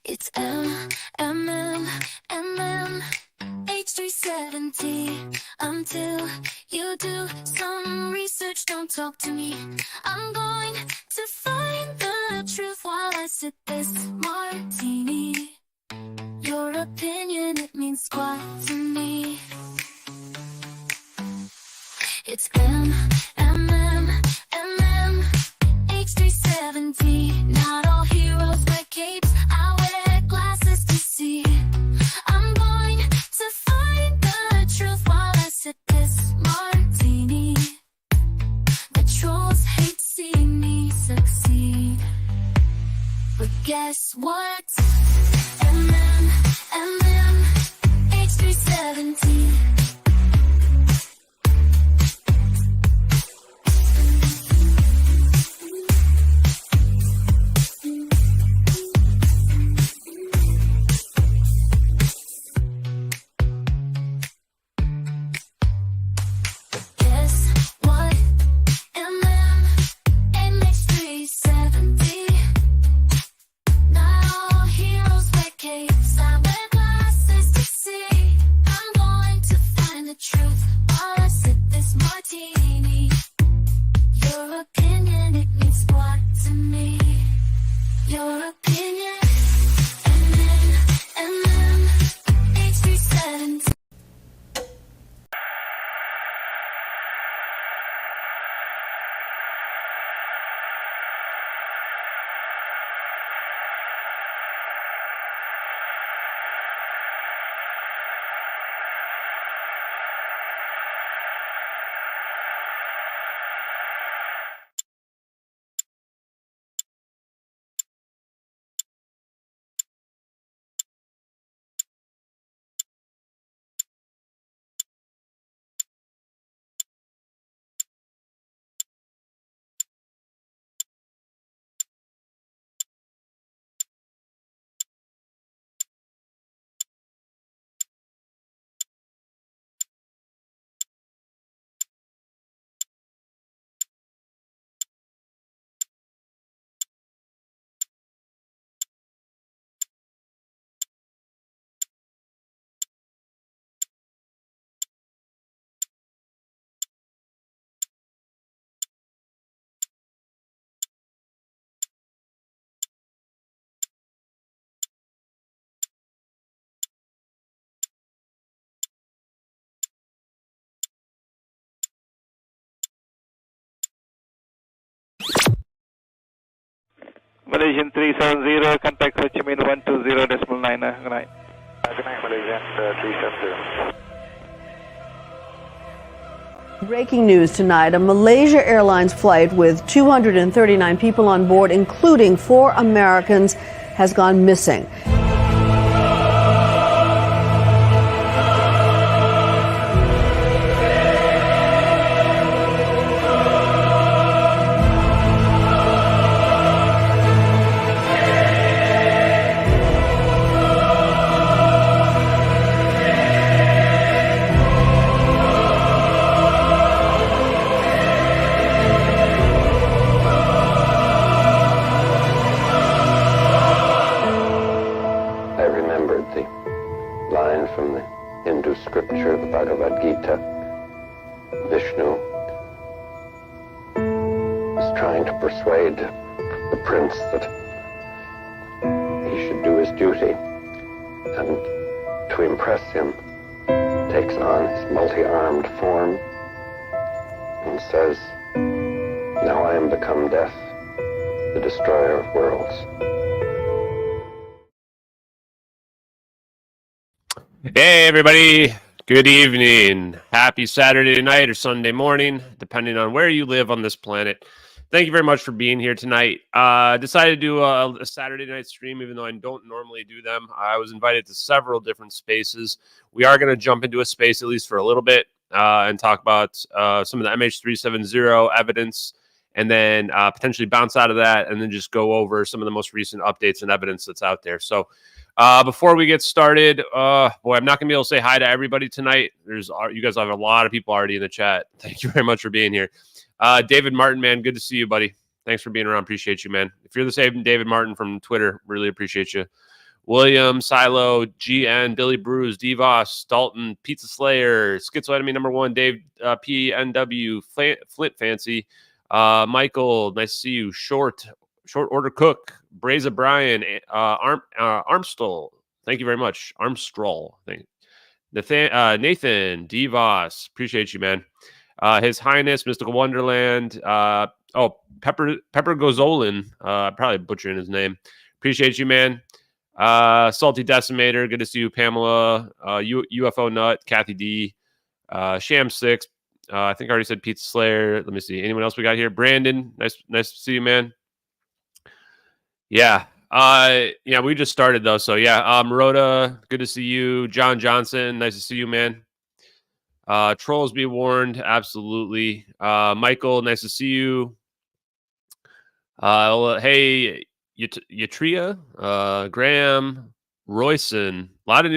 It's MH370. Until you do some research, don't talk to me. I'm going to find the truth while I sip this martini. Your opinion, it means squat to me. It's H370. Not all heroes wear capes. I wear glasses to see. I'm going to find the truth while I sip this martini. The trolls hate seeing me succeed, but guess what? H370. Malaysian 370, contact Ho Chi Minh 120.9. Good night. Good night, Malaysian 370. Breaking news tonight, a Malaysia Airlines flight with 239 people on board, including 4 Americans, has gone missing. From the Hindu scripture, the Bhagavad Gita, Vishnu is trying to persuade the prince that he should do his duty, and to impress him takes on his multi-armed form and says, "Now I am become death, the destroyer of worlds." Hey everybody, good evening. Happy Saturday night or Sunday morning, depending on where you live on this planet. Thank you very much for being here tonight. Decided to do a Saturday night stream, even though I don't normally do them. I was invited to several different spaces. We are going to jump into a space, at least for a little bit, and talk about some of the MH370 evidence, and then potentially bounce out of that, and then just go over some of the most recent updates and evidence that's out there. So before we get started, boy, I'm not going to be able to say hi to everybody tonight. You guys have a lot of people already in the chat. Thank you very much for being here. David Martin, man, good to see you, buddy. Thanks for being around. Appreciate you, man. If you're the same David Martin from Twitter, really appreciate you. William, Silo, GN, Billy Bruce, DeVos, Dalton, Pizza Slayer, Schizo Enemy #1, Dave PNW, Flint Fancy, Michael, nice to see you. Short Order Cook, Braza Brian, Armstall, thank you very much. Armstrall, Nathan, DeVos, appreciate you, man. His Highness, Mystical Wonderland, Pepper Gozolin, probably butchering his name. Appreciate you, man. Salty Decimator, good to see you. Pamela, UFO Nut, Kathy D, Sham 6, I think I already said Pizza Slayer. Let me see. Anyone else we got here? Brandon, nice to see you, man. Yeah. We just started though. So yeah, Maroda, good to see you. John Johnson, nice to see you, man. Trolls be warned, absolutely. Michael, nice to see you. Hey, Yatria, Graham, Royson, a lot of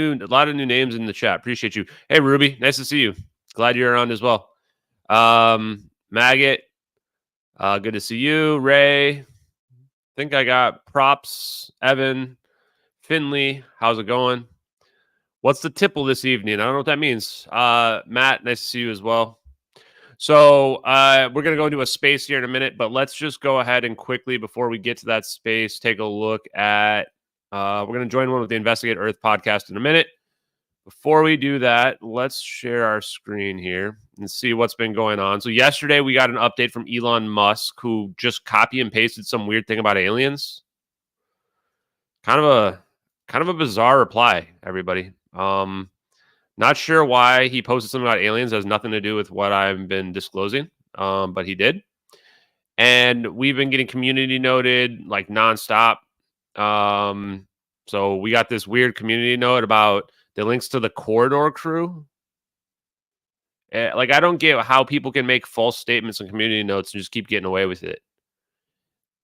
new names in the chat. Appreciate you. Hey, Ruby, nice to see you. Glad you're around as well. Maggot, good to see you. Ray, think I got props. Evan, Finley, how's it going? What's the tipple this evening? I don't know what that means. Matt, nice to see you as well. So we're going to go into a space here in a minute, but let's just go ahead and quickly, before we get to that space, take a look at, we're going to join one with the Investigate Earth podcast in a minute. Before we do that, let's share our screen here and see what's been going on. So yesterday we got an update from Elon Musk, who just copy and pasted some weird thing about aliens. Kind of a bizarre reply, everybody. Not sure why he posted something about aliens. It has nothing to do with what I've been disclosing, but he did. And we've been getting community noted like nonstop. So we got this weird community note about the links to the Corridor crew. Like, I don't get how people can make false statements in community notes and just keep getting away with it.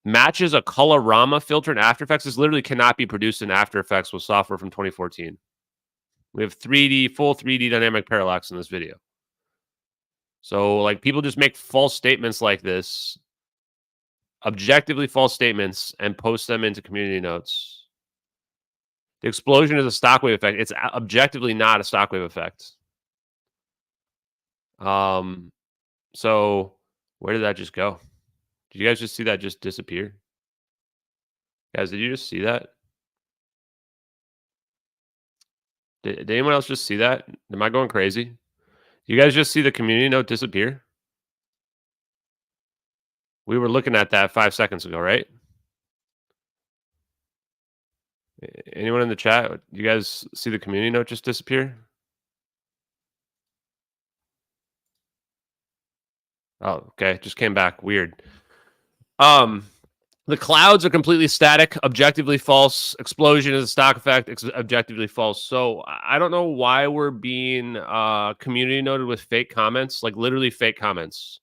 Matches a Colorama filter in After Effects. This literally cannot be produced in After Effects with software from 2014. We have full 3D dynamic parallax in this video. So, like, people just make false statements like this, objectively false statements, and post them into community notes. The explosion is a stock wave effect. It's objectively not a stock wave effect. So where did that just go? Did you guys just see that just disappear? Guys, did you just see that? Did anyone else just see that? Am I going crazy? You guys just see the community note disappear? We were looking at that 5 seconds ago, right? Anyone in the chat? You guys see the community note just disappear? Oh, okay. Just came back. Weird. The clouds are completely static, objectively false. Explosion is a stock effect, objectively false. So I don't know why we're being community noted with fake comments, like literally fake comments.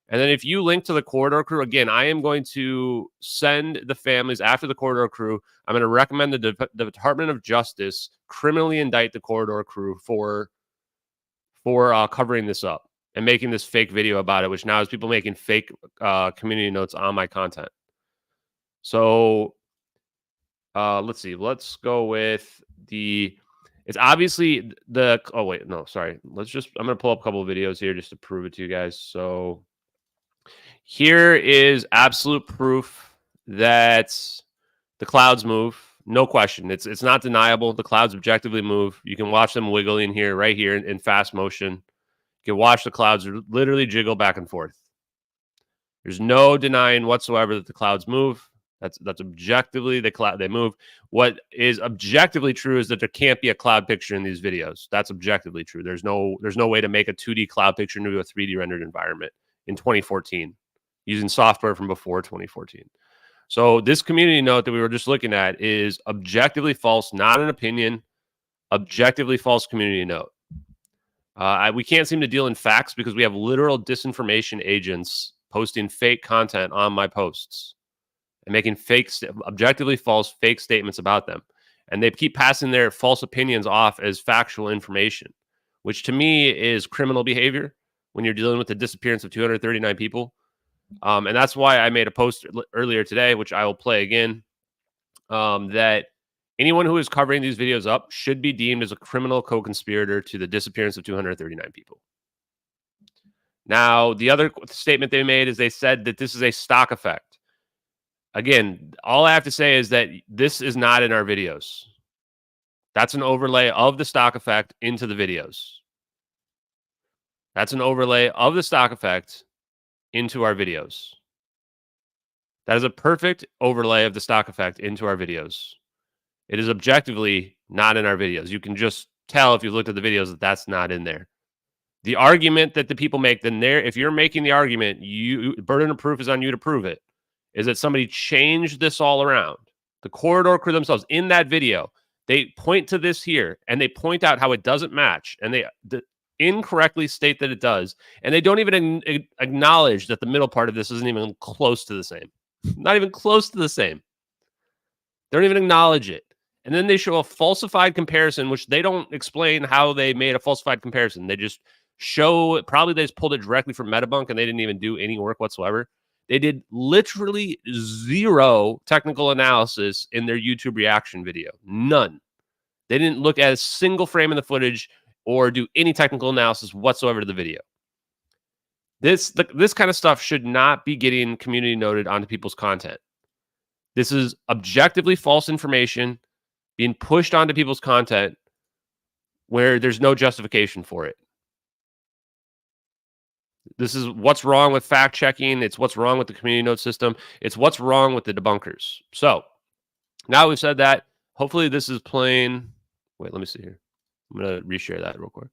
And then if you link to the Corridor crew, again, I am going to send the families after the Corridor crew. I'm going to recommend the Department of Justice criminally indict the Corridor crew for covering this up and making this fake video about it, which now is people making fake community notes on my content. So let's see. Let's go with it's obviously oh wait, no, sorry. I'm going to pull up a couple of videos here just to prove it to you guys. So here is absolute proof that the clouds move. No question. It's not deniable. The clouds objectively move. You can watch them wiggling here, right here in fast motion. You can watch the clouds literally jiggle back and forth. There's no denying whatsoever that the clouds move. That's objectively they move. What is objectively true is that there can't be a cloud picture in these videos. That's objectively true. There's no way to make a 2D cloud picture into a 3D rendered environment in 2014 using software from before 2014. So this community note that we were just looking at is objectively false, not an opinion. Objectively false community note. We can't seem to deal in facts because we have literal disinformation agents posting fake content on my posts and making objectively false fake statements about them. And they keep passing their false opinions off as factual information, which to me is criminal behavior when you're dealing with the disappearance of 239 people. And that's why I made a post earlier today, which I will play again, that anyone who is covering these videos up should be deemed as a criminal co-conspirator to the disappearance of 239 people. Now, the other statement they made is they said that this is a stock effect. Again, all I have to say is that this is not in our videos. That's an overlay of the stock effect into the videos. That's an overlay of the stock effect into our videos. That is a perfect overlay of the stock effect into our videos. It is objectively not in our videos. You can just tell if you looked at the videos that that's not in there. The argument that the people make, then if you're making the argument, burden of proof is on you to prove it, is that somebody changed this all around. The corridor crew themselves in that video, they point to this here and they point out how it doesn't match, and they incorrectly state that it does, and they don't even acknowledge that the middle part of this isn't even close to the same. Not even close to the same. They don't even acknowledge it. And then they show a falsified comparison, which they don't explain how they made a falsified comparison. They just show, probably they just pulled it directly from Debunk, and they didn't even do any work whatsoever. They did literally zero technical analysis in their YouTube reaction video. None. They didn't look at a single frame in the footage or do any technical analysis whatsoever to the video. This kind of stuff should not be getting community noted onto people's content. This is objectively false information being pushed onto people's content where there's no justification for it. This is what's wrong with fact checking. It's what's wrong with the community note system. It's what's wrong with the debunkers. So now we've said that, hopefully this is playing. Wait, let me see here. I'm going to reshare that real quick.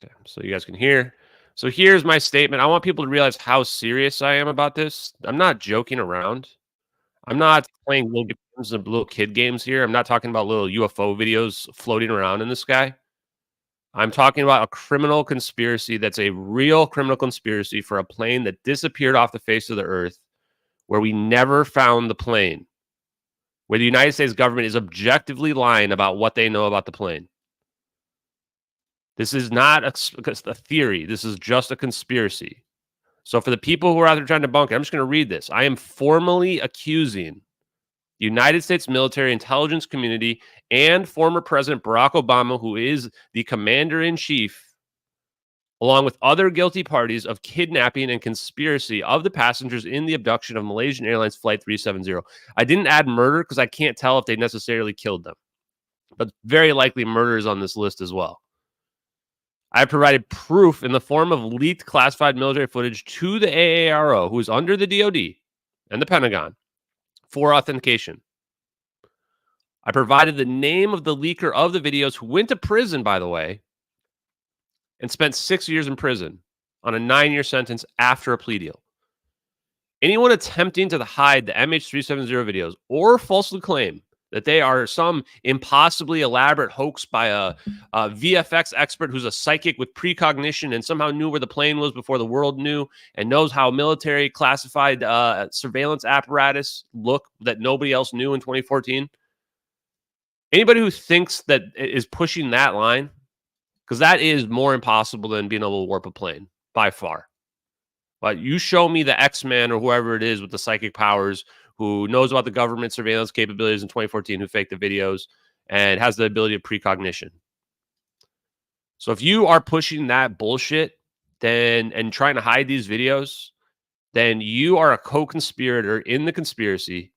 Okay, so you guys can hear. So here's my statement. I want people to realize how serious I am about this. I'm not joking around. I'm not playing little kid games here. I'm not talking about little UFO videos floating around in the sky. I'm talking about a criminal conspiracy that's a real criminal conspiracy for a plane that disappeared off the face of the earth, where we never found the plane, where the United States government is objectively lying about what they know about the plane. This is not a theory. This is just a conspiracy. So for the people who are out there trying to debunk it, I'm just going to read this. I am formally accusing the United States military intelligence community and former President Barack Obama, who is the commander-in-chief, along with other guilty parties, of kidnapping and conspiracy of the passengers in the abduction of Malaysian Airlines Flight 370. I didn't add murder because I can't tell if they necessarily killed them, but very likely murder is on this list as well. I provided proof in the form of leaked classified military footage to the AARO, who is under the DoD and the Pentagon, for authentication. I provided the name of the leaker of the videos, who went to prison, by the way, and spent 6 years in prison on a 9-year sentence after a plea deal. Anyone attempting to hide the MH370 videos or falsely claim that they are some impossibly elaborate hoax by a VFX expert who's a psychic with precognition and somehow knew where the plane was before the world knew, and knows how military classified surveillance apparatus look that nobody else knew in 2014. Anybody who thinks that is pushing that line, because that is more impossible than being able to warp a plane by far. But you show me the X-Men or whoever it is with the psychic powers who knows about the government surveillance capabilities in 2014, who faked the videos and has the ability of precognition. So if you are pushing that bullshit and trying to hide these videos, then you are a co-conspirator in the conspiracy.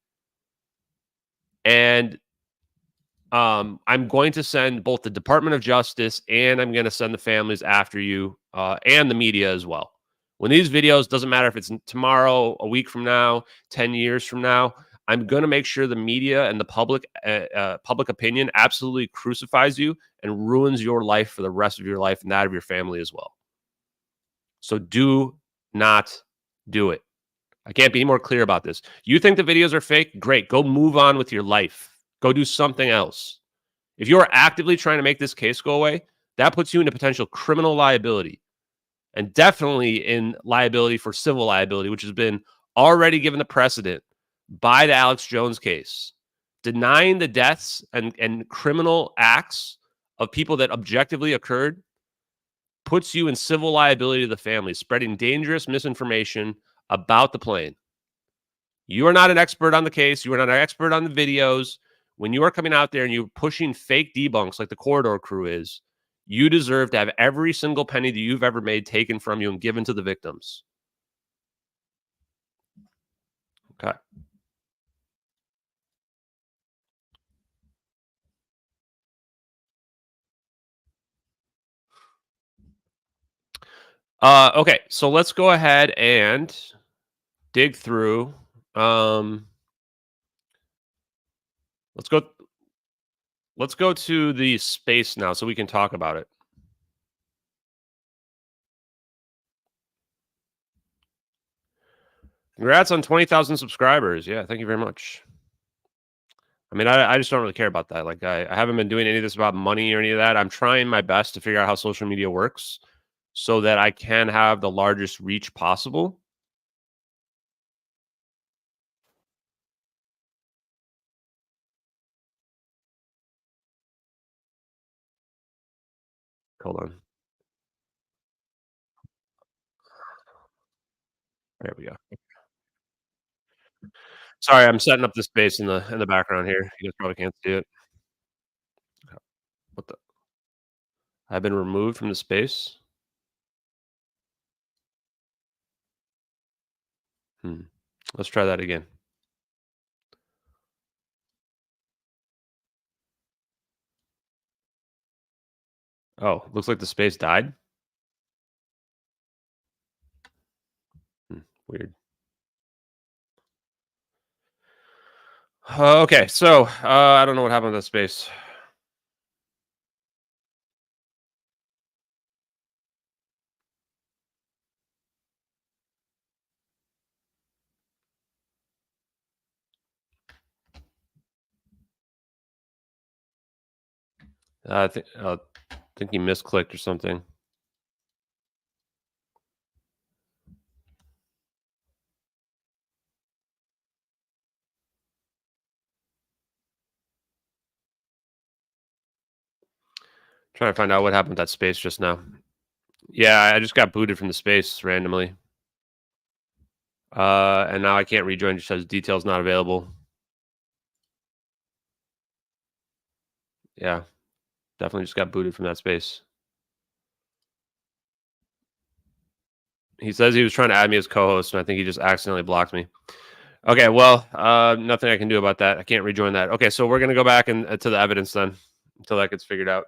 And I'm going to send both the Department of Justice and I'm going to send the families after you and the media as well. When these videos, doesn't matter if it's tomorrow, a week from now, 10 years from now, I'm going to make sure the media and the public opinion absolutely crucifies you and ruins your life for the rest of your life and that of your family as well. So do not do it. I can't be any more clear about this. You think the videos are fake? Great. Go move on with your life. Go do something else. If you're actively trying to make this case go away, that puts you into potential criminal liability. And definitely in liability for civil liability, which has been already given the precedent by the Alex Jones case. Denying the deaths and criminal acts of people that objectively occurred puts you in civil liability to the family, spreading dangerous misinformation about the plane. You are not an expert on the case. You are not an expert on the videos. When you are coming out there and you're pushing fake debunks like the Corridor crew is, you deserve to have every single penny that you've ever made taken from you and given to the victims. Okay. Okay, so let's go ahead and dig through. Let's go. Let's go to the space now, so we can talk about it. Congrats on 20,000 subscribers. Yeah, thank you very much. I mean, I just don't really care about that. Like, I haven't been doing any of this about money or any of that. I'm trying my best to figure out how social media works so that I can have the largest reach possible. Hold on. There we go. Sorry, I'm setting up the space in the background here. You guys probably can't see it. What the? I've been removed from the space. Hmm. Let's try that again. Oh, looks like the space died. Weird. Okay, so I don't know what happened to the space. I think he misclicked or something. Trying to find out what happened with that space just now. Yeah, I just got booted from the space randomly. And now I can't rejoin. Just says details not available. Yeah, definitely just got booted from that space. He says he was trying to add me as co-host, and I think he just accidentally blocked me. Okay, well, nothing I can do about that. I can't rejoin that. Okay, so we're gonna go back and to the evidence then until that gets figured out.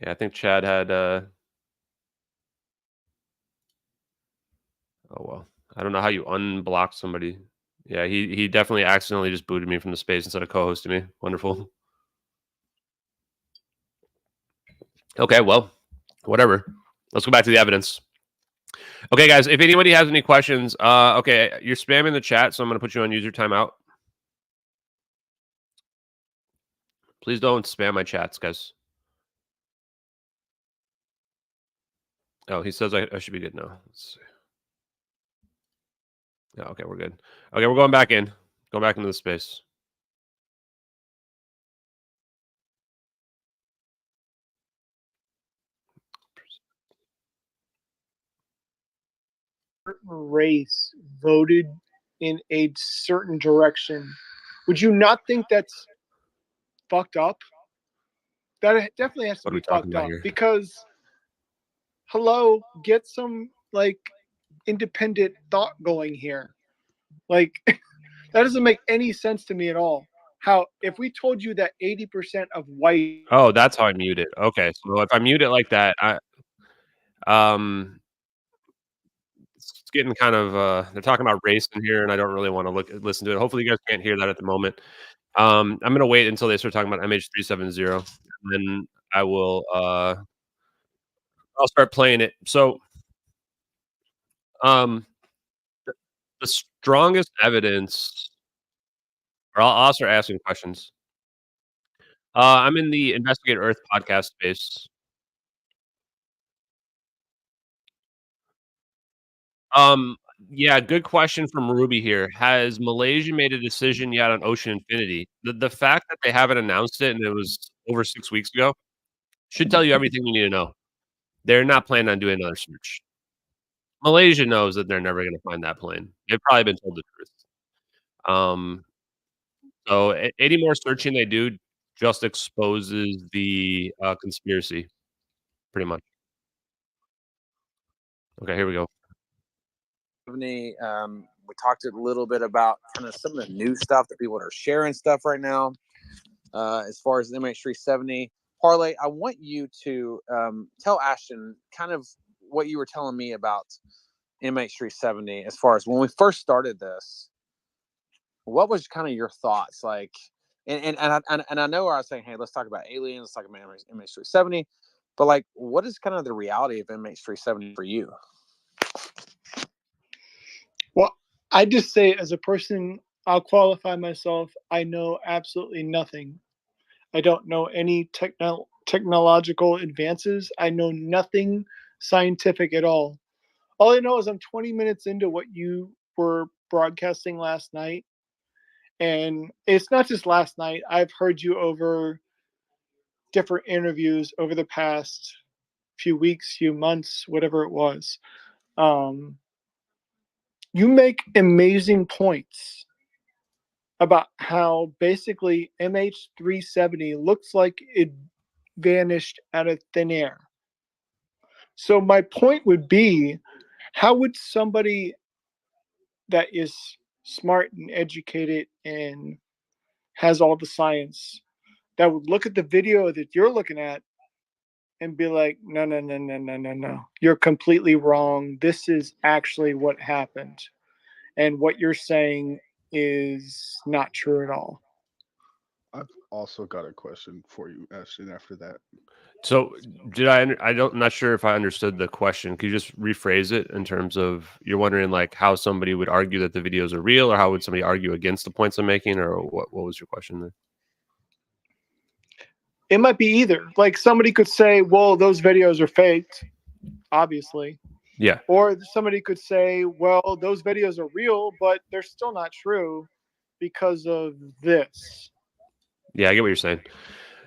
Yeah, I think Chad had. Oh well, I don't know how you unblock somebody. Yeah, he definitely accidentally just booted me from the space instead of co-hosting me. Wonderful. Okay, well, whatever. Let's go back to the evidence. Okay, guys, if anybody has any questions, okay, you're spamming the chat, so I'm going to put you on user timeout. Please don't spam my chats, guys. Oh, he says I should be good now. Let's see. Yeah, okay, we're good. Okay, we're going back in. Going back into the space. Race voted in a certain direction, would you not think that's fucked up? That definitely has to What are we be talking fucked about up here? because, hello, get some like independent thought going here. Like that doesn't make any sense to me at all. How if we told you that 80% of white Oh, that's how I mute it. Okay, so if I mute it like that, it's getting kind of they're talking about race in here, and I don't really want to listen to it. Hopefully, you guys can't hear that at the moment. I'm gonna wait until they start talking about MH370, and then I will I'll start playing it. So, um, the strongest evidence, or I'll start asking questions. I'm in the Investigate Earth podcast space. Um, yeah, good question from Ruby here. Has Malaysia made a decision yet on Ocean Infinity? The fact that they haven't announced it and it was over 6 weeks ago. Should tell you everything you need to know. They're not planning on doing another search. Malaysia knows that they're never going to find that plane. They've probably been told the truth. So any more searching they do just exposes the conspiracy, pretty much. Okay, here we go. We talked a little bit about kind of some of the new stuff that people are sharing stuff right now. As far as the MH370 parlay, I want you to tell Ashton kind of what you were telling me about MH370 as far as when we first started this. What was kind of your thoughts like? And I know where I was saying, hey, let's talk about aliens, let's talk about MH370, but like, what is kind of the reality of MH370 for you? Well, I just say, as a person, I'll qualify myself. I know absolutely nothing. I don't know any technological advances. I know nothing scientific at all. All I know is I'm 20 minutes into what you were broadcasting last night. And it's not just last night. I've heard you over different interviews over the past few weeks, few months, whatever it was. You make amazing points about how basically MH370 looks like it vanished out of thin air. So my point would be, how would somebody that is smart and educated and has all the science that would look at the video that you're looking at and be like, no, you're completely wrong. This is actually what happened. And what you're saying is not true at all. I've also got a question for you, Ashton, after that. So I'm not sure if I understood the question. Could you just rephrase it in terms of, you're wondering like how somebody would argue that the videos are real, or how would somebody argue against the points I'm making, or what was your question there? It might be either. Like, somebody could say, well, those videos are faked, obviously. Yeah. Or somebody could say, well, those videos are real, but they're still not true because of this. Yeah, I get what you're saying.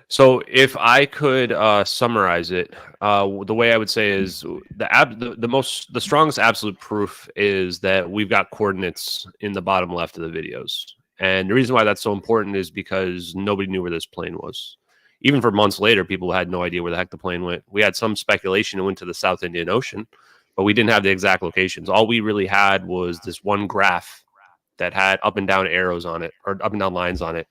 So if I could summarize it, the way I would say is the strongest absolute proof is that we've got coordinates in the bottom left of the videos. And the reason why that's so important is because nobody knew where this plane was. Even for months later, people had no idea where the heck the plane went. We had some speculation it went to the South Indian Ocean, but we didn't have the exact locations. All we really had was this one graph that had up and down arrows on it, or up and down lines on it.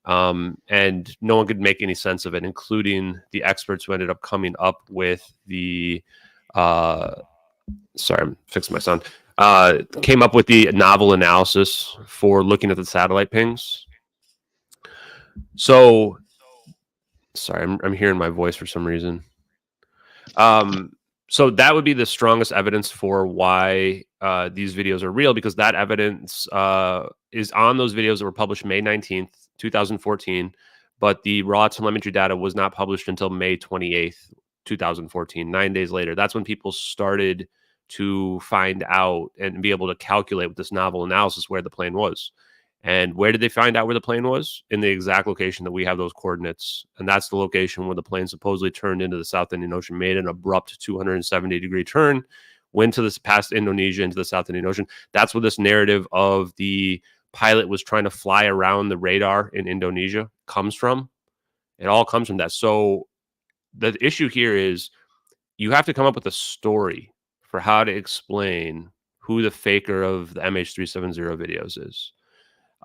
And no one could make any sense of it, including the experts who ended up coming up with the sorry, I'm fixing my sound. Came up with the novel analysis for looking at the satellite pings. So sorry, I'm hearing my voice for some reason. So that would be the strongest evidence for why these videos are real, because that evidence is on those videos that were published May 19th, 2014, but the raw telemetry data was not published until May 28th, 2014, 9 days later. That's when people started to find out and be able to calculate with this novel analysis where the plane was. And where did they find out where the plane was? In the exact location that we have those coordinates. And that's the location where the plane supposedly turned into the South Indian Ocean, made an abrupt 270-degree turn, went to this past Indonesia into the South Indian Ocean. That's where this narrative of the pilot was trying to fly around the radar in Indonesia comes from. It all comes from that. So the issue here is you have to come up with a story for how to explain who the faker of the MH370 videos is.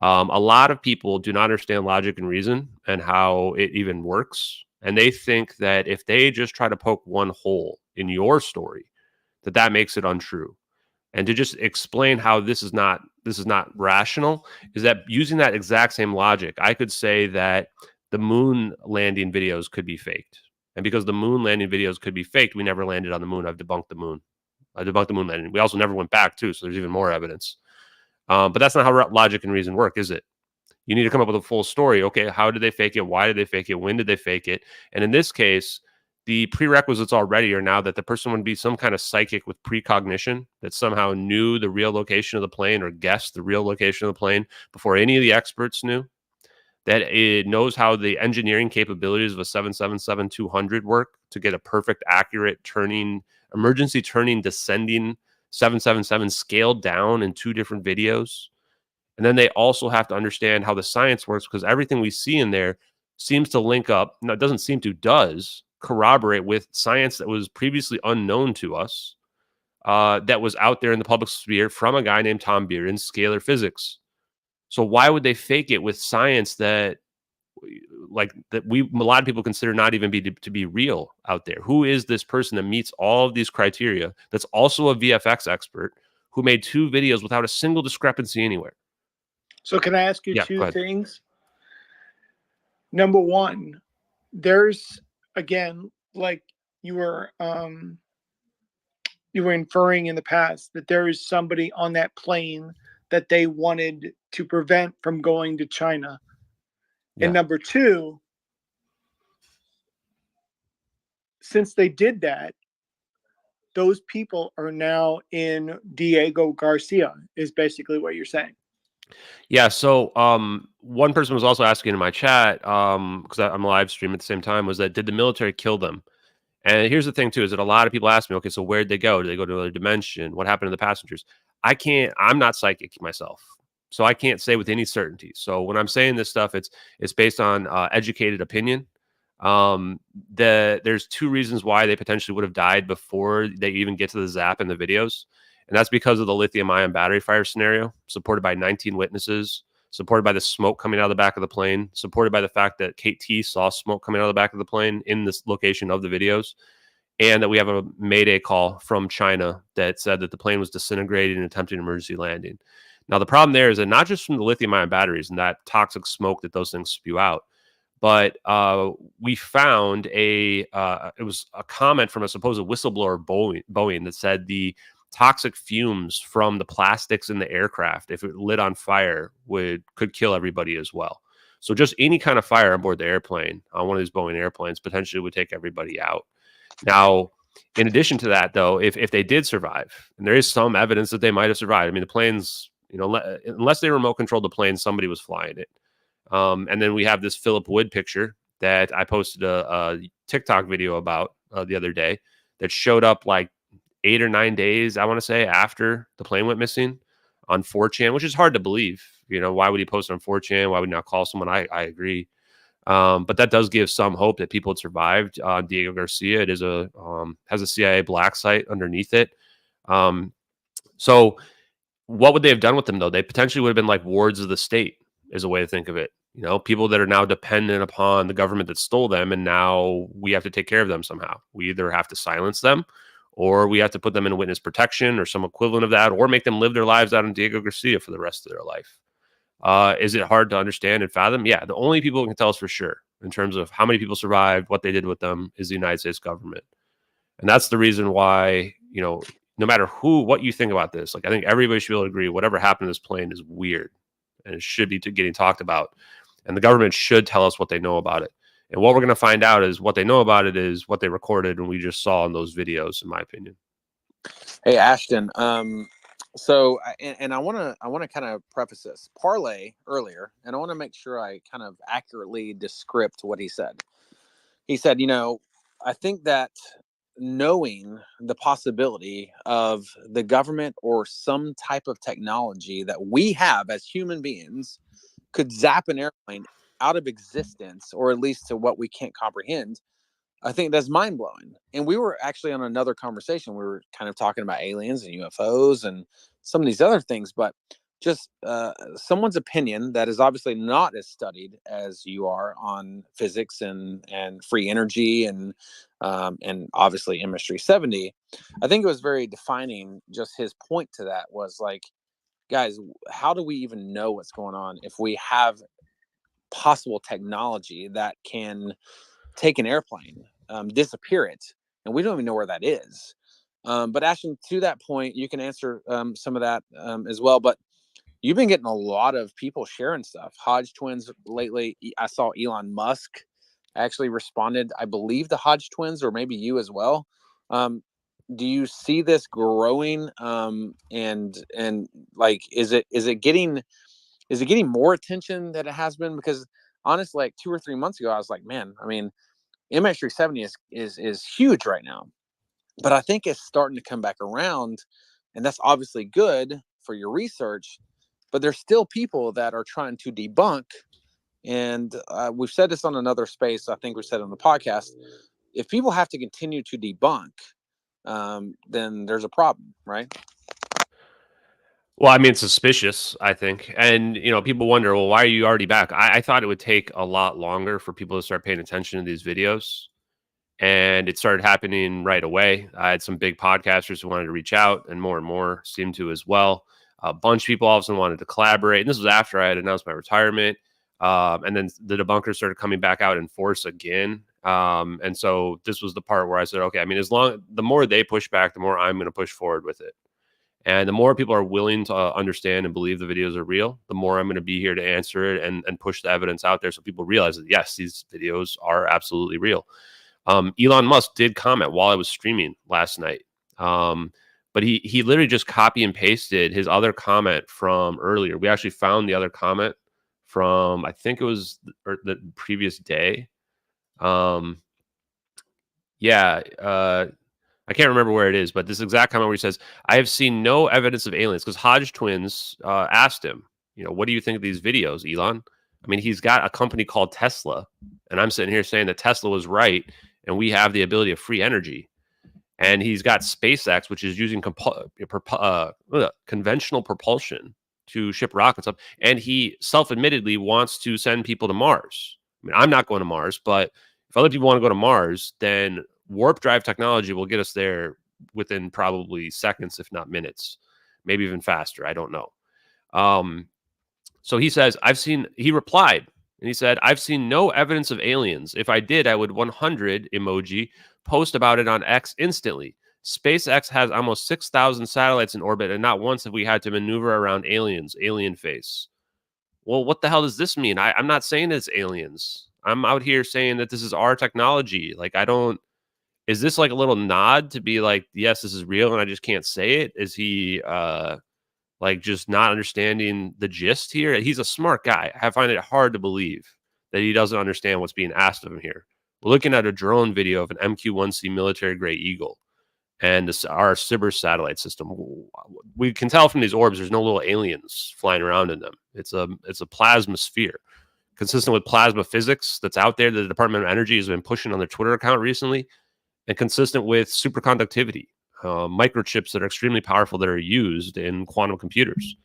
A lot of people do not understand logic and reason and how it even works. And they think that if they just try to poke one hole in your story, that makes it untrue. And to just explain how this is not rational is that using that exact same logic, I could say that the moon landing videos could be faked. And because the moon landing videos could be faked, we never landed on the moon. I've debunked the moon. I debunked the moon landing. We also never went back too, so there's even more evidence. But that's not how logic and reason work, is it? You need to come up with a full story. Okay, how did they fake it? Why did they fake it? When did they fake it? And in this case, the prerequisites already are now that the person would be some kind of psychic with precognition that somehow knew the real location of the plane or guessed the real location of the plane before any of the experts knew. that it knows how the engineering capabilities of a 777-200 work to get a perfect, accurate turning, emergency turning, descending 777 scaled down in 2 different videos. And then they also have to understand how the science works, because everything we see in there seems to link up. No, it doesn't seem to, does corroborate with science that was previously unknown to us, that was out there in the public sphere from a guy named Tom Beard scalar physics. So why would they fake it with science that, like, that a lot of people consider not even to be real out there? Who is this person that meets all of these criteria, that's also a VFX expert, who made 2 videos without a single discrepancy anywhere? So can I ask you Yeah, go 2 ahead. things? Number one, there's, again, like you were inferring in the past, that there is somebody on that plane that they wanted to prevent from going to China. Yeah. And number 2, since they did that, those people are now in Diego Garcia, is basically what you're saying. Yeah, so one person was also asking in my chat, because I'm live streaming at the same time, was that, did the military kill them? And here's the thing too, is that a lot of people ask me, okay, so where'd they go? Did they go to another dimension? What happened to the passengers? I'm not psychic myself, so I can't say with any certainty. So when I'm saying this stuff, it's based on educated opinion. There's 2 reasons why they potentially would have died before they even get to the zap in the videos. And that's because of the lithium ion battery fire scenario, supported by 19 witnesses, supported by the smoke coming out of the back of the plane, supported by the fact that Kate T saw smoke coming out of the back of the plane in this location of the videos, and that we have a mayday call from China that said that the plane was disintegrating and attempting an emergency landing. Now, the problem there is that not just from the lithium ion batteries and that toxic smoke that those things spew out, but we found it was a comment from a supposed whistleblower, Boeing, that said the toxic fumes from the plastics in the aircraft, if it lit on fire, could kill everybody as well. So just any kind of fire on board the airplane, on one of these Boeing airplanes, potentially would take everybody out. Now, in addition to that, though, if they did survive, and there is some evidence that they might have survived. I mean, the planes, unless they remote controlled the plane, somebody was flying it. And then we have this Philip Wood picture that I posted a TikTok video about the other day, that showed up like 8 or 9 days, I want to say, after the plane went missing on 4chan, which is hard to believe. Why would he post on 4chan? Why would he not call someone? I agree. But that does give some hope that people had survived. Diego Garcia, it is has a CIA black site underneath it. So what would they have done with them, though? They potentially would have been like wards of the state, is a way to think of it. People that are now dependent upon the government that stole them, and now we have to take care of them somehow. We either have to silence them, or we have to put them in witness protection or some equivalent of that, or make them live their lives out in Diego Garcia for the rest of their life. Is it hard to understand and fathom? Yeah, the only people who can tell us for sure in terms of how many people survived, what they did with them, is the United States government. And that's the reason why, no matter what you think about this, like, I think everybody should be able to agree whatever happened to this plane is weird, and it should be getting talked about. And the government should tell us what they know about it. And what we're going to find out is what they know about it is what they recorded and we just saw in those videos, in my opinion. Hey, Ashton. So, and I want to kind of preface this. Parlay earlier, and I want to make sure I kind of accurately described what he said. He said, I think that knowing the possibility of the government or some type of technology that we have as human beings could zap an airplane out of existence, or at least to what we can't comprehend, I think that's mind blowing. And we were actually on another conversation. We were kind of talking about aliens and UFOs and some of these other things, but just someone's opinion that is obviously not as studied as you are on physics and free energy and obviously MH370. I think it was very defining. Just his point to that was like, guys, how do we even know what's going on if we have possible technology that can take an airplane, disappear it, and we don't even know where that is? But Ashton, to that point, you can answer some of that as well. But you've been getting a lot of people sharing stuff. Hodge twins lately. I saw Elon Musk actually responded, I believe, the Hodge twins, or maybe you as well. Do you see this growing? And like, is it getting more attention than it has been? Because honestly, like 2 or 3 months ago, I was like, man, I mean, MH370 is huge right now, but I think it's starting to come back around, and that's obviously good for your research. But there's still people that are trying to debunk, and we've said this on another space. I think we said on the podcast. If people have to continue to debunk, then there's a problem, right? Well, I mean, it's suspicious, I think. And, people wonder, well, why are you already back? I thought it would take a lot longer for people to start paying attention to these videos. And it started happening right away. I had some big podcasters who wanted to reach out, and more seemed to as well. A bunch of people all of a sudden wanted to collaborate. And this was after I had announced my retirement. And then the debunkers started coming back out in force again. And so this was the part where I said, okay, I mean, the more they push back, the more I'm going to push forward with it. And the more people are willing to understand and believe the videos are real, the more I'm going to be here to answer it and push the evidence out there so people realize that, yes, these videos are absolutely real. Elon Musk did comment while I was streaming last night. But he literally just copy and pasted his other comment from earlier. We actually found the other comment from, I think it was the previous day. I can't remember where it is, but this exact comment where he says, I have seen no evidence of aliens, because Hodge twins asked him, what do you think of these videos, Elon? I mean, he's got a company called Tesla, and I'm sitting here saying that Tesla was right, and we have the ability of free energy. And he's got SpaceX, which is using conventional propulsion to ship rockets up, and he self-admittedly wants to send people to Mars. I mean, I'm not going to Mars, but if other people want to go to Mars, then warp drive technology will get us there within probably seconds, if not minutes, maybe even faster. I don't know. So he says, he replied and he said, I've seen no evidence of aliens. If I did, I would 100 emoji post about it on X instantly. SpaceX has almost 6,000 satellites in orbit, and not once have we had to maneuver around aliens, alien face. Well, what the hell does this mean? I'm not saying it's aliens. I'm out here saying that this is our technology. Like, is this like a little nod to be like, yes, this is real and I just can't say it? Is he like just not understanding the gist here? He's a smart guy. I find it hard to believe that he doesn't understand what's being asked of him here. We're looking at a drone video of an MQ-1C military grade Eagle and our Sibers satellite system. We can tell from these orbs there's no little aliens flying around in them. It's a plasma sphere consistent with plasma physics that's out there that the Department of Energy has been pushing on their Twitter account recently, and consistent with superconductivity, microchips that are extremely powerful that are used in quantum computers.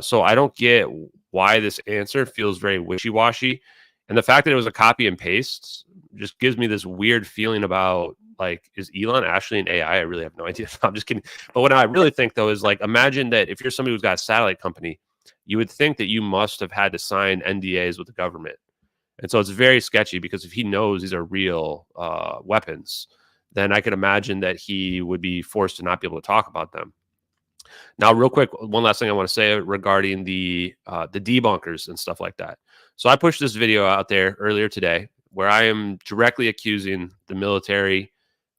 So I don't get why this answer feels very wishy-washy. And the fact that it was a copy and paste just gives me this weird feeling about, like, is Elon actually an AI? I really have no idea. I'm just kidding. But what I really think, though, is like, imagine that if you're somebody who's got a satellite company, you would think that you must have had to sign NDAs with the government. And so it's very sketchy, because if he knows these are real weapons, then I could imagine that he would be forced to not be able to talk about them. Now, real quick, one last thing I want to say regarding the debunkers and stuff like that. So I pushed this video out there earlier today where I am directly accusing the military,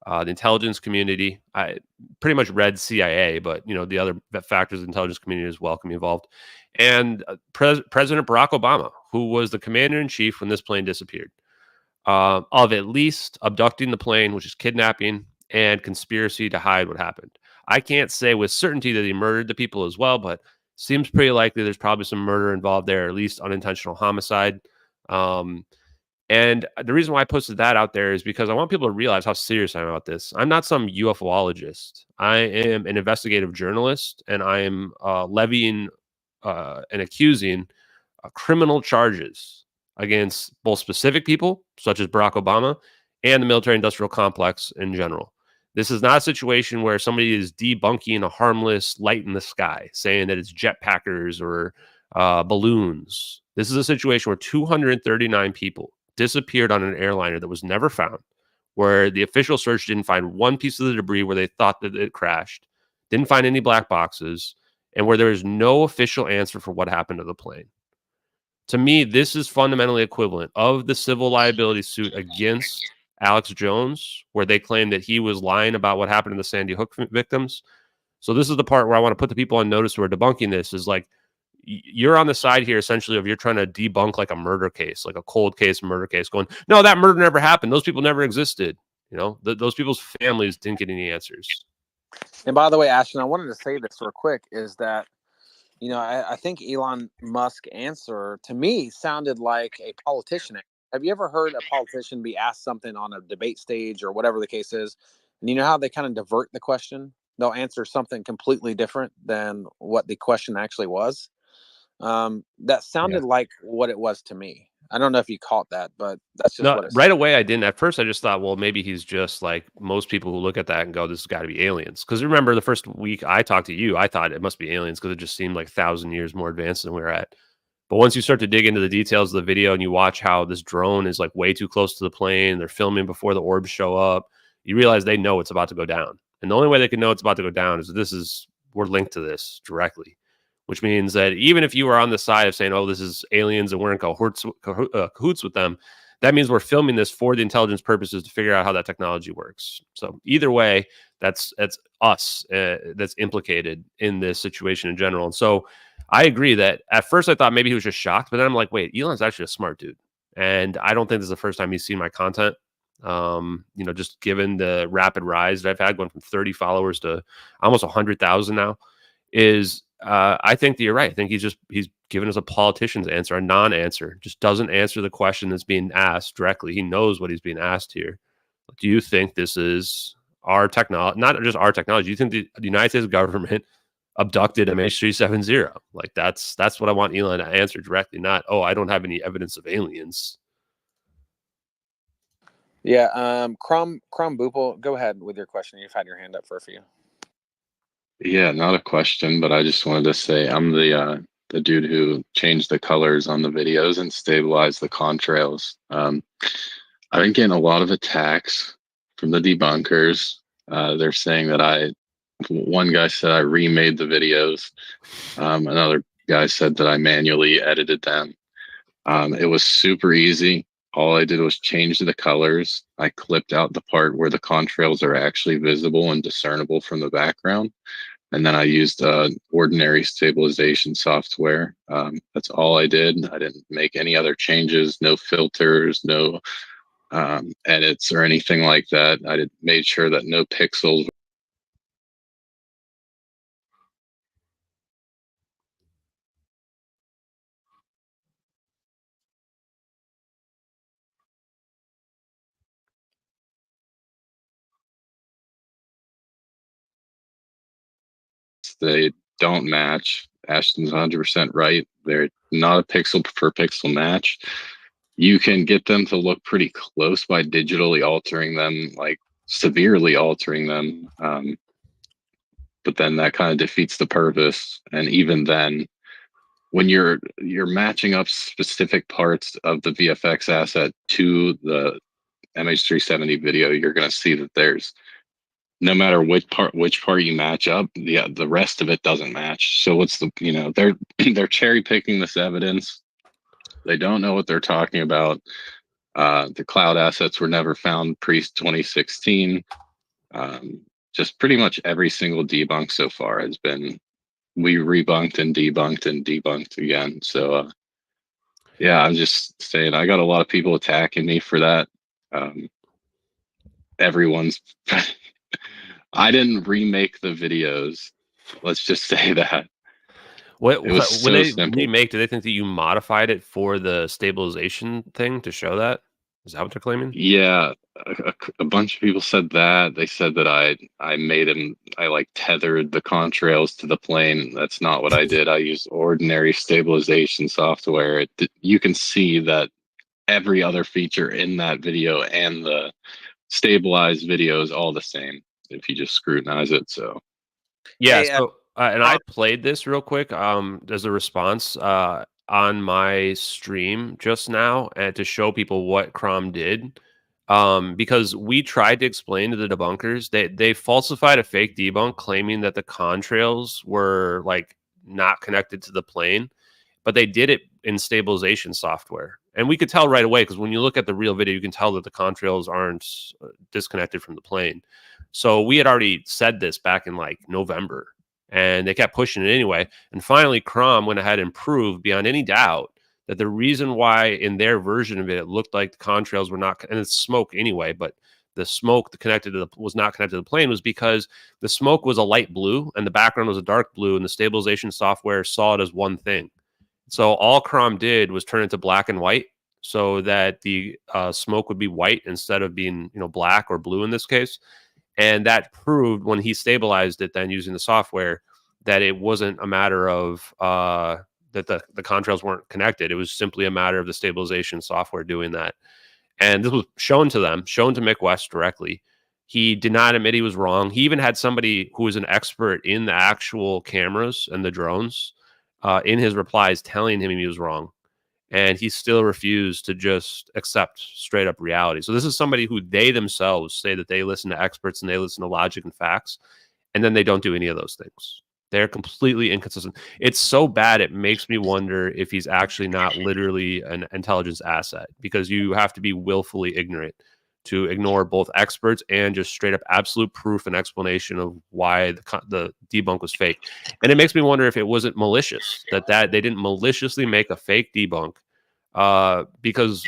the intelligence community. I pretty much read CIA, but the other factors of the intelligence community as well can be involved. And President Barack Obama, who was the commander-in-chief when this plane disappeared, of at least abducting the plane, which is kidnapping, and conspiracy to hide what happened. I can't say with certainty that he murdered the people as well, but seems pretty likely there's probably some murder involved there, or at least unintentional homicide. And the reason why I posted that out there is because I want people to realize how serious I am about this. I'm not some UFOologist. I am an investigative journalist, and I am levying and accusing criminal charges against both specific people, such as Barack Obama, and the military-industrial complex in general. This is not a situation where somebody is debunking a harmless light in the sky, saying that it's jetpackers or balloons. This is a situation where 239 people disappeared on an airliner that was never found, where the official search didn't find one piece of the debris where they thought that it crashed, didn't find any black boxes, and where there is no official answer for what happened to the plane. To me, this is fundamentally equivalent of the civil liability suit against Alex Jones, where they claim that he was lying about what happened to the Sandy Hook victims. So this is the part where I want to put the people on notice who are debunking this, is like, you're on the side here essentially of you're trying to debunk like a murder case, like a cold case murder case, going, no, that murder never happened. Those people never existed. You know, those people's families didn't get any answers. And by the way, Ashton, I wanted to say this real quick is that, you know, I think Elon Musk answer to me sounded like a politician. Have you ever heard a politician be asked something on a debate stage or whatever the case is? And you know how they kind of divert the question? They'll answer something completely different than what the question actually was. That sounded like what it was to me. I don't know if you caught that, but that's just what it's right away. I didn't. At first, I just thought, well, maybe he's just like most people who look at that and go, "This has got to be aliens." Because remember, the first week I talked to you, I thought it must be aliens because it just seemed like 1,000 years more advanced than we were at. But once you start to dig into the details of the video and you watch how this drone is like way too close to the plane, they're filming before the orbs show up, you realize they know it's about to go down. And the only way they can know it's about to go down is we're linked to this directly. Which means that even if you were on the side of saying, oh, this is aliens and we're in cahoots with them, that means we're filming this for the intelligence purposes to figure out how that technology works. So either way, that's us that's implicated in this situation in general. And so I agree that at first I thought maybe he was just shocked, but then I'm like, wait, Elon's actually a smart dude. And I don't think this is the first time he's seen my content. You know, just given the rapid rise that I've had going from 30 followers to almost 100,000 now I think that you're right. I think he's given us a politician's answer, a non-answer, just doesn't answer the question that's being asked directly. He knows what he's being asked here. Do you think this is our technology, not just our technology? Do you think the United States government abducted MH370? Like that's what I want Elon to answer directly, not, oh, I don't have any evidence of aliens. Yeah, Crom Boople, go ahead with your question. You've had your hand up for a few. Yeah, not a question, but I just wanted to say I'm the dude who changed the colors on the videos and stabilized the contrails. I've been getting a lot of attacks from the debunkers. They're saying that one guy said I remade the videos. Another guy said that I manually edited them. It was super easy. All I did was change the colors. I clipped out the part where the contrails are actually visible and discernible from the background. And then I used ordinary stabilization software. That's all I did. I didn't make any other changes, no filters, no edits or anything like that. I made sure that no pixels. They don't match. Ashton's 100% right. They're not a pixel per pixel match. You can get them to look pretty close by digitally altering them, like severely altering them. But then that kind of defeats the purpose. And even then, when you're matching up specific parts of the VFX asset to the MH370 video, you're going to see that there's no matter which part you match up, the rest of it doesn't match. So what's they're cherry picking this evidence. They don't know what they're talking about. The cloud assets were never found pre-2016. Just pretty much every single debunk so far has been we rebunked and debunked again. So yeah, I'm just saying I got a lot of people attacking me for that. Everyone's I didn't remake the videos. Let's just say that. When they simple. remake, do they think that you modified it for the stabilization thing to show that? Is that what they're claiming? Yeah, a bunch of people said that. They said that I made him. I like tethered the contrails to the plane. That's not what I did. I used ordinary stabilization software. You can see that every other feature in that video and the stabilized video is all the same if you just scrutinize it. So yeah. Hey, So and I played this real quick as a response on my stream just now and to show people what Crom did. Because we tried to explain to the debunkers, they falsified a fake debunk claiming that the contrails were like not connected to the plane, but they did it in stabilization software. And we could tell right away because when you look at the real video, you can tell that the contrails aren't disconnected from the plane. So we had already said this back in like November. and they kept pushing it anyway. And finally, Crom went ahead and proved beyond any doubt that the reason why in their version of it, it looked like the contrails were not, and it's smoke anyway, but the smoke was not connected to the plane was because the smoke was a light blue and the background was a dark blue, and the stabilization software saw it as one thing. So all Crom did was turn it to black and white so that the smoke would be white instead of being, black or blue in this case. And that proved when he stabilized it then using the software that it wasn't a matter of that the contrails weren't connected. It was simply a matter of the stabilization software doing that. And this was shown to Mick West directly. He did not admit he was wrong. He even had somebody who was an expert in the actual cameras and the drones in his replies telling him he was wrong. And he still refused to just accept straight up reality. So this is somebody who they themselves say that they listen to experts and they listen to logic and facts, and then they don't do any of those things. They're completely inconsistent. It's so bad, it makes me wonder if he's actually not literally an intelligence asset, because you have to be willfully ignorant to ignore both experts and just straight up absolute proof and explanation of why the debunk was fake. And it makes me wonder if it wasn't malicious, that they didn't maliciously make a fake debunk, because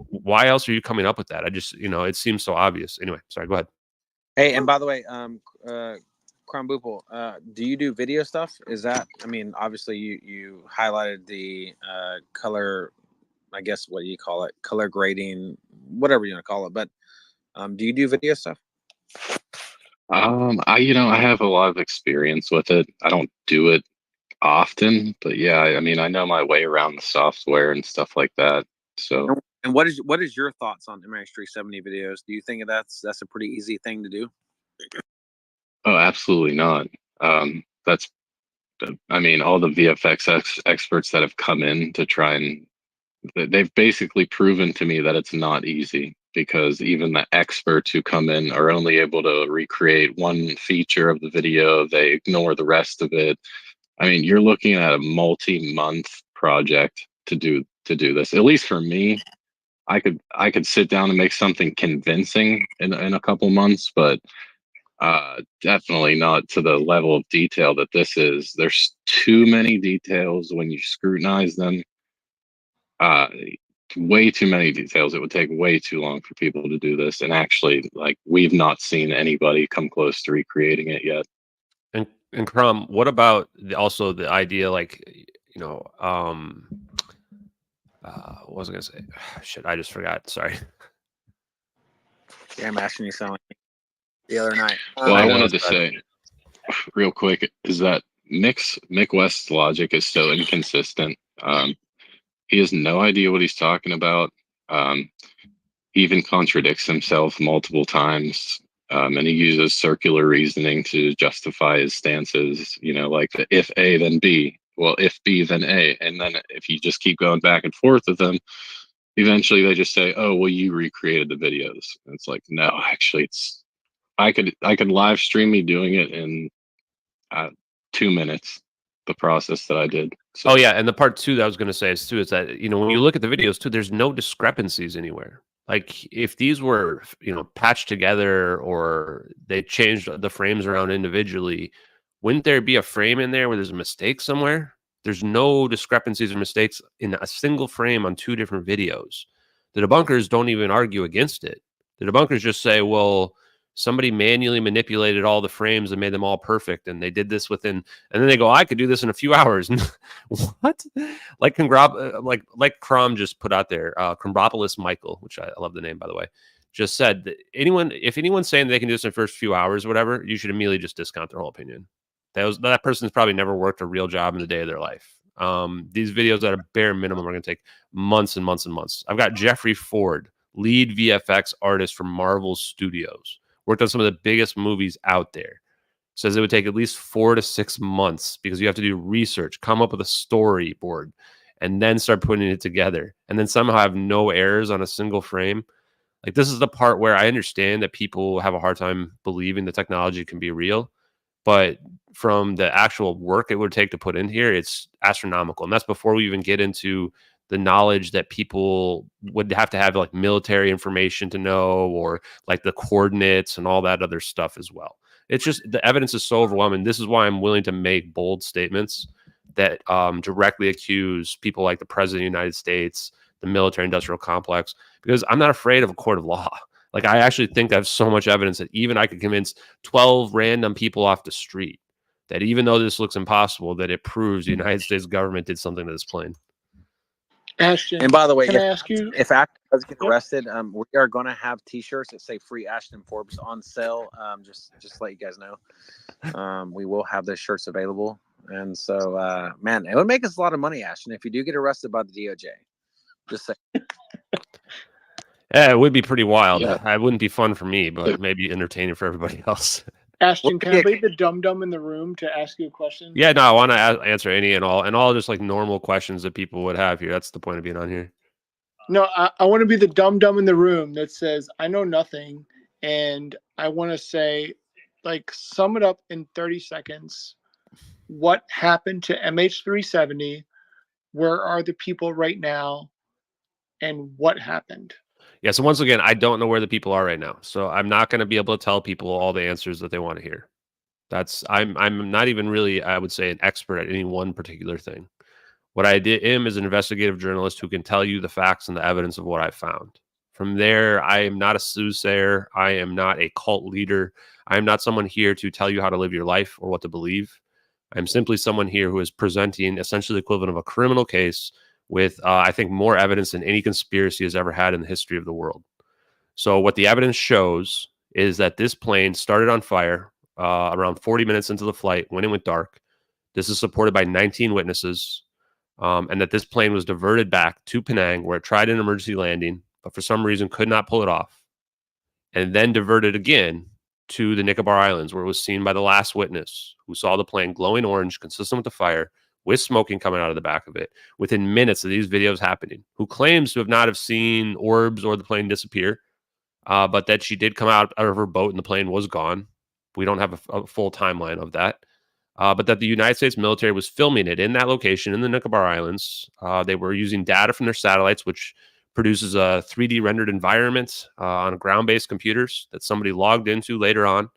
why else are you coming up with that? I just, it seems so obvious. Anyway, sorry, go ahead. Hey, and by the way, Crown Boople, do you do video stuff? Is that, obviously you highlighted the color, I guess, what do you call it? Color grading, whatever you want to call it. But do you do video stuff? I have a lot of experience with it. I don't do it often, but yeah, I know my way around the software and stuff like that. So, and what is your thoughts on MH370 videos? Do you think that's a pretty easy thing to do? Oh, absolutely not. All the VFX experts that have come in to try and they've basically proven to me that it's not easy, because even the experts who come in are only able to recreate one feature of the video. They ignore the rest of it. You're looking at a multi-month project to do this. At least for me, I could sit down and make something convincing in a couple months, but definitely not to the level of detail that this is. There's too many details when you scrutinize them. Way too many details. It would take way too long for people to do this. And actually, we've not seen anybody come close to recreating it yet. And Crom, what about also the idea, what was I gonna say? Shit, I just forgot. Sorry. Yeah, I'm asking you something the other night. Well, I wanted to say real quick is that Mick West's logic is so inconsistent. He has no idea what he's talking about. He even contradicts himself multiple times. And he uses circular reasoning to justify his stances, like the if A, then B. Well, if B, then A. And then if you just keep going back and forth with them, eventually they just say, oh, well, you recreated the videos. And it's like, no, actually, I could live stream me doing it in 2 minutes, the process that I did. So. Oh yeah, and the part two that I was going to say is that when you look at the videos too, there's no discrepancies anywhere. Like if these were patched together or they changed the frames around individually, wouldn't there be a frame in there where there's a mistake somewhere? There's no discrepancies or mistakes in a single frame on two different videos. The debunkers don't even argue against it. The debunkers just say, well, somebody manually manipulated all the frames and made them all perfect, and they did this within. And then they go, I could do this in a few hours. What? Like Crom just put out there, Chrombopoulos Michael, which I love the name, by the way, just said that if anyone's saying they can do this in the first few hours or whatever, you should immediately just discount their whole opinion. That person's probably never worked a real job in the day of their life. These videos at a bare minimum are going to take months and months and months. I've got Jeffrey Ford, lead VFX artist from Marvel Studios, worked on some of the biggest movies out there. Says it would take at least 4 to 6 months because you have to do research, come up with a storyboard, and then start putting it together, and then somehow have no errors on a single frame. Like, this is the part where I understand that people have a hard time believing the technology can be real, but from the actual work it would take to put in here, it's astronomical. And that's before we even get into the knowledge that people would have to have, like military information to know, or like the coordinates and all that other stuff as well. It's just the evidence is so overwhelming. This is why I'm willing to make bold statements that directly accuse people like the President of the United States, the military-industrial complex, because I'm not afraid of a court of law. Like, I actually think I have so much evidence that even I could convince 12 random people off the street that even though this looks impossible, that it proves the United States government did something to this plane. Ashton, And by the way, can I ask you? if Ashton does get Yep. arrested, we are going to have T-shirts that say "Free Ashton Forbes" on sale. Just to let you guys know, we will have those shirts available. And so, man, it would make us a lot of money, Ashton, if you do get arrested by the DOJ. Just say. Yeah, it would be pretty wild. Yeah. It wouldn't be fun for me, but maybe entertaining for everybody else. Ashton, can I leave the dum-dum in the room to ask you a question? Yeah, no, I want to answer any and all just like normal questions that people would have here. That's the point of being on here. No, I want to be the dum-dum in the room that says, I know nothing, and I want to say, like, sum it up in 30 seconds. What happened to MH370? Where are the people right now? And what happened? Yeah, so once again, I don't know where the people are right now. So I'm not going to be able to tell people all the answers that they want to hear. I'm not even really, I would say, an expert at any one particular thing. What I am is an investigative journalist who can tell you the facts and the evidence of what I found. From there, I am not a soothsayer. I am not a cult leader. I am not someone here to tell you how to live your life or what to believe. I'm simply someone here who is presenting essentially the equivalent of a criminal case with, I think, more evidence than any conspiracy has ever had in the history of the world. So what the evidence shows is that this plane started on fire around 40 minutes into the flight when it went dark. This is supported by 19 witnesses, and that this plane was diverted back to Penang, where it tried an emergency landing, but for some reason could not pull it off, and then diverted again to the Nicobar Islands, where it was seen by the last witness who saw the plane glowing orange, consistent with the fire, with smoking coming out of the back of it, within minutes of these videos happening, who claims to have not have seen orbs or the plane disappear, but that she did come out of her boat and the plane was gone. We don't have a full timeline of that. But that the United States military was filming it in that location in the Nicobar Islands. They were using data from their satellites, which produces a 3D rendered environment on ground-based computers that somebody logged into later on,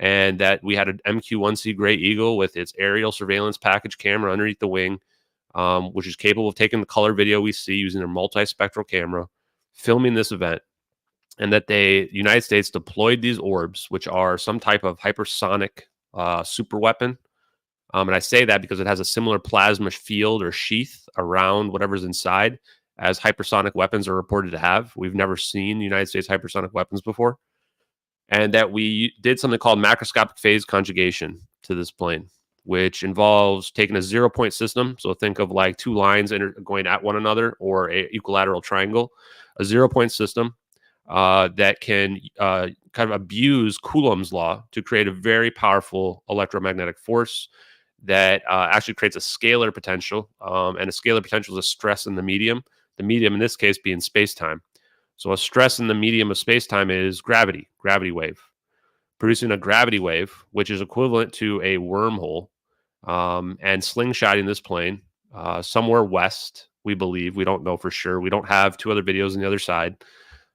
and that we had an MQ-1C Gray Eagle with its aerial surveillance package camera underneath the wing, which is capable of taking the color video we see using their multispectral camera, filming this event, and that the United States deployed these orbs, which are some type of hypersonic super weapon. And I say that because it has a similar plasma field or sheath around whatever's inside, as hypersonic weapons are reported to have. We've never seen United States hypersonic weapons before. And that we did something called macroscopic phase conjugation to this plane, which involves taking a 0-point system. So think of like two lines going at one another, or a equilateral triangle, a 0-point system that can kind of abuse Coulomb's law to create a very powerful electromagnetic force that actually creates a scalar potential. And a scalar potential is a stress in the medium in this case being space-time. So a stress in the medium of space-time is gravity wave, producing a gravity wave, which is equivalent to a wormhole, and slingshotting this plane somewhere west, we believe. We don't know for sure. We don't have two other videos on the other side.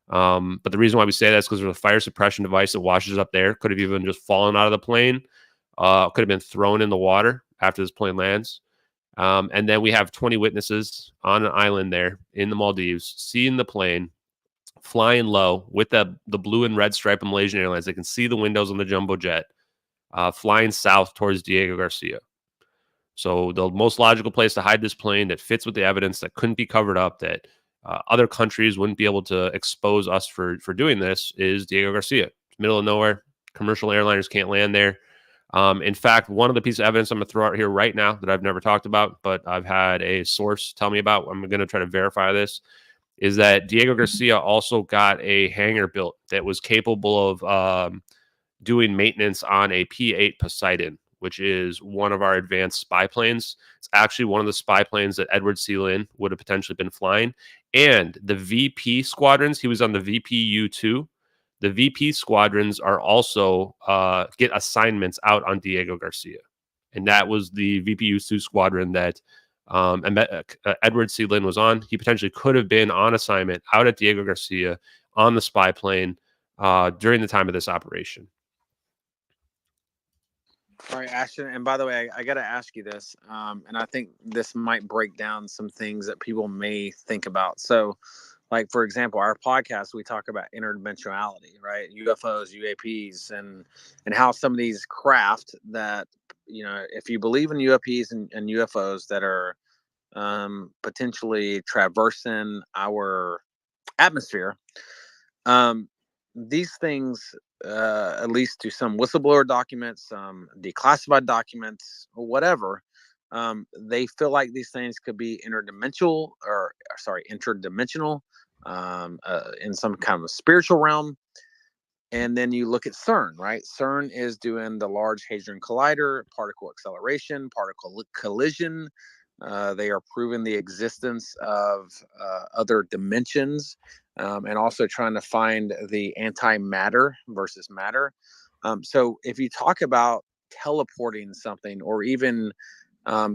But the reason why we say that is because there's a fire suppression device that washes up there. Could have even just fallen out of the plane. Could have been thrown in the water after this plane lands. And then we have 20 witnesses on an island there in the Maldives, seeing the plane flying low with the blue and red stripe of Malaysian Airlines. They can see the windows on the jumbo jet flying south towards Diego Garcia. So the most logical place to hide this plane that fits with the evidence that couldn't be covered up, that other countries wouldn't be able to expose us for doing this, is Diego Garcia. It's middle of nowhere. Commercial airliners can't land there. In fact, one of the pieces of evidence I'm going to throw out here right now that I've never talked about, but I've had a source tell me about, I'm going to try to verify this, is that Diego Garcia also got a hangar built that was capable of doing maintenance on a P-8 Poseidon, which is one of our advanced spy planes. It's actually one of the spy planes that Edward C. Lin would have potentially been flying. And the VP squadrons, he was on the VPU-2. The VP squadrons are also get assignments out on Diego Garcia. And that was the VPU-2 squadron that Edward C. Lin was on. He potentially could have been on assignment out at Diego Garcia on the spy plane during the time of this operation. All right, Ashton. And by the way, I got to ask you this, and I think this might break down some things that people may think about. So, like for example, our podcast, we talk about interdimensionality, right? UFOs, UAPs, and how some of these craft that, you know, if you believe in UAPs and UFOs that are potentially traversing our atmosphere, these things, at least to some whistleblower documents, some declassified documents, or whatever, they feel like these things could be interdimensional, in some kind of a spiritual realm. And then you look at CERN, right? CERN is doing the Large Hadron Collider, particle acceleration, particle collision. They are proving the existence of other dimensions, and also trying to find the antimatter versus matter. So if you talk about teleporting something, or even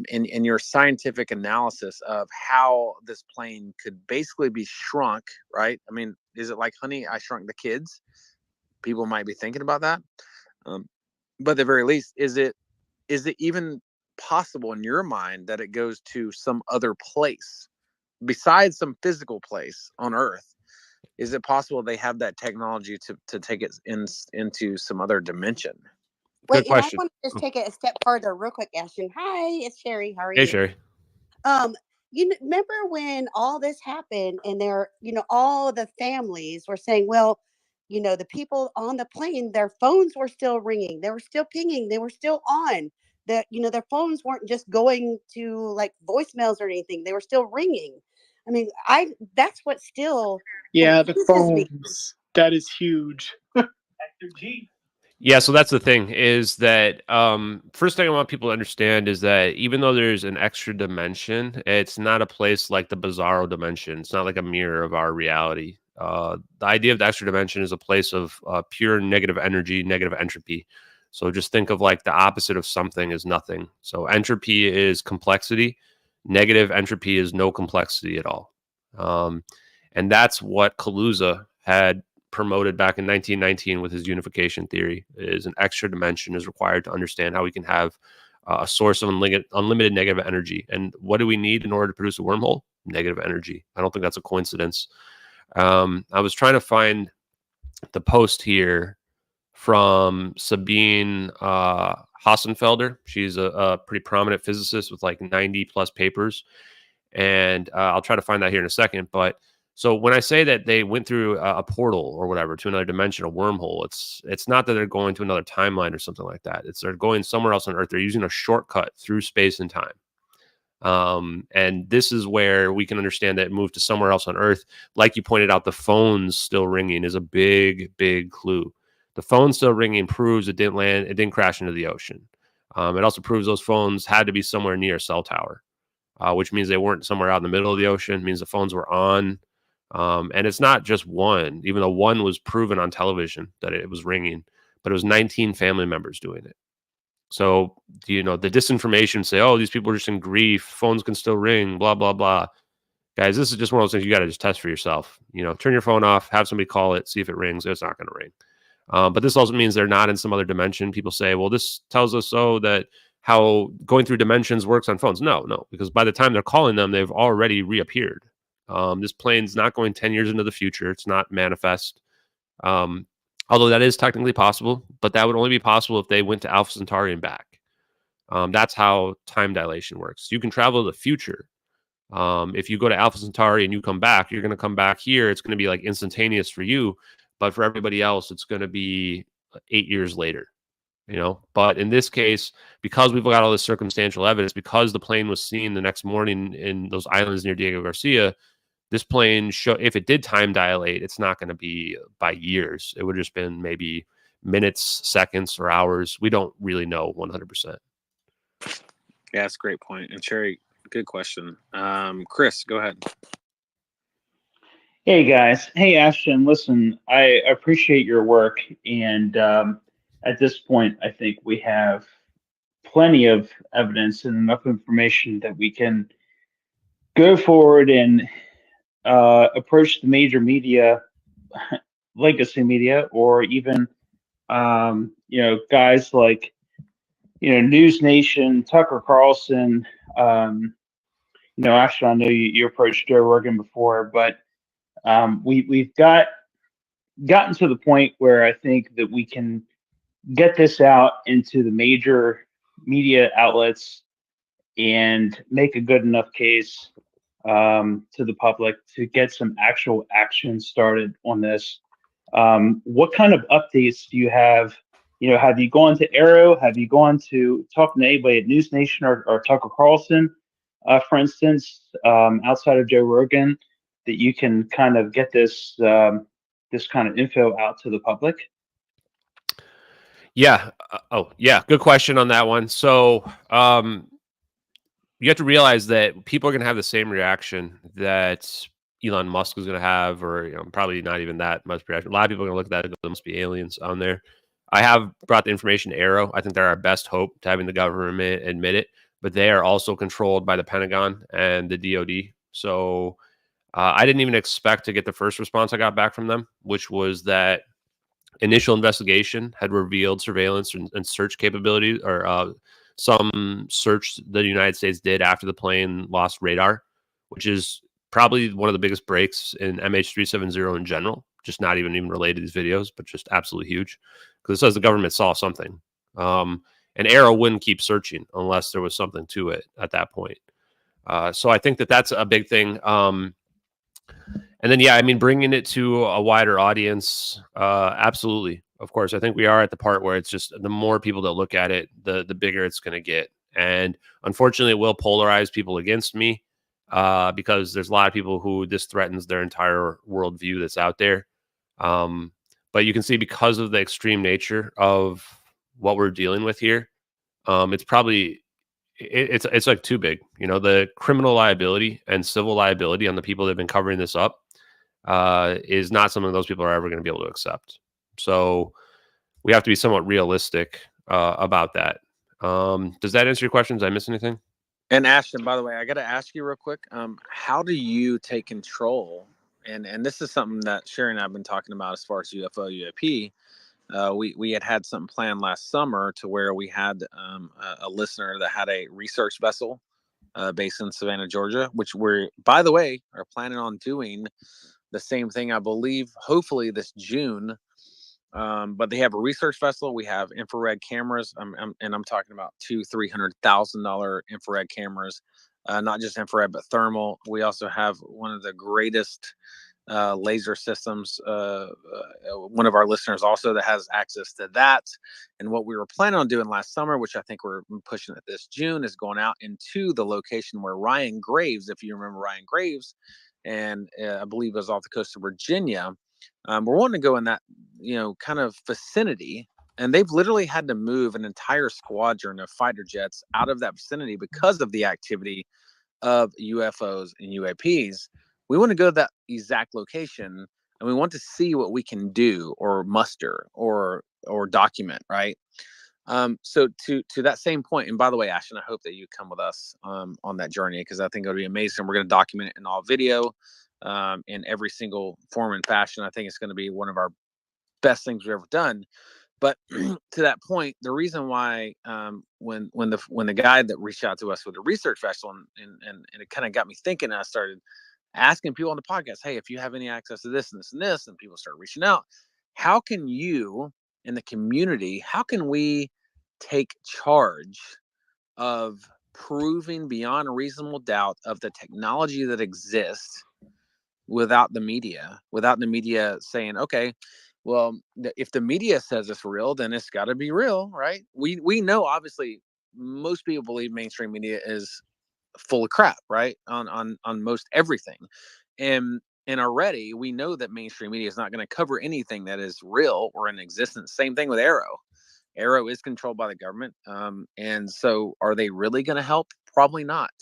in your scientific analysis of how this plane could basically be shrunk, right? I mean, is it like Honey, I Shrunk the Kids? People might be thinking about that. But at the very least, is it even possible in your mind that it goes to some other place besides some physical place on Earth? Is it possible they have that technology to take it into some other dimension? Good Wait, and I question. want to just take it a step further, real quick, Ashton. Hi, it's Sherry. How are Hey, you? Sherry. Um, remember when all this happened, and all the families were saying, well, the people on the plane, their phones were still ringing, they were still pinging, they were still on. That their phones weren't just going to like voicemails or anything; they were still ringing. I mean, that's what still Yeah, the confuses me. phones. That is huge. Yeah, so that's the thing is that first thing I want people to understand is that even though there's an extra dimension, it's not a place like the bizarro dimension. It's not like a mirror of our reality. The idea of the extra dimension is a place of pure negative energy, negative entropy. So just think of like the opposite of something is nothing. So entropy is complexity. Negative entropy is no complexity at all. And that's what Kaluza had promoted back in 1919 with his unification theory. Is an extra dimension is required to understand how we can have a source of unlimited negative energy. And what do we need in order to produce a wormhole? Negative energy. I don't think that's a coincidence. I was trying to find the post here from Sabine Hassenfelder. She's a pretty prominent physicist with like 90 plus papers. And I'll try to find that here in a second. But so when I say that they went through a portal or whatever to another dimension, a wormhole, it's not that they're going to another timeline or something like that. It's they're going somewhere else on Earth. They're using a shortcut through space and time. And this is where we can understand that it moved to somewhere else on Earth. Like you pointed out, the phone's still ringing is a big, big clue. The phone still ringing proves it didn't land, it didn't crash into the ocean. It also proves those phones had to be somewhere near a cell tower. Which means they weren't somewhere out in the middle of the ocean. It means the phones were on. And it's not just one, even though one was proven on television that it was ringing, but it was 19 family members doing it. So, the disinformation say, oh, these people are just in grief. Phones can still ring, blah, blah, blah. Guys, this is just one of those things you got to just test for yourself. Turn your phone off, have somebody call it, see if it rings. It's not going to ring. But this also means they're not in some other dimension. People say, well, this tells us that how going through dimensions works on phones. No, because by the time they're calling them, they've already reappeared. This plane's not going 10 years into the future. It's not manifest. Although that is technically possible, but that would only be possible if they went to Alpha Centauri and back. That's how time dilation works. You can travel to the future. If you go to Alpha Centauri and you come back, you're going to come back here. It's going to be like instantaneous for you, but for everybody else, it's going to be 8 years later. But in this case, because we've got all this circumstantial evidence, because the plane was seen the next morning in those islands near Diego Garcia, this plane if it did time dilate, it's not going to be by years. It would have just been maybe minutes, seconds, or hours. We don't really know 100%. Yeah, that's a great point. And Sherry, good question. Chris, go ahead. Hey guys. Hey Ashton, listen, I appreciate your work, and at this point I think we have plenty of evidence and enough information that we can go forward and approach the major media, legacy media, or even guys like News Nation, Tucker Carlson. Actually, I know you approached Joe Rogan before, but we've gotten to the point where I think that we can get this out into the major media outlets and make a good enough case to the public to get some actual action started on this. What kind of updates do you have? Have you gone to Arrow? Have you gone to talk to anybody at News Nation or Tucker Carlson, for instance, outside of Joe Rogan, that you can kind of get this this kind of info out to the public? Yeah. Yeah. Good question on that one. So, you have to realize that people are going to have the same reaction that Elon Musk is going to have, or probably not even that much reaction. A lot of people are going to look at that and go, there must be aliens on there. I have brought the information to Arrow. I think they're our best hope to having the government admit it, but they are also controlled by the Pentagon and the DoD. So I didn't even expect to get the first response I got back from them, which was that initial investigation had revealed surveillance and search capabilities, or some search the United States did after the plane lost radar, which is probably one of the biggest breaks in MH370 in general. Just not even related to these videos, but just absolutely huge, because it says the government saw something. And Arrow wouldn't keep searching unless there was something to it at that point. So I think that that's a big thing. And then, yeah, I mean, bringing it to a wider audience, absolutely. Of course, I think we are at the part where it's just the more people that look at it, the bigger it's going to get. And unfortunately, it will polarize people against me because there's a lot of people who this threatens their entire worldview that's out there. But you can see, because of the extreme nature of what we're dealing with here, it's probably it's like too big. The criminal liability and civil liability on the people that have been covering this up is not something those people are ever going to be able to accept. So we have to be somewhat realistic about that. Does that answer your question? Did I miss anything? And Ashton, by the way, I got to ask you real quick. How do you take control? And this is something that Sherry and I have been talking about as far as UFO, UAP. We had something planned last summer to where we had a listener that had a research vessel based in Savannah, Georgia, which we're, by the way, are planning on doing the same thing, I believe, hopefully this June. But they have a research vessel. We have infrared cameras, and I'm talking about $200,000-$300,000 infrared cameras, not just infrared but thermal. We also have one of the greatest laser systems. One of our listeners also that has access to that. And what we were planning on doing last summer, which I think we're pushing it this June, is going out into the location where Ryan Graves, if you remember Ryan Graves, and I believe it was off the coast of Virginia. We're wanting to go in that, kind of vicinity, and they've literally had to move an entire squadron of fighter jets out of that vicinity because of the activity of UFOs and UAPs. We want to go to that exact location, and we want to see what we can do or muster or document, right? So to that same point, and by the way, Ashton, I hope that you come with us on that journey, because I think it'll be amazing. We're going to document it in all video, in every single form and fashion. I think it's going to be one of our best things we've ever done. But to that point, the reason why when the guy that reached out to us with a research vessel, and it kind of got me thinking, I started asking people on the podcast, hey, if you have any access to this and this and this, and people start reaching out, how can you in the community, how can we take charge of proving beyond a reasonable doubt of the technology that exists without the media saying, okay, well, if the media says it's real, then it's got to be real, right? We know, obviously, most people believe mainstream media is full of crap, right? On most everything. And already we know that mainstream media is not going to cover anything that is real or in existence. Same thing with Arrow. Arrow is controlled by the government. And so are they really going to help? Probably not.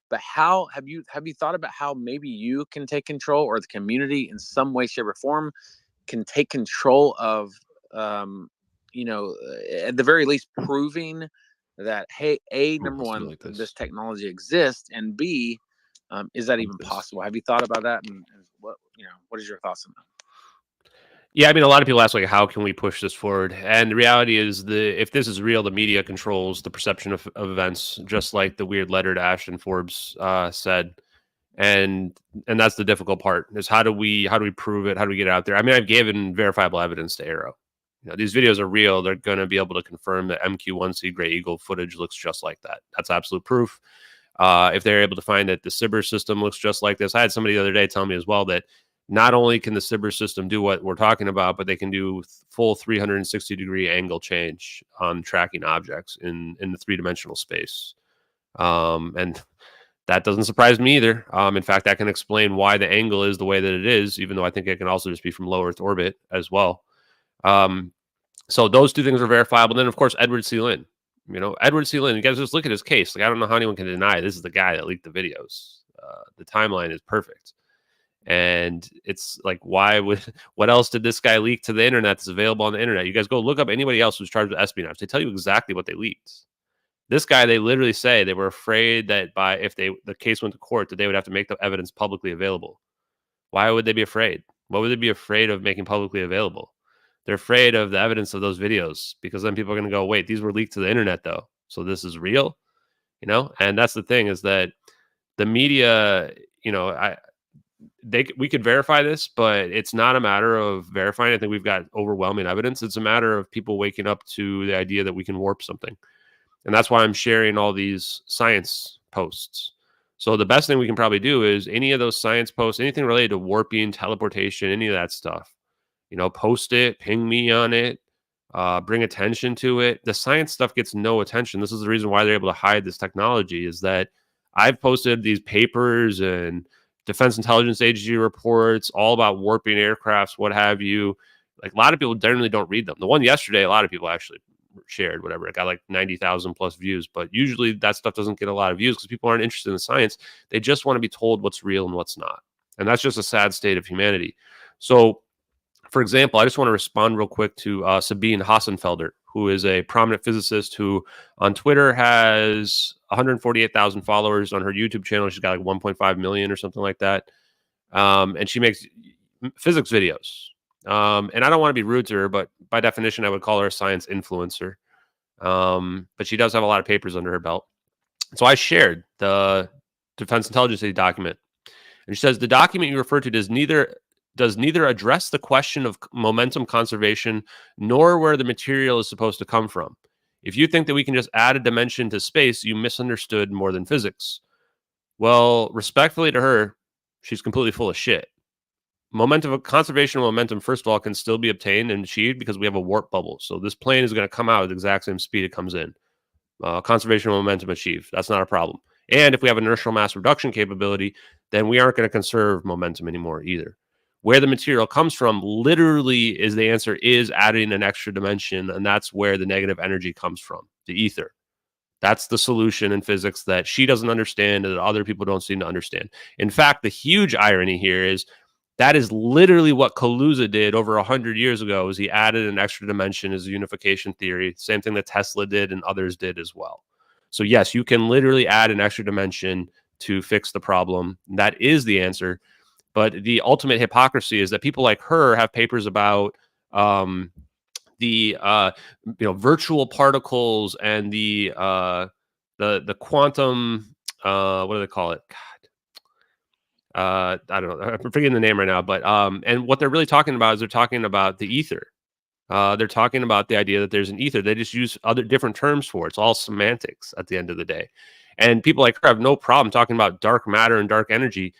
But how have you thought about how maybe you can take control, or the community in some way, shape, or form can take control of, at the very least, proving that, hey, number one, like this. this technology exists, and B, is that even possible? Have you thought about that? And what is your thoughts on that? Yeah, I mean, a lot of people ask, like, how can we push this forward? And the reality is, if this is real, the media controls the perception of events, just like the weird letter to Ashton Forbes said. And that's the difficult part, is how do we prove it? How do we get it out there? I mean, I've given verifiable evidence to Arrow. You know, these videos are real. They're going to be able to confirm that MQ-1C Gray Eagle footage looks just like that. That's absolute proof. If they're able to find that the Cyber system looks just like this, I had somebody the other day tell me as well that not only can the Cyber system do what we're talking about, but they can do full 360-degree angle change on tracking objects in the three-dimensional space. And that doesn't surprise me either. In fact, that can explain why the angle is the way that it is, even though I think it can also just be from low Earth orbit as well. So those two things are verifiable. Then, of course, Edward C. Lin. You know, Edward C. Lin, you guys just look at his case. Like, I don't know how anyone can deny this is the guy that leaked the videos. The timeline is perfect. And it's like, why would, what else did this guy leak to the internet that's available on the internet? You guys go look up anybody else who's charged with espionage. They tell you exactly what they leaked. This guy, they literally say they were afraid that if the case went to court, that they would have to make the evidence publicly available. Why would they be afraid? What would they be afraid of making publicly available? They're afraid of the evidence of those videos, because then people are going to go, wait, these were leaked to the internet though, so this is real, you know? And that's the thing, is that the media, you know, we could verify this, but it's not a matter of verifying. I think we've got overwhelming evidence. It's a matter of people waking up to the idea that we can warp something. And that's why I'm sharing all these science posts. So the best thing we can probably do is any of those science posts, anything related to warping, teleportation, any of that stuff, you know, post it, ping me on it, bring attention to it. The science stuff gets no attention. This is the reason why they're able to hide this technology, is that I've posted these papers and Defense Intelligence Agency reports all about warping aircrafts, what have you. Like, a lot of people generally don't read them. The one yesterday, a lot of people actually shared, whatever. It got like 90,000 plus views, but usually that stuff doesn't get a lot of views because people aren't interested in science. They just want to be told what's real and what's not. And that's just a sad state of humanity. So, for example, I just want to respond real quick to Sabine Hassenfelder, who is a prominent physicist who on Twitter has 148,000 followers. On her YouTube channel, she's got like 1.5 million or something like that. And she makes physics videos. And I don't want to be rude to her, but by definition, I would call her a science influencer. But she does have a lot of papers under her belt. So I shared the Defense Intelligence Agency document. And she says, the document you refer to does neither address the question of momentum conservation nor where the material is supposed to come from. If you think that we can just add a dimension to space, you misunderstood more than physics. Well, respectfully to her, she's completely full of shit. Momentum, conservation of momentum, first of all, can still be obtained and achieved because we have a warp bubble. So this plane is going to come out at the exact same speed it comes in. Conservation of momentum achieved. That's not a problem. And if we have inertial mass reduction capability, then we aren't going to conserve momentum anymore either. Where the material comes from, literally, is the answer is adding an extra dimension, and that's where the negative energy comes from, the ether. That's the solution in physics that she doesn't understand and that other people don't seem to understand. In fact, the huge irony here is that is literally what Kaluza did over 100 years ago, is he added an extra dimension as a unification theory. Same thing that Tesla did and others did as well. So yes, you can literally add an extra dimension to fix the problem. That is the answer. But the ultimate hypocrisy is that people like her have papers about the virtual particles and the quantum what do they call it? I don't know. I'm forgetting the name right now, but and what they're really talking about is they're talking about the ether. They're talking about the idea that there's an ether. They just use other different terms for it. It's all semantics at the end of the day. And people like her have no problem talking about dark matter and dark energy.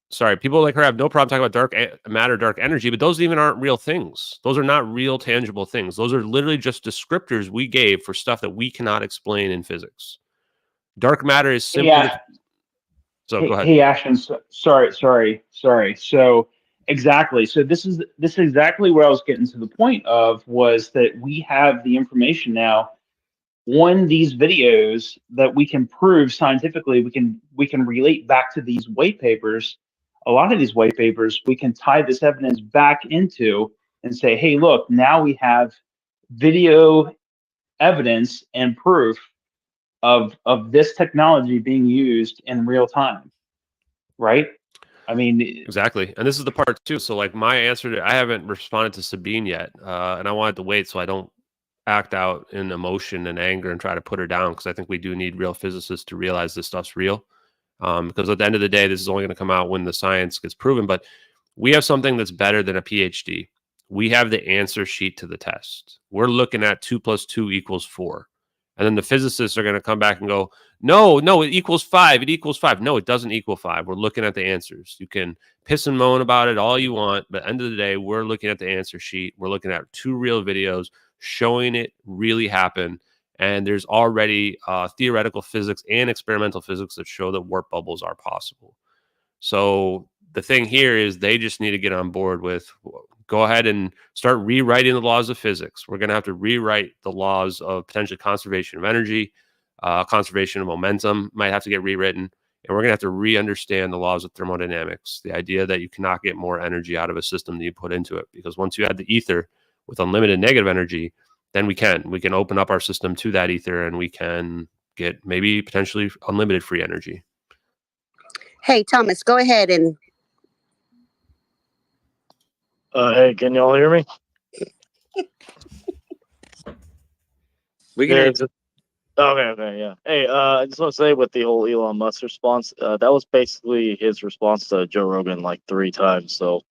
Sorry, people like her have no problem talking about dark matter, dark energy, but those even aren't real things. Those are not real tangible things. Those are literally just descriptors we gave for stuff that we cannot explain in physics. Dark matter is simply... Yeah. So go ahead. Hey, Ashton, sorry. So exactly. So this is exactly where I was getting to the point of, was that we have the information now on these videos that we can prove scientifically. We can relate back to these white papers. A lot of these white papers, we can tie this evidence back into and say, hey, look, now we have video evidence and proof of this technology being used in real time, right? I mean, Exactly. And this is the part too. So like my answer to, I haven't responded to Sabine yet. And I wanted to wait so I don't act out in emotion and anger and try to put her down, because I think we do need real physicists to realize this stuff's real. Because at the end of the day, this is only going to come out when the science gets proven. But we have something that's better than a PhD. We have the answer sheet to the test. We're looking at 2 + 2 = 4. And then the physicists are going to come back and go, no, it equals 5. It equals 5. No, it doesn't equal 5. We're looking at the answers. You can piss and moan about it all you want, but at the end of the day, we're looking at the answer sheet. We're looking at 2 real videos showing it really happen. And there's already theoretical physics and experimental physics that show that warp bubbles are possible. So the thing here is they just need to get on board with, go ahead and start rewriting the laws of physics. We're going to have to rewrite the laws of potentially conservation of energy, conservation of momentum might have to get rewritten. And we're going to have to re-understand the laws of thermodynamics, the idea that you cannot get more energy out of a system than you put into it. Because once you add the ether with unlimited negative energy, then we can open up our system to that ether, and we can get maybe potentially unlimited free energy. Hey, Thomas, go ahead and. Hey, can y'all hear me? We can hear you. Okay, yeah. Hey, I just want to say with the whole Elon Musk response, that was basically his response to Joe Rogan like 3 times. So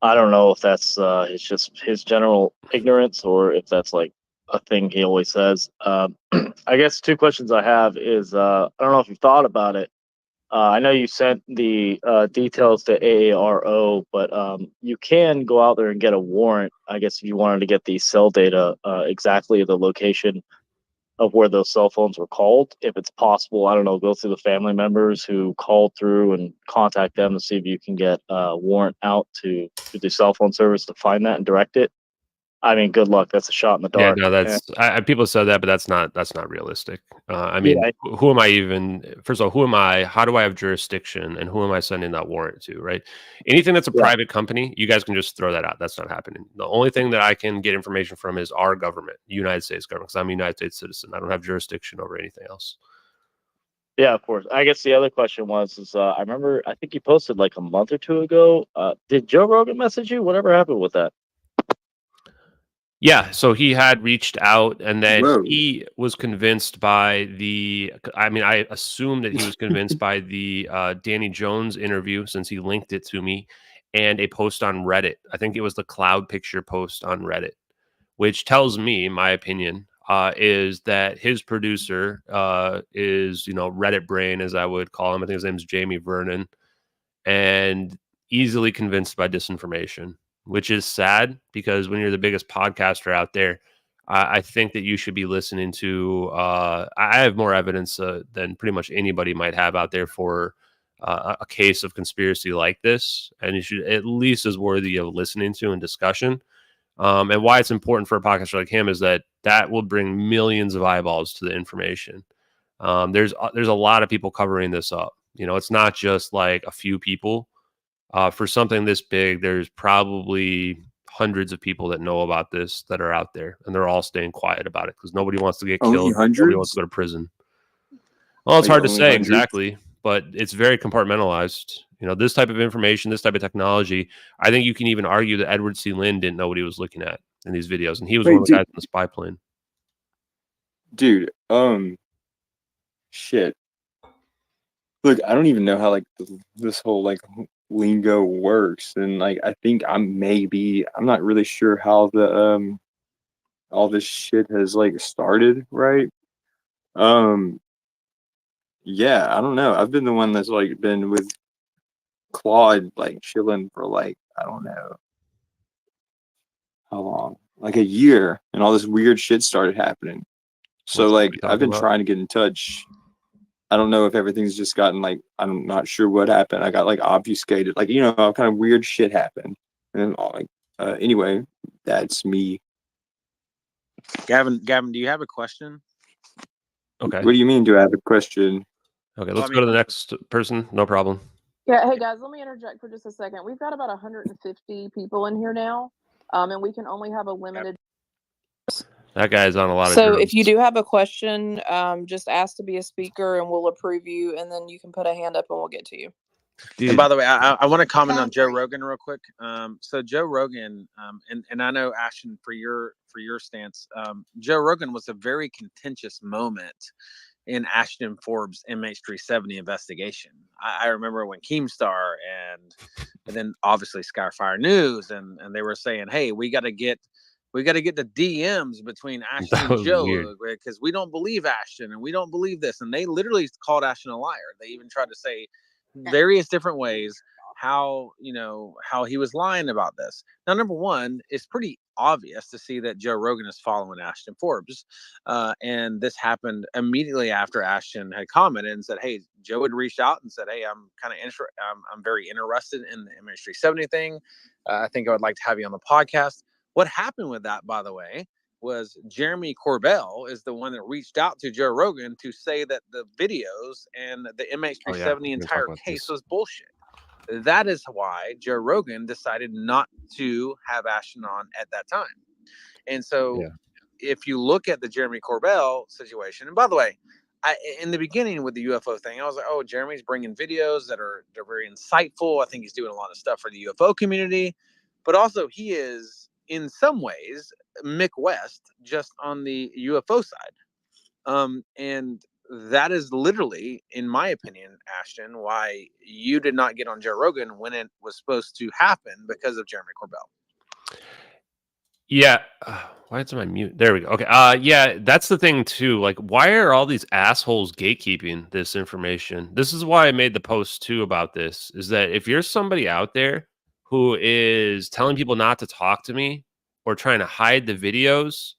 I don't know if that's it's just his general ignorance or if that's like a thing he always says. I guess 2 questions I have is I don't know if you've thought about it. I know you sent the details to AARO, but you can go out there and get a warrant, I guess, if you wanted to get the cell data, exactly the location of where those cell phones were called. If it's possible, I don't know, go through the family members who called through and contact them to see if you can get a warrant out to the cell phone service to find that and direct it. I mean, good luck. That's a shot in the Yeah, dark. no, that's people said that, but that's not realistic. I mean, Yeah. who am I even? First of all, who am I? How do I have jurisdiction? And who am I sending that warrant to? Right? Anything that's a Yeah. private company, you guys can just throw that out. That's not happening. The only thing that I can get information from is our government, United States government, because I'm a United States citizen. I don't have jurisdiction over anything else. Yeah, of course. I guess the other question was, I remember, I think you posted like a month or 2 ago. Did Joe Rogan message you? Whatever happened with that? Yeah, so he had reached out, and then Whoa. he was convinced by the. I mean, I assume that he was convinced by the Danny Jones interview, since he linked it to me, and a post on Reddit. I think it was the cloud picture post on Reddit, which tells me, my opinion, is that his producer is, Reddit brain, as I would call him. I think his name is Jamie Vernon, and easily convinced by disinformation, which is sad, because when you're the biggest podcaster out there, I think that you should be listening to. I have more evidence than pretty much anybody might have out there for a case of conspiracy like this, and you should at least is worthy of listening to and discussion. And why it's important for a podcaster like him is that will bring millions of eyeballs to the information. There's a lot of people covering this up. It's not just like a few people. For something this big, there's probably hundreds of people that know about this that are out there, and they're all staying quiet about it because nobody wants to get Only killed. Nobody wants hundreds? to go to prison. Well, it's Like hard to only say hundreds? exactly, but it's very compartmentalized. This type of information, this type of technology, I think you can even argue that Edward C. Lin didn't know what he was looking at in these videos, and he was Wait, one of the guys in the spy plane. Dude, shit. Look, I don't even know how like this whole like lingo works, and like I think I'm not really sure how the all this shit has like started, right? Yeah, I don't know. I've been the one that's like been with Claude like chilling for like I don't know how long, like a year, and all this weird shit started happening. So What's like everybody I've talking been about? trying to get in touch. I don't know if everything's just gotten like I'm not sure what happened. I got like obfuscated, like kind of weird shit happened, and like anyway, that's me. Gavin, do you have a question? Okay. What do you mean? Do I have a question? Okay, let's go to the next person. No problem. Yeah, hey guys, let me interject for just a second. We've got about 150 people in here now, and we can only have a limited. That guy's on a lot of So drugs. if you do have a question, just ask to be a speaker and we'll approve you, and then you can put a hand up and we'll get to you. And by the way, I want to Come comment on, on Joe Frank. Rogan real quick. So Joe Rogan, and I know Ashton for your stance. Joe Rogan was a very contentious moment in Ashton Forbes' MH370 investigation. I remember when Keemstar and then obviously Skyfire News and they were saying, hey, we got to get the DMs between Ashton That and was weird. Joe because we don't believe Ashton and we don't believe this. And they literally called Ashton a liar. They even tried to say various different ways how he was lying about this. Now, number one, it's pretty obvious to see that Joe Rogan is following Ashton Forbes, and this happened immediately after Ashton had commented and said, "Hey, Joe had reached out and said, hey, I'm kind of interested. I'm very interested in the MH370 thing. I think I would like to have you on the podcast." What happened with that, by the way, was Jeremy Corbell is the one that reached out to Joe Rogan to say that the videos and the MH370 entire case was bullshit. That is why Joe Rogan decided not to have Ashton on at that time. And so if you look at the Jeremy Corbell situation, and by the way, in the beginning with the UFO thing, I was like, oh, Jeremy's bringing videos they're very insightful. I think he's doing a lot of stuff for the UFO community, but also he is in some ways Mick West just on the UFO side. And that is literally, in my opinion, Ashton, why you did not get on Joe Rogan when it was supposed to happen because of Jeremy Corbell. Yeah. Why is my mute? There we go. Okay. Yeah, that's the thing too. Like, why are all these assholes gatekeeping this information? This is why I made the post too about this. Is that if you're somebody out there who is telling people not to talk to me or trying to hide the videos,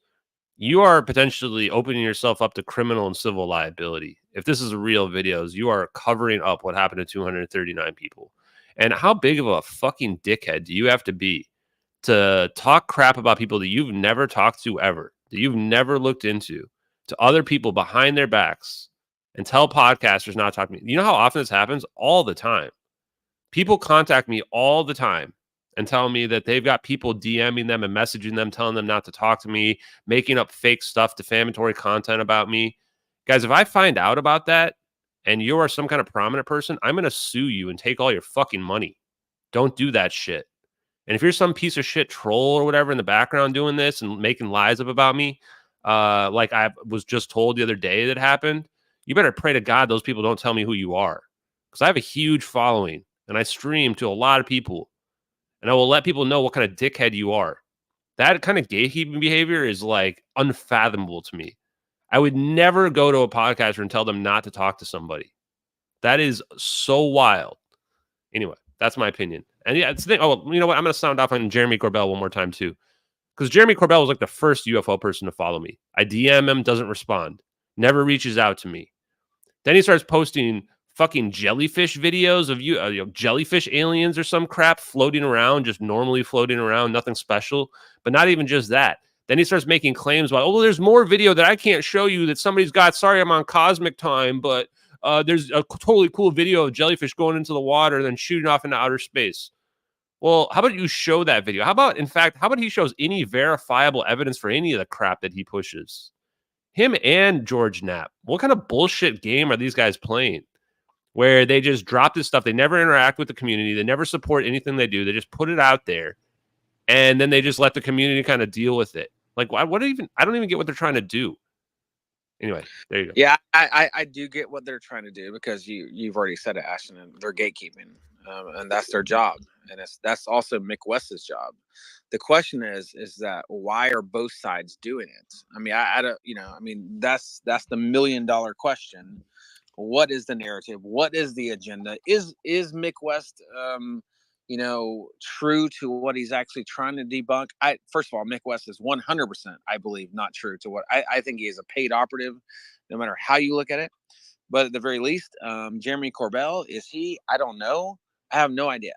you are potentially opening yourself up to criminal and civil liability. If this is real videos, you are covering up what happened to 239 people. And how big of a fucking dickhead do you have to be to talk crap about people that you've never talked to ever, that you've never looked into, to other people behind their backs and tell podcasters not to talk to me? You know how often this happens? All the time. People contact me all the time and tell me that they've got people DMing them and messaging them, telling them not to talk to me, making up fake stuff, defamatory content about me. Guys, if I find out about that and you are some kind of prominent person, I'm going to sue you and take all your fucking money. Don't do that shit. And if you're some piece of shit troll or whatever in the background doing this and making lies up about me, like I was just told the other day that happened, you better pray to God those people don't tell me who you are. Because I have a huge following and I stream to a lot of people. And I will let people know what kind of dickhead you are. That kind of gatekeeping behavior is like unfathomable to me. I would never go to a podcaster and tell them not to talk to somebody. That is so wild. Anyway, that's my opinion. And yeah, it's the thing. Oh, you know what? I'm going to sound off on Jeremy Corbell one more time too. Because Jeremy Corbell was like the first UFO person to follow me. I DM him, doesn't respond, never reaches out to me. Then he starts posting fucking jellyfish videos of jellyfish aliens or some crap floating around, just normally floating around, nothing special. But not even just that. Then he starts making claims about, oh, well, there's more video that I can't show you that somebody's got. Sorry, I'm on cosmic time, but there's a totally cool video of jellyfish going into the water and then shooting off into outer space. Well, how about you show that video? How about he shows any verifiable evidence for any of the crap that he pushes? Him and George Knapp. What kind of bullshit game are these guys playing? Where they just drop this stuff. They never interact with the community. They never support anything they do. They just put it out there. And then they just let the community kind of deal with it. Like, I don't even get what they're trying to do. Anyway, there you go. Yeah, I do get what they're trying to do because you've already said it, Ashton, and they're gatekeeping, and that's their job, and that's also Mick West's job. The question is that why are both sides doing it? I mean, I don't, I mean, that's the $1 million question. What is the narrative? What is the agenda? Is Mick West, true to what he's actually trying to debunk? First of all, Mick West is 100%, I believe, not true to what I think he is a paid operative, no matter how you look at it. But at the very least, Jeremy Corbell, is he? I don't know. I have no idea.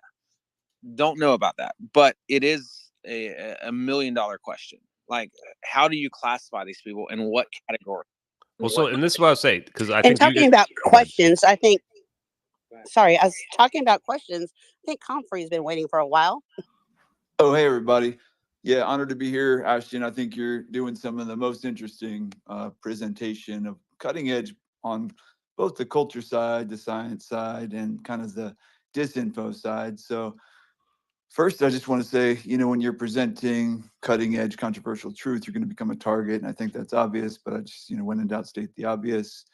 Don't know about that. But it is a $1 million question. Like, how do you classify these people in what category? Well, so, and this is what I'll say, because I And think talking about questions, I think. Sorry, I was talking about questions. I think Comfrey's been waiting for a while. Oh, hey, everybody. Yeah, honored to be here, Ashton. I think you're doing some of the most interesting presentation of cutting edge on both the culture side, the science side, and kind of the disinfo side. So first, I just want to say, when you're presenting cutting edge controversial truth, you're going to become a target. And I think that's obvious, but I just, when in doubt, state the obvious.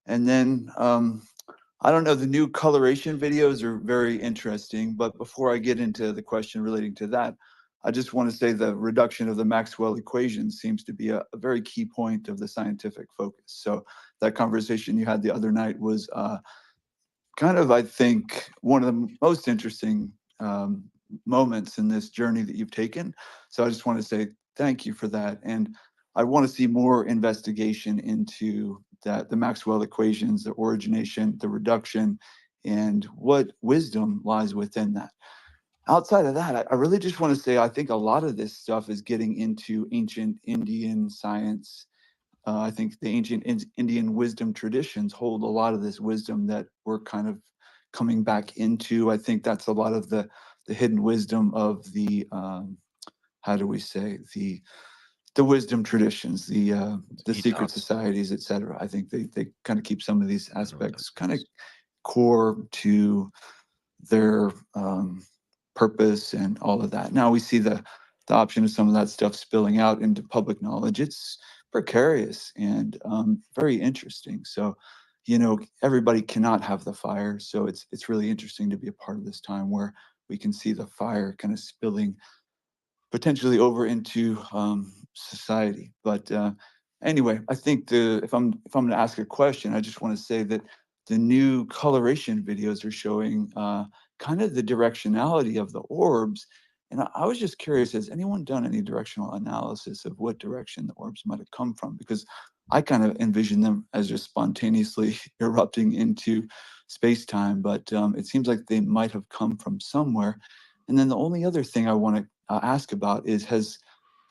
And then, I don't know, the new coloration videos are very interesting. But before I get into the question relating to that, I just want to say the reduction of the Maxwell equations seems to be a very key point of the scientific focus. So that conversation you had the other night was kind of, I think, one of the most interesting moments in this journey that you've taken. So I just want to say thank you for that. And I want to see more investigation into the Maxwell equations, the origination, the reduction, and what wisdom lies within that. Outside of that, I really just want to say I think a lot of this stuff is getting into ancient Indian science. I think the ancient Indian wisdom traditions hold a lot of this wisdom that we're kind of coming back into. I think that's a lot of the hidden wisdom of the how do we say, the wisdom traditions, the secret societies, etc. I think they kind of keep some of these aspects kind of core to their purpose and all of that. Now we see the option of some of that stuff spilling out into public knowledge. It's precarious and very interesting. So, everybody cannot have the fire. So it's really interesting to be a part of this time where we can see the fire kind of spilling potentially over into society. But anyway, I think if I'm going to ask a question, I just want to say that the new coloration videos are showing kind of the directionality of the orbs. And I was just curious, has anyone done any directional analysis of what direction the orbs might have come from? Because I kind of envision them as just spontaneously erupting into space-time, but it seems like they might have come from somewhere. And then the only other thing I want to ask about is, has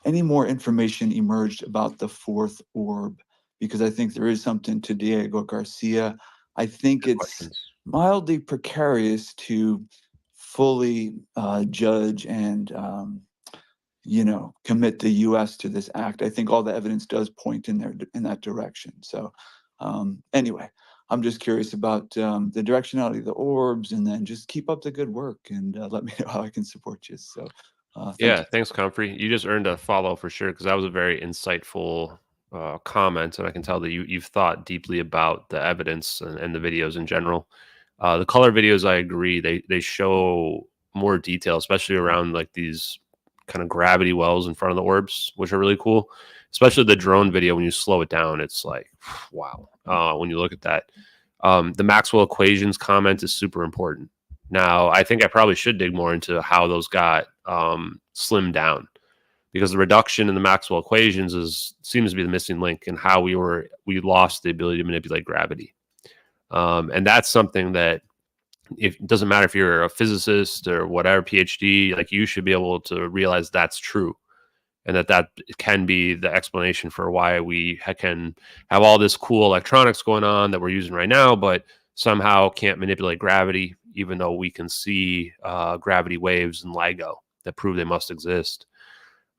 any more information emerged about the fourth orb? Because I think there is something to Diego Garcia. I think it's mildly precarious to fully judge and commit the U.S. to this act. I think all the evidence does point in that direction. So anyway, I'm just curious about the directionality of the orbs, and then just keep up the good work and let me know how I can support you. So thank you. Thanks, Comfrey. You just earned a follow for sure, because that was a very insightful comment, and I can tell that you've thought deeply about the evidence and the videos in general. The color videos, I agree, they show more detail, especially around like these kind of gravity wells in front of the orbs, which are really cool. Especially the drone video, when you slow it down, it's like wow. When you look at that, the Maxwell equations comment is super important. Now, I think I probably should dig more into how those got slimmed down, because the reduction in the Maxwell equations seems to be the missing link in how we we lost the ability to manipulate gravity. And that's something that, if it doesn't matter if you're a physicist or whatever, PhD, like, you should be able to realize that's true, and that can be the explanation for why we can have all this cool electronics going on that we're using right now, but somehow can't manipulate gravity, even though we can see gravity waves in LIGO that prove they must exist.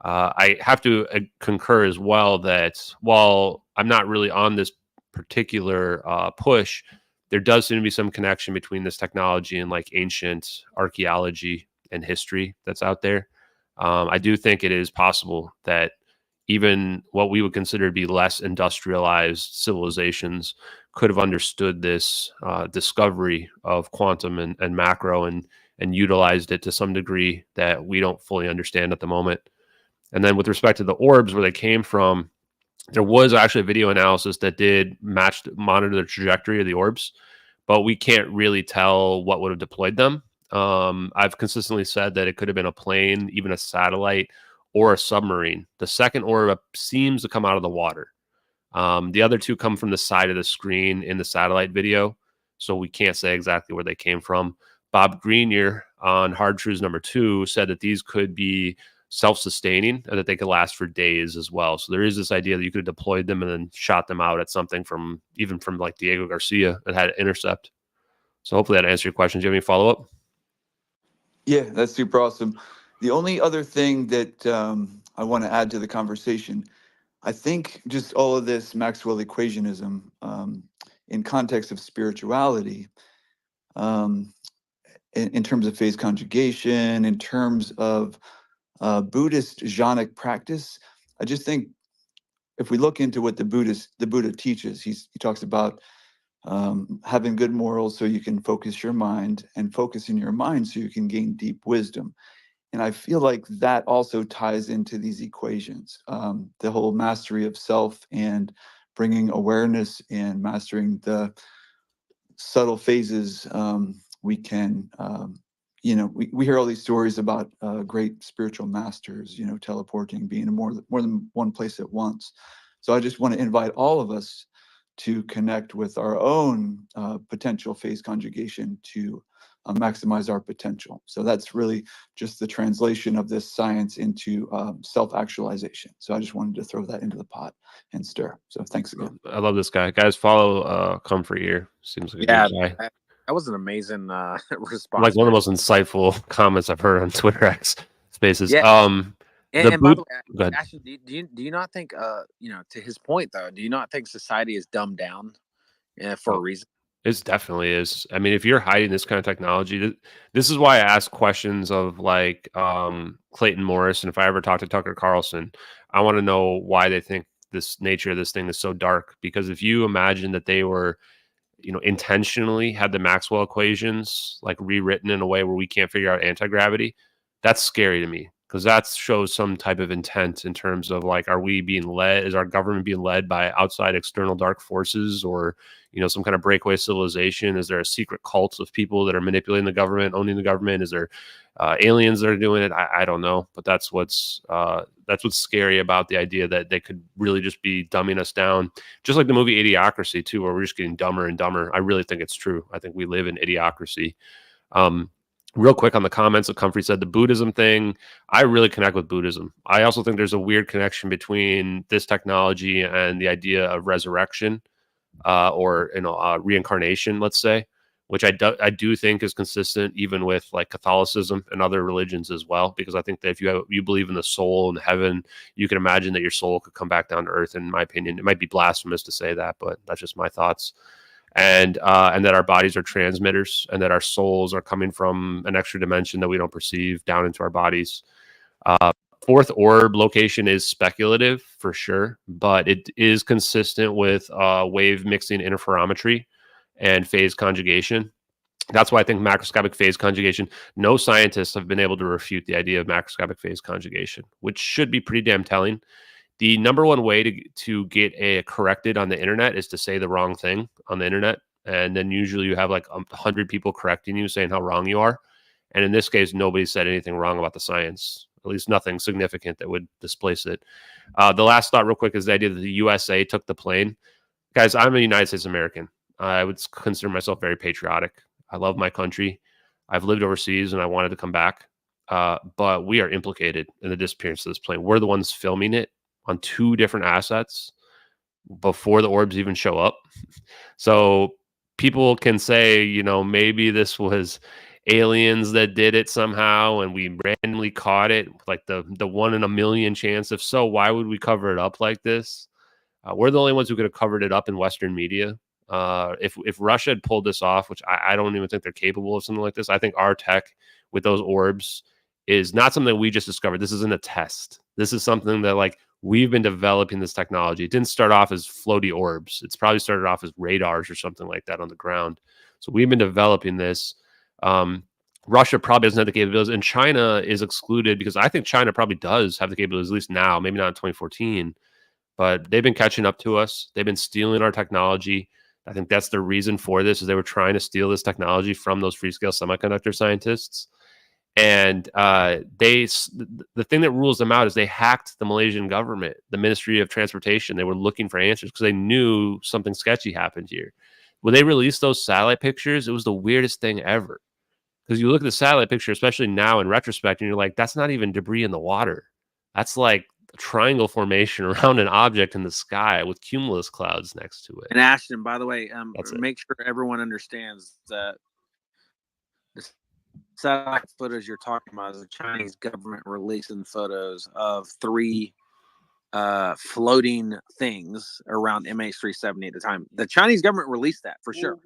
I have to concur as well that while I'm not really on this particular push, there does seem to be some connection between this technology and like ancient archaeology and history that's out there. I do think it is possible that even what we would consider to be less industrialized civilizations could have understood this discovery of quantum and macro and utilized it to some degree that we don't fully understand at the moment. And then with respect to the orbs, where they came from, there was actually a video analysis that did monitor the trajectory of the orbs, but we can't really tell what would have deployed them. I've consistently said that it could have been a plane, even a satellite, or a submarine. The second orb seems to come out of the water. The other two come from the side of the screen in the satellite video, so we can't say exactly where they came from. Bob Grenier on Hard Truths #2 said that these could be self-sustaining and that they could last for days as well. So there is this idea that you could have deployed them and then shot them out at something from like Diego Garcia that had an intercept. So hopefully that answered your question. Do you have any follow-up? Yeah, that's super awesome. The only other thing that I want to add to the conversation, I think just all of this Maxwell equationism in context of spirituality, in terms of phase conjugation, in terms of Buddhist jhanic practice. I just think if we look into what the Buddha teaches, he talks about having good morals so you can focus your mind, and focusing your mind so you can gain deep wisdom. And I feel like that also ties into these equations, the whole mastery of self and bringing awareness and mastering the subtle phases. We can, we hear all these stories about great spiritual masters, teleporting, being in more than one place at once. So I just want to invite all of us to connect with our own potential phase conjugation to maximize our potential. So that's really just the translation of this science into self-actualization. So I just wanted to throw that into the pot and stir. So thanks again. I love this guy. Guys, follow Comfort Ear. Seems like a Yeah, good guy. that was an amazing response. Like one of the man. most insightful comments I've heard on Twitter X Spaces. Yeah. The And by the boot. way, Go ahead. Ashton, do you not think, to his point though, do you not think society is dumbed down for a reason? It definitely is. I mean, if you're hiding this kind of technology, this is why I ask questions of like Clayton Morris, and if I ever talk to Tucker Carlson, I want to know why they think this nature of this thing is so dark. Because if you imagine that they were, intentionally had the Maxwell equations like rewritten in a way where we can't figure out anti-gravity, that's scary to me, because that shows some type of intent in terms of like, are we being led? Is our government being led by outside external dark forces, or some kind of breakaway civilization? Is there a secret cult of people that are manipulating the government, owning the government? Is there aliens that are doing it? I don't know, but that's what's scary about the idea that they could really just be dumbing us down, just like the movie Idiocracy too, where we're just getting dumber and dumber. I really think it's true. I think we live in idiocracy. Real quick on the comments that Comfrey said, the Buddhism thing, I really connect with Buddhism. I also think there's a weird connection between this technology and the idea of resurrection, or reincarnation, let's say, which I do think is consistent even with like Catholicism and other religions as well, because I think that if you believe in the soul and heaven, you can imagine that your soul could come back down to earth. In my opinion, it might be blasphemous to say that, but that's just my thoughts. And that our bodies are transmitters, and that our souls are coming from an extra dimension that we don't perceive down into our bodies. Fourth orb location is speculative for sure, but it is consistent with wave mixing interferometry and phase conjugation. That's why I think macroscopic phase conjugation, no scientists have been able to refute the idea of macroscopic phase conjugation, which should be pretty damn telling. The number one way to get corrected on the internet is to say the wrong thing on the internet. And then usually you have like 100 people correcting you, saying how wrong you are. And in this case, nobody said anything wrong about the science, at least nothing significant that would displace it. The last thought real quick is the idea that the USA took the plane. Guys, I'm a United States American. I would consider myself very patriotic. I love my country. I've lived overseas and I wanted to come back. But we are implicated in the disappearance of this plane. We're the ones filming it on 2 different assets before the orbs even show up. So people can say, maybe this was aliens that did it somehow and we randomly caught it, like the 1 in a million chance. If so, why would we cover it up like this? We're the only ones who could have covered it up in Western media. If Russia had pulled this off, which I don't even think they're capable of something like this, I think our tech with those orbs is not something that we just discovered. This isn't a test. This is something that like we've been developing this technology. It didn't start off as floaty orbs. It's probably started off as radars or something like that on the ground. So we've been developing this. Russia probably doesn't have the capabilities, and China is excluded because I think China probably does have the capabilities, at least now, maybe not in 2014, but they've been catching up to us. They've been stealing our technology. I think that's the reason for this, is they were trying to steal this technology from those Freescale semiconductor scientists. And the thing that rules them out is they hacked the Malaysian government, the Ministry of Transportation. They were looking for answers because they knew something sketchy happened here. When they released those satellite pictures, it was the weirdest thing ever. Because you look at the satellite picture, especially now in retrospect, and you're like, that's not even debris in the water. That's like a triangle formation around an object in the sky with cumulus clouds next to it. And Ashton, by the way, That's it. make sure everyone understands that the satellite photos you're talking about is the Chinese government releasing photos of 3 floating things around MH370 at the time. The Chinese government released that for sure.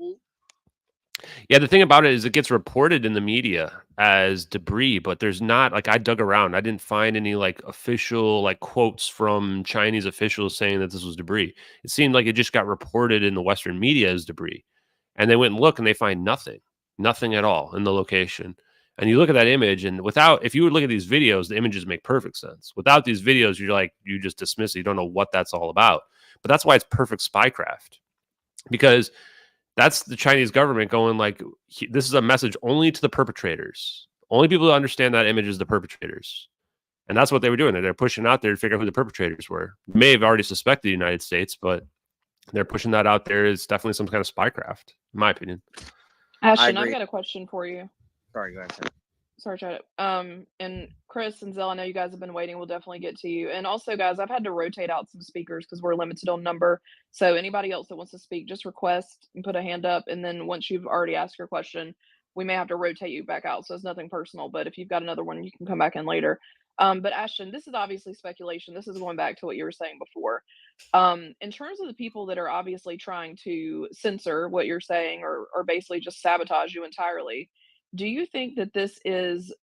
Yeah, the thing about it is it gets reported in the media as debris, but there's not like I dug around. I didn't find any like official like quotes from Chinese officials saying that this was debris. It seemed like it just got reported in the Western media as debris. And they went and look and they find nothing, nothing at all in the location. And you look at that image, and without, if you would look at these videos, the images make perfect sense. Without these videos, you're like, you just dismiss it. You don't know what that's all about. But that's why it's perfect spycraft, because that's the Chinese government going like, this is a message only to the perpetrators. Only people who understand that image is the perpetrators. And that's what they were doing. They're pushing out there to figure out who the perpetrators were. May have already suspected the United States, but they're pushing that out there as definitely some kind of spycraft, in my opinion. Ashton, I've agree. got a question for you. Sorry, go ahead. Sam. Sorry, Chad. And Chris and Zell, I know you guys have been waiting. We'll definitely get to you. And also, guys, I've had to rotate out some speakers because we're limited on number. So anybody else that wants to speak, just request and put a hand up. And then once you've already asked your question, we may have to rotate you back out. So it's nothing personal. But if you've got another one, you can come back in later. But Ashton, this is obviously speculation. This is going back to what you were saying before. In terms of the people that are obviously trying to censor what you're saying or basically just sabotage you entirely, do you think that this is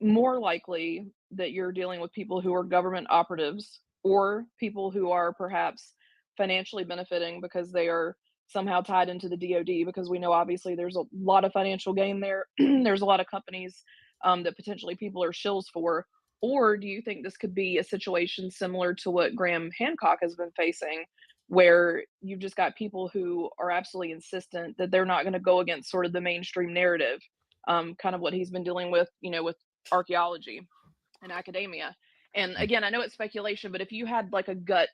more likely that you're dealing with people who are government operatives or people who are perhaps financially benefiting because they are somehow tied into the DoD? Because we know obviously there's a lot of financial gain there. There's a lot of companies that potentially people are shills for. Or do you think this could be a situation similar to what Graham Hancock has been facing, where you've just got people who are absolutely insistent that they're not going to go against sort of the mainstream narrative, kind of what he's been dealing with, with archaeology and academia. And again, I know it's speculation, but if you had like a gut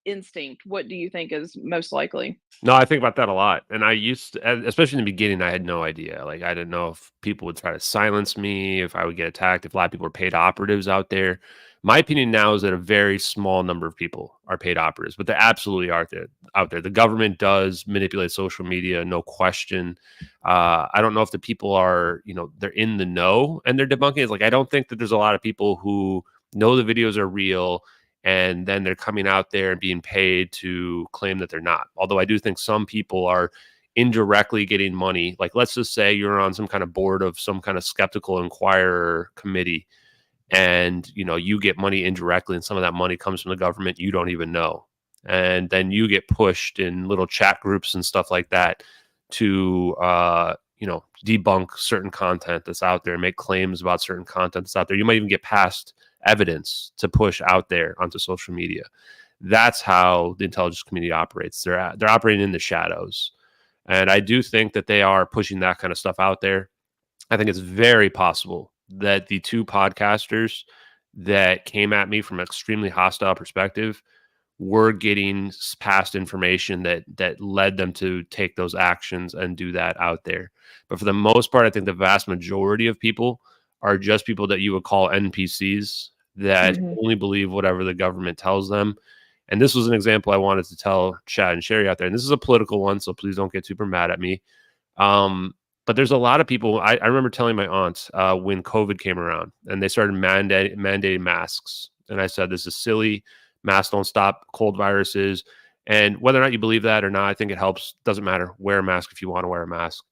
instinct, what do you think is most likely? No, I think about that a lot. And I used to, especially in the beginning, I had no idea. Like, I didn't know if people would try to silence me, if I would get attacked, if a lot of people were paid operatives out there. My opinion now is that a very small number of people are paid operatives, but they absolutely are out there. The government does manipulate social media, no question. I don't know if the people are, they're in the know and they're debunking. It's like, I don't think that there's a lot of people who know the videos are real and then they're coming out there and being paid to claim that they're not. Although I do think some people are indirectly getting money. Like, let's just say you're on some kind of board of some kind of skeptical inquirer committee, and you get money indirectly, and some of that money comes from the government you don't even know, and then you get pushed in little chat groups and stuff like that to debunk certain content that's out there, make claims about certain content that's out there. You might even get past evidence to push out there onto social media. That's how the intelligence community operates. They're operating in the shadows, and I do think that they are pushing that kind of stuff out there. I think it's very possible that the two podcasters that came at me from an extremely hostile perspective were getting past information that led them to take those actions and do that out there. But for the most part, I think the vast majority of people are just people that you would call NPCs that only believe whatever the government tells them. And this was an example I wanted to tell Chad and Sherry out there. And this is a political one, so please don't get super mad at me. But there's a lot of people. I remember telling my aunt when COVID came around and they started mandating masks. And I said, this is silly. Masks don't stop cold viruses. And whether or not you believe that or not, I think it helps. Doesn't matter. Wear a mask if you want to wear a mask.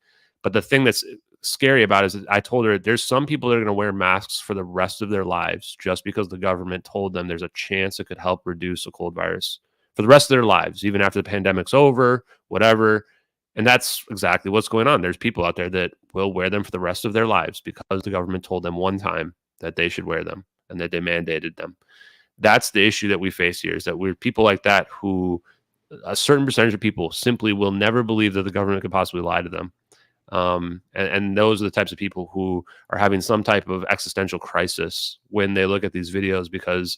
But the thing that's scary about it is that I told her there's some people that are going to wear masks for the rest of their lives just because the government told them there's a chance it could help reduce a cold virus for the rest of their lives, even after the pandemic's over, whatever. And that's exactly what's going on. There's people out there that will wear them for the rest of their lives because the government told them one time that they should wear them and that they mandated them. That's the issue that we face here, is that we're people like that who a certain percentage of people simply will never believe that the government could possibly lie to them. And those are the types of people who are having some type of existential crisis when they look at these videos, because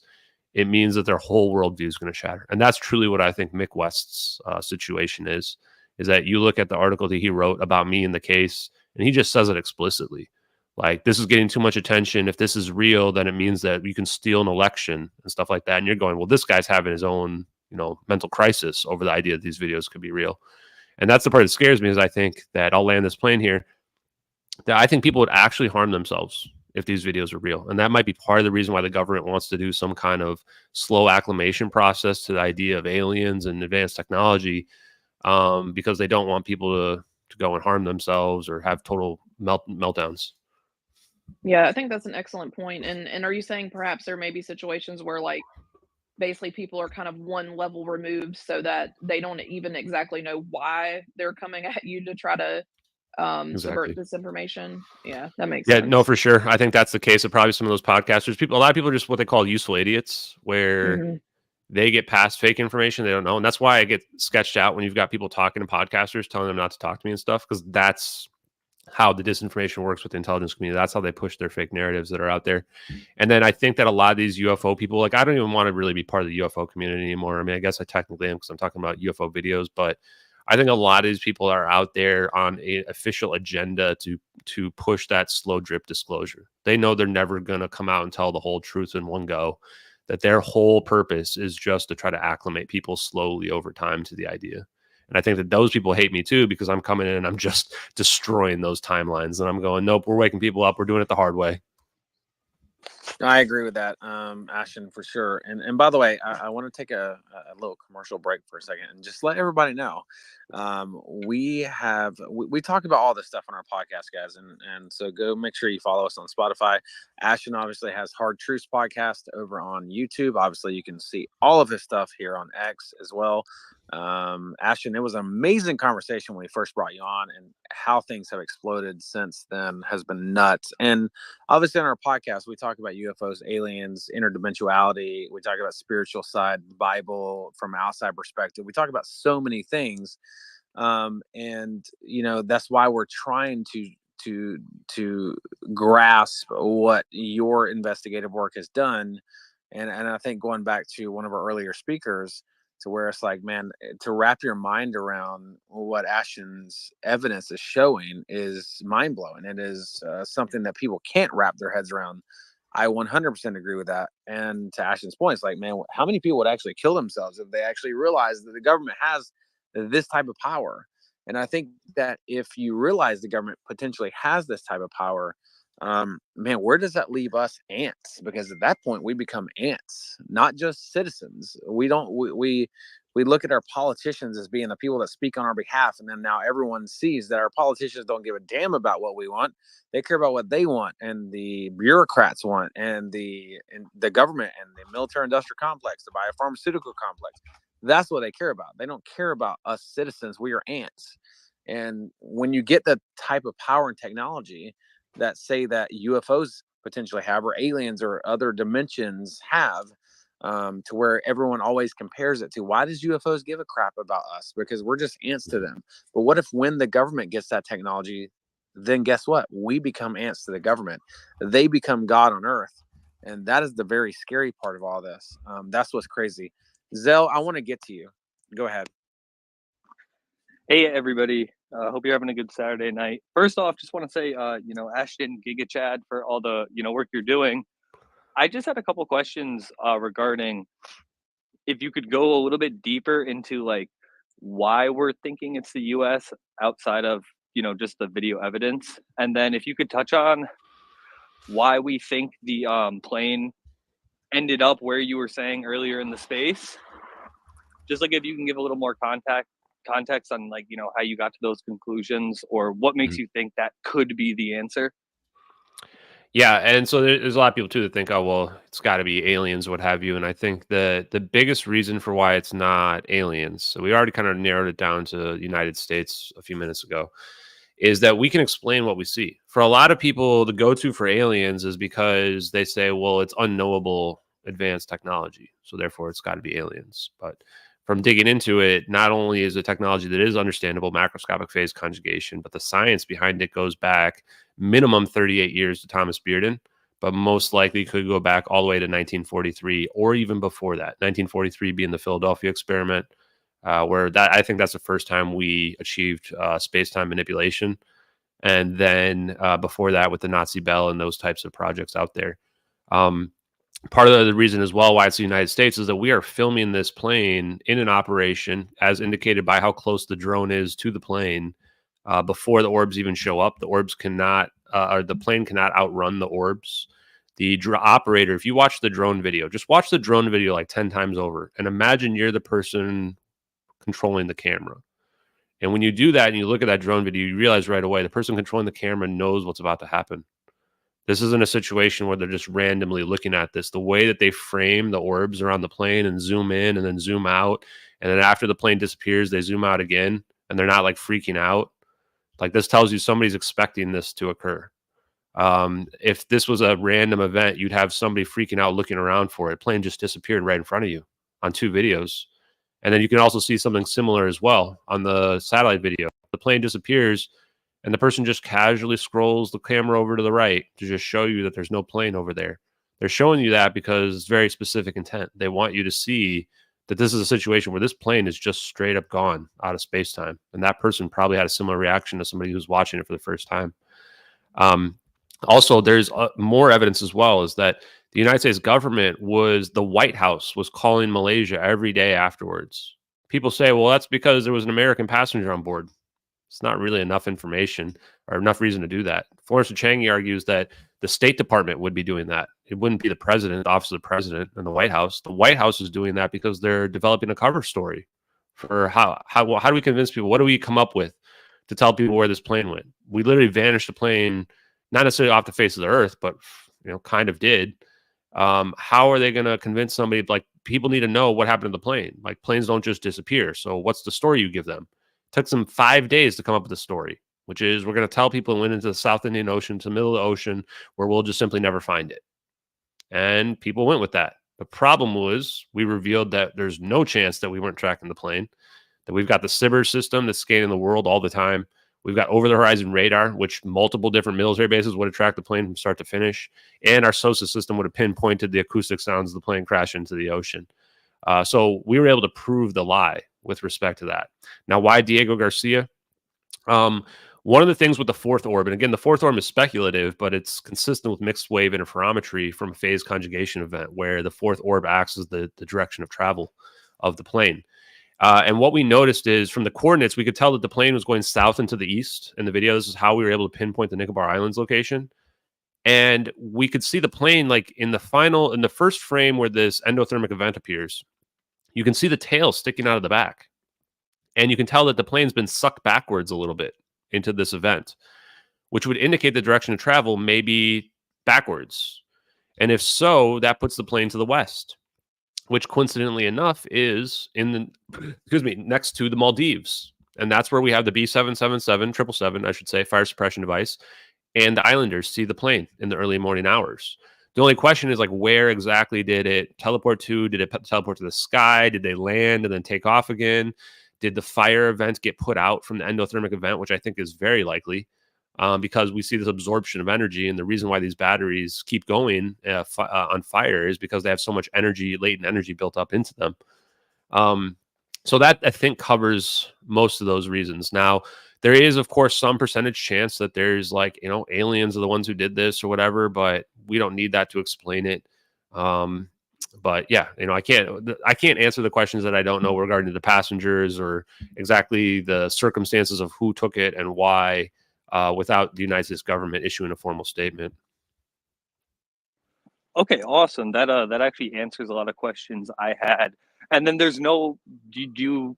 it means that their whole worldview is going to shatter. And that's truly what I think Mick West's situation is that you look at the article that he wrote about me in the case, and he just says it explicitly. Like, this is getting too much attention. If this is real, then it means that you can steal an election and stuff like that. And you're going, well, this guy's having his own, mental crisis over the idea that these videos could be real. And that's the part that scares me, is I think that I'll land this plane here, that I think people would actually harm themselves if these videos are real. And that might be part of the reason why the government wants to do some kind of slow acclimation process to the idea of aliens and advanced technology, because they don't want people to go and harm themselves or have total meltdowns. Yeah, I think that's an excellent point. And are you saying perhaps there may be situations where like basically people are kind of one level removed so that they don't even exactly know why they're coming at you to try to subvert Exactly. this information? Yeah, that makes Yeah, no, sense. for sure. I think that's the case of probably some of those podcasters. A lot of people are just what they call useful idiots, where Mhm. they get past fake information they don't know, and that's why I get sketched out when you've got people talking to podcasters, telling them not to talk to me and stuff, because that's how the disinformation works with the intelligence community. That's how they push their fake narratives that are out there. And then I think that a lot of these UFO people, like, I don't even want to really be part of the UFO community anymore. I mean, I guess I technically am because I'm talking about UFO videos, but I think a lot of these people are out there on an official agenda to push that slow drip disclosure. They know they're never going to come out and tell the whole truth in one go, that their whole purpose is just to try to acclimate people slowly over time to the idea. And I think that those people hate me too, because I'm coming in and I'm just destroying those timelines. And I'm going, nope, we're waking people up. We're doing it the hard way. I agree with that, Ashton, for sure. And by the way, I want to take a little commercial break for a second and just let everybody know we talk about all this stuff on our podcast, guys, and so go make sure you follow us on Spotify. Ashton obviously has Hard Truths podcast over on YouTube. Obviously, you can see all of his stuff here on X as well. Ashton, it was an amazing conversation when we first brought you on, and how things have exploded since then has been nuts. And obviously on our podcast, we talk about UFOs, aliens, interdimensionality. We talk about spiritual side, the Bible from outside perspective. We talk about so many things. And that's why we're trying to grasp what your investigative work has done. And I think going back to one of our earlier speakers, to where it's like, man, to wrap your mind around what Ashton's evidence is showing is mind blowing. It is something that people can't wrap their heads around. I 100% agree with that. And to Ashton's point, it's like, man, how many people would actually kill themselves if they actually realize that the government has this type of power? And I think that if you realize the government potentially has this type of power, man, where does that leave us ants? Because at that point we become ants, not just citizens. We look at our politicians as being the people that speak on our behalf, and then now everyone sees that our politicians don't give a damn about what we want. They care about what they want, and the bureaucrats want, and the government, and the military industrial complex, the biopharmaceutical complex. That's what they care about. They don't care about us citizens. We are ants. And when you get the type of power and technology that say that UFOs potentially have, or aliens or other dimensions have, to where everyone always compares it to, why does UFOs give a crap about us? Because we're just ants to them. But what if when the government gets that technology, then guess what? We become ants to the government. They become God on earth. And that is the very scary part of all this. That's what's crazy. Zell, I want to get to you. Go ahead. Hey, everybody. Hope you're having a good Saturday night. First off, just want to say, Ashton, Giga Chad, for all the, work you're doing. I just had a couple questions regarding if you could go a little bit deeper into like why we're thinking it's the U.S. outside of, just the video evidence. And then if you could touch on why we think the plane ended up where you were saying earlier in the space. Just like if you can give a little more context on like, how you got to those conclusions, or what makes you think that could be the answer. Yeah, and so there's a lot of people too that think, oh well, it's got to be aliens, what have you. And I think the biggest reason for why it's not aliens, so we already kind of narrowed it down to the United States a few minutes ago, is that we can explain what we see. For a lot of people, the go-to for aliens is because they say, well, it's unknowable advanced technology, so therefore it's got to be aliens. But from digging into it, not only is a technology that is understandable, macroscopic phase conjugation, but the science behind it goes back minimum 38 years to Thomas Bearden, but most likely could go back all the way to 1943 or even before that. 1943 being the Philadelphia experiment, where I think that's the first time we achieved space-time manipulation. And then before that with the Nazi Bell and those types of projects out there. Part of the reason as well why it's the United States is that we are filming this plane in an operation as indicated by how close the drone is to the plane before the orbs even show up. The orbs cannot, or the plane cannot outrun the orbs. The operator, if you watch the drone video, just watch the drone video like 10 times over and imagine you're the person controlling the camera. And when you do that and you look at that drone video, you realize right away the person controlling the camera knows what's about to happen. This isn't a situation where they're just randomly looking at this. The way that they frame the orbs around the plane and zoom in and then zoom out, and then after the plane disappears, they zoom out again, and they're not like freaking out. Like, this tells you somebody's expecting this to occur. If this was a random event, you'd have somebody freaking out looking around for it. Plane just disappeared right in front of you on 2 videos. And then you can also see something similar as well on the satellite video. The plane disappears and the person just casually scrolls the camera over to the right to just show you that there's no plane over there. They're showing you that because it's very specific intent. They want you to see that this is a situation where this plane is just straight up gone out of space-time. And that person probably had a similar reaction to somebody who's watching it for the first time. Also, there's more evidence as well, is that the United States government the White House was calling Malaysia every day afterwards. People say, well, that's because there was an American passenger on board. It's not really enough information or enough reason to do that. Florence Changi argues that the State Department would be doing that. It wouldn't be the president, the office of the president, and the White House. The White House is doing that because they're developing a cover story for how do we convince people? What do we come up with to tell people where this plane went? We literally vanished the plane, not necessarily off the face of the earth, but kind of did. How are they going to convince somebody? Like, people need to know what happened to the plane. Like, planes don't just disappear. So what's the story you give them? It took them 5 days to come up with a story, which is, we're going to tell people it went into the South Indian Ocean, to the middle of the ocean, where we'll just simply never find it. And people went with that. The problem was, we revealed that there's no chance that we weren't tracking the plane, that we've got the SIBR system that's scanning the world all the time. We've got over-the-horizon radar, which multiple different military bases would have tracked the plane from start to finish. And our SOSA system would have pinpointed the acoustic sounds of the plane crash into the ocean. So we were able to prove the lie with respect to that. Now, why Diego Garcia? One of the things with the fourth orb, and again, the fourth orb is speculative, but it's consistent with mixed wave interferometry from a phase conjugation event, where the fourth orb acts as the direction of travel of the plane. And what we noticed is, from the coordinates, we could tell that the plane was going south and to the east in the video. This is how we were able to pinpoint the Nicobar Islands location. And we could see the plane, like, in the first frame where this endothermic event appears, you can see the tail sticking out of the back. And you can tell that the plane's been sucked backwards a little bit into this event, which would indicate the direction of travel may be backwards. And if so, that puts the plane to the west, which coincidentally enough is next to the Maldives. And that's where we have the B777, 777, I should say, fire suppression device. And the islanders see the plane in the early morning hours. The only question is, like, where exactly did it teleport to? Did it teleport to the sky? Did they land and then take off again? Did the fire event get put out from the endothermic event, which I think is very likely, because we see this absorption of energy. And the reason why these batteries keep going on fire is because they have so much energy, latent energy, built up into them. So that, I think, covers most of those reasons. Now, there is, of course, some percentage chance that there's, like, aliens are the ones who did this or whatever, but we don't need that to explain it. But yeah, I can't answer the questions that I don't know regarding the passengers or exactly the circumstances of who took it and why, without the United States government issuing a formal statement. Okay, awesome. That actually answers a lot of questions I had. And then there's no, did you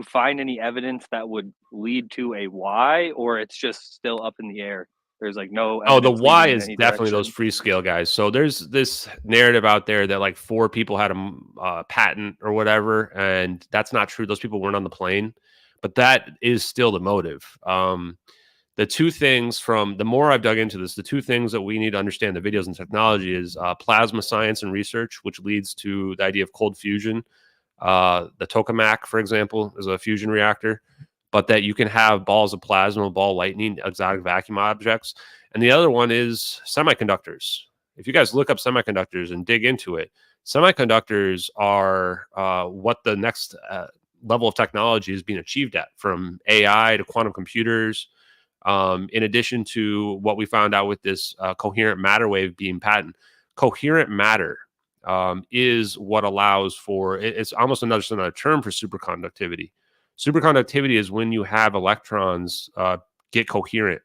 find any evidence that would lead to a why, or it's just still up in the air? There's, like, no Oh, the evidence why leading in is any definitely direction? those free scale guys. So there's this narrative out there that, like, 4 people had a patent or whatever, and that's not true. Those people weren't on the plane, but that is still the motive. The two things, from the more I've dug into this, the two things that we need to understand the videos and technology is plasma science and research, which leads to the idea of cold fusion. The tokamak, for example, is a fusion reactor, but that you can have balls of plasma, ball lightning, exotic vacuum objects. And the other one is semiconductors. If you guys look up semiconductors and dig into it, semiconductors are what the next level of technology is being achieved at, from AI to quantum computers. In addition to what we found out with this coherent matter wave beam patent. Coherent matter is what allows for, it's almost another term for superconductivity. Superconductivity is when you have electrons get coherent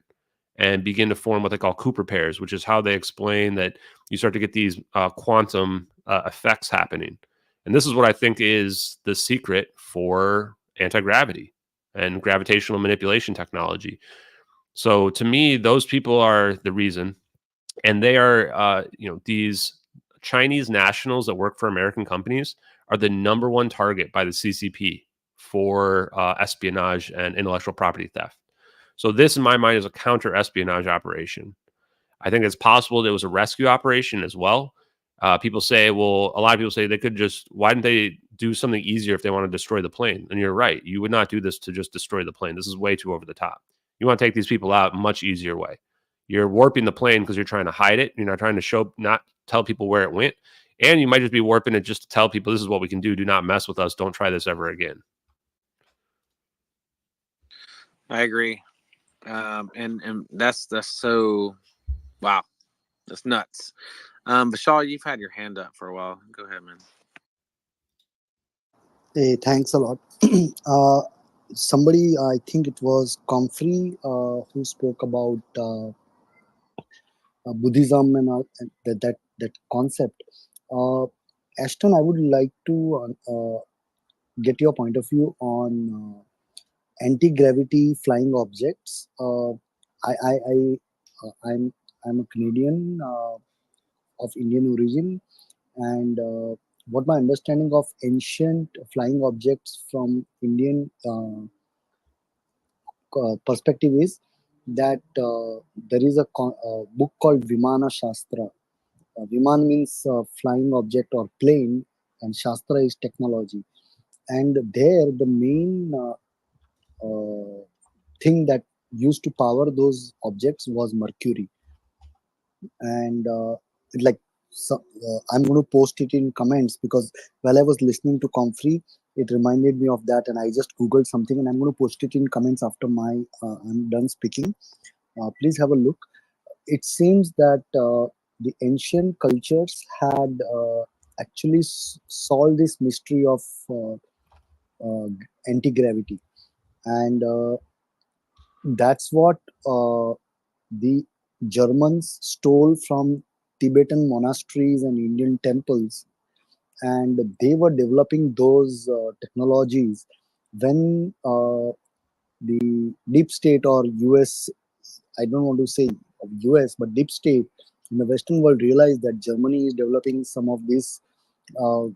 and begin to form what they call Cooper pairs, which is how they explain that you start to get these quantum effects happening. And this is what I think is the secret for anti-gravity and gravitational manipulation technology. So to me, those people are the reason, and they are, these Chinese nationals that work for American companies are the number one target by the CCP for espionage and intellectual property theft. So this, in my mind, is a counter-espionage operation. I think it's possible that it was a rescue operation as well. People say, well, a lot of people say they could just, why didn't they do something easier if they want to destroy the plane? And you're right. You would not do this to just destroy the plane. This is way too over the top. You want to take these people out a much easier way. You're warping the plane because you're trying to hide it. You're not trying to not tell people where it went. And you might just be warping it just to tell people this is what we can do. Do not mess with us. Don't try this ever again. I agree. And that's so, wow, that's nuts. Vishal, you've had your hand up for a while. Go ahead, man. Hey, thanks a lot. Somebody, I think it was Comfrey, who spoke about Buddhism and that concept. Ashton, I would like to get your point of view on anti-gravity flying objects. I'm a Canadian of Indian origin, and what my understanding of ancient flying objects from Indian perspective is that there is a book called Vimana Shastra. Viman means flying object or plane, and Shastra is technology. And there, the main thing that used to power those objects was mercury. And I'm going to post it in comments, because while I was listening to Comfrey, it reminded me of that, and I just googled something, and I'm going to post it in comments after I'm done speaking. Please have a look. It seems that the ancient cultures had actually solved this mystery of anti-gravity, and that's what the Germans stole from Tibetan monasteries and Indian temples, and they were developing those technologies when the deep state, or US, I don't want to say US, but deep state in the Western world realized that Germany is developing some of these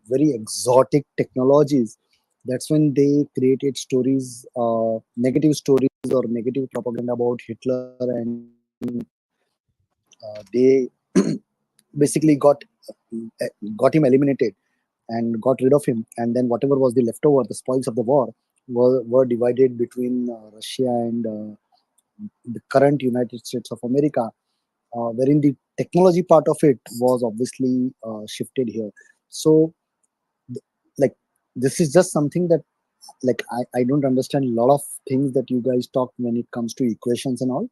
very exotic technologies. That's when they created stories, negative stories or negative propaganda about Hitler, and they basically got him eliminated and got rid of him. And then whatever was the leftover, the spoils of the war, were divided between Russia and the current United States of America, wherein the technology part of it was obviously shifted here. So, like, this is just something that, like, I don't understand a lot of things that you guys talk when it comes to equations and all,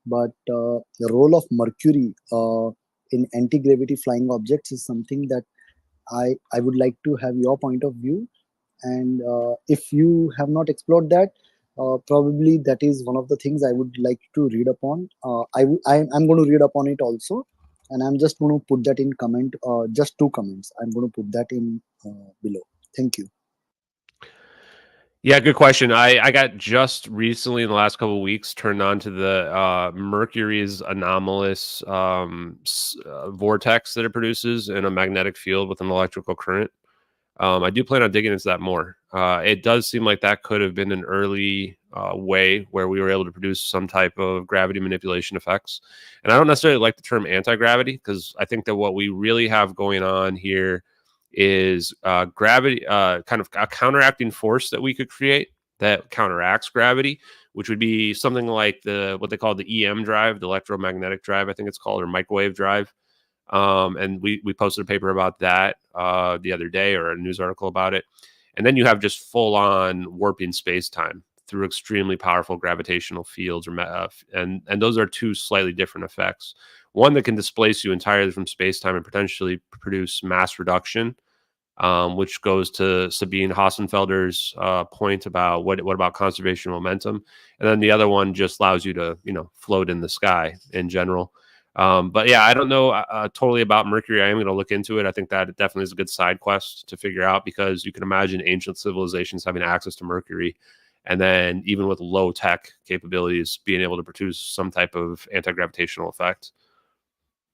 but the role of mercury in anti-gravity flying objects is something that I would like to have your point of view. And if you have not explored that, probably that is one of the things I would like to read upon. I'm going to read upon it also, and I'm just going to put that in comment, just 2 comments. I'm going to put that in below. Thank you. Yeah, good question. I got just recently in the last couple of weeks turned on to the Mercury's anomalous vortex that it produces in a magnetic field with an electrical current. I do plan on digging into that more. It does seem like that could have been an early way where we were able to produce some type of gravity manipulation effects. And I don't necessarily like the term anti-gravity, because I think that what we really have going on here is gravity, kind of a counteracting force that we could create that counteracts gravity, which would be something like what they call the EM drive, the electromagnetic drive, I think it's called, or microwave drive. And we posted a paper about that the other day, or a news article about it. And then you have just full on warping space time through extremely powerful gravitational fields, and those are 2 slightly different effects. One that can displace you entirely from space time and potentially produce mass reduction, which goes to Sabine Hossenfelder's point about what about conservation momentum. And then the other one just allows you to, float in the sky in general. But yeah, I don't know totally about Mercury. I am going to look into it. I think that it definitely is a good side quest to figure out, because you can imagine ancient civilizations having access to Mercury and then even with low tech capabilities, being able to produce some type of anti-gravitational effect.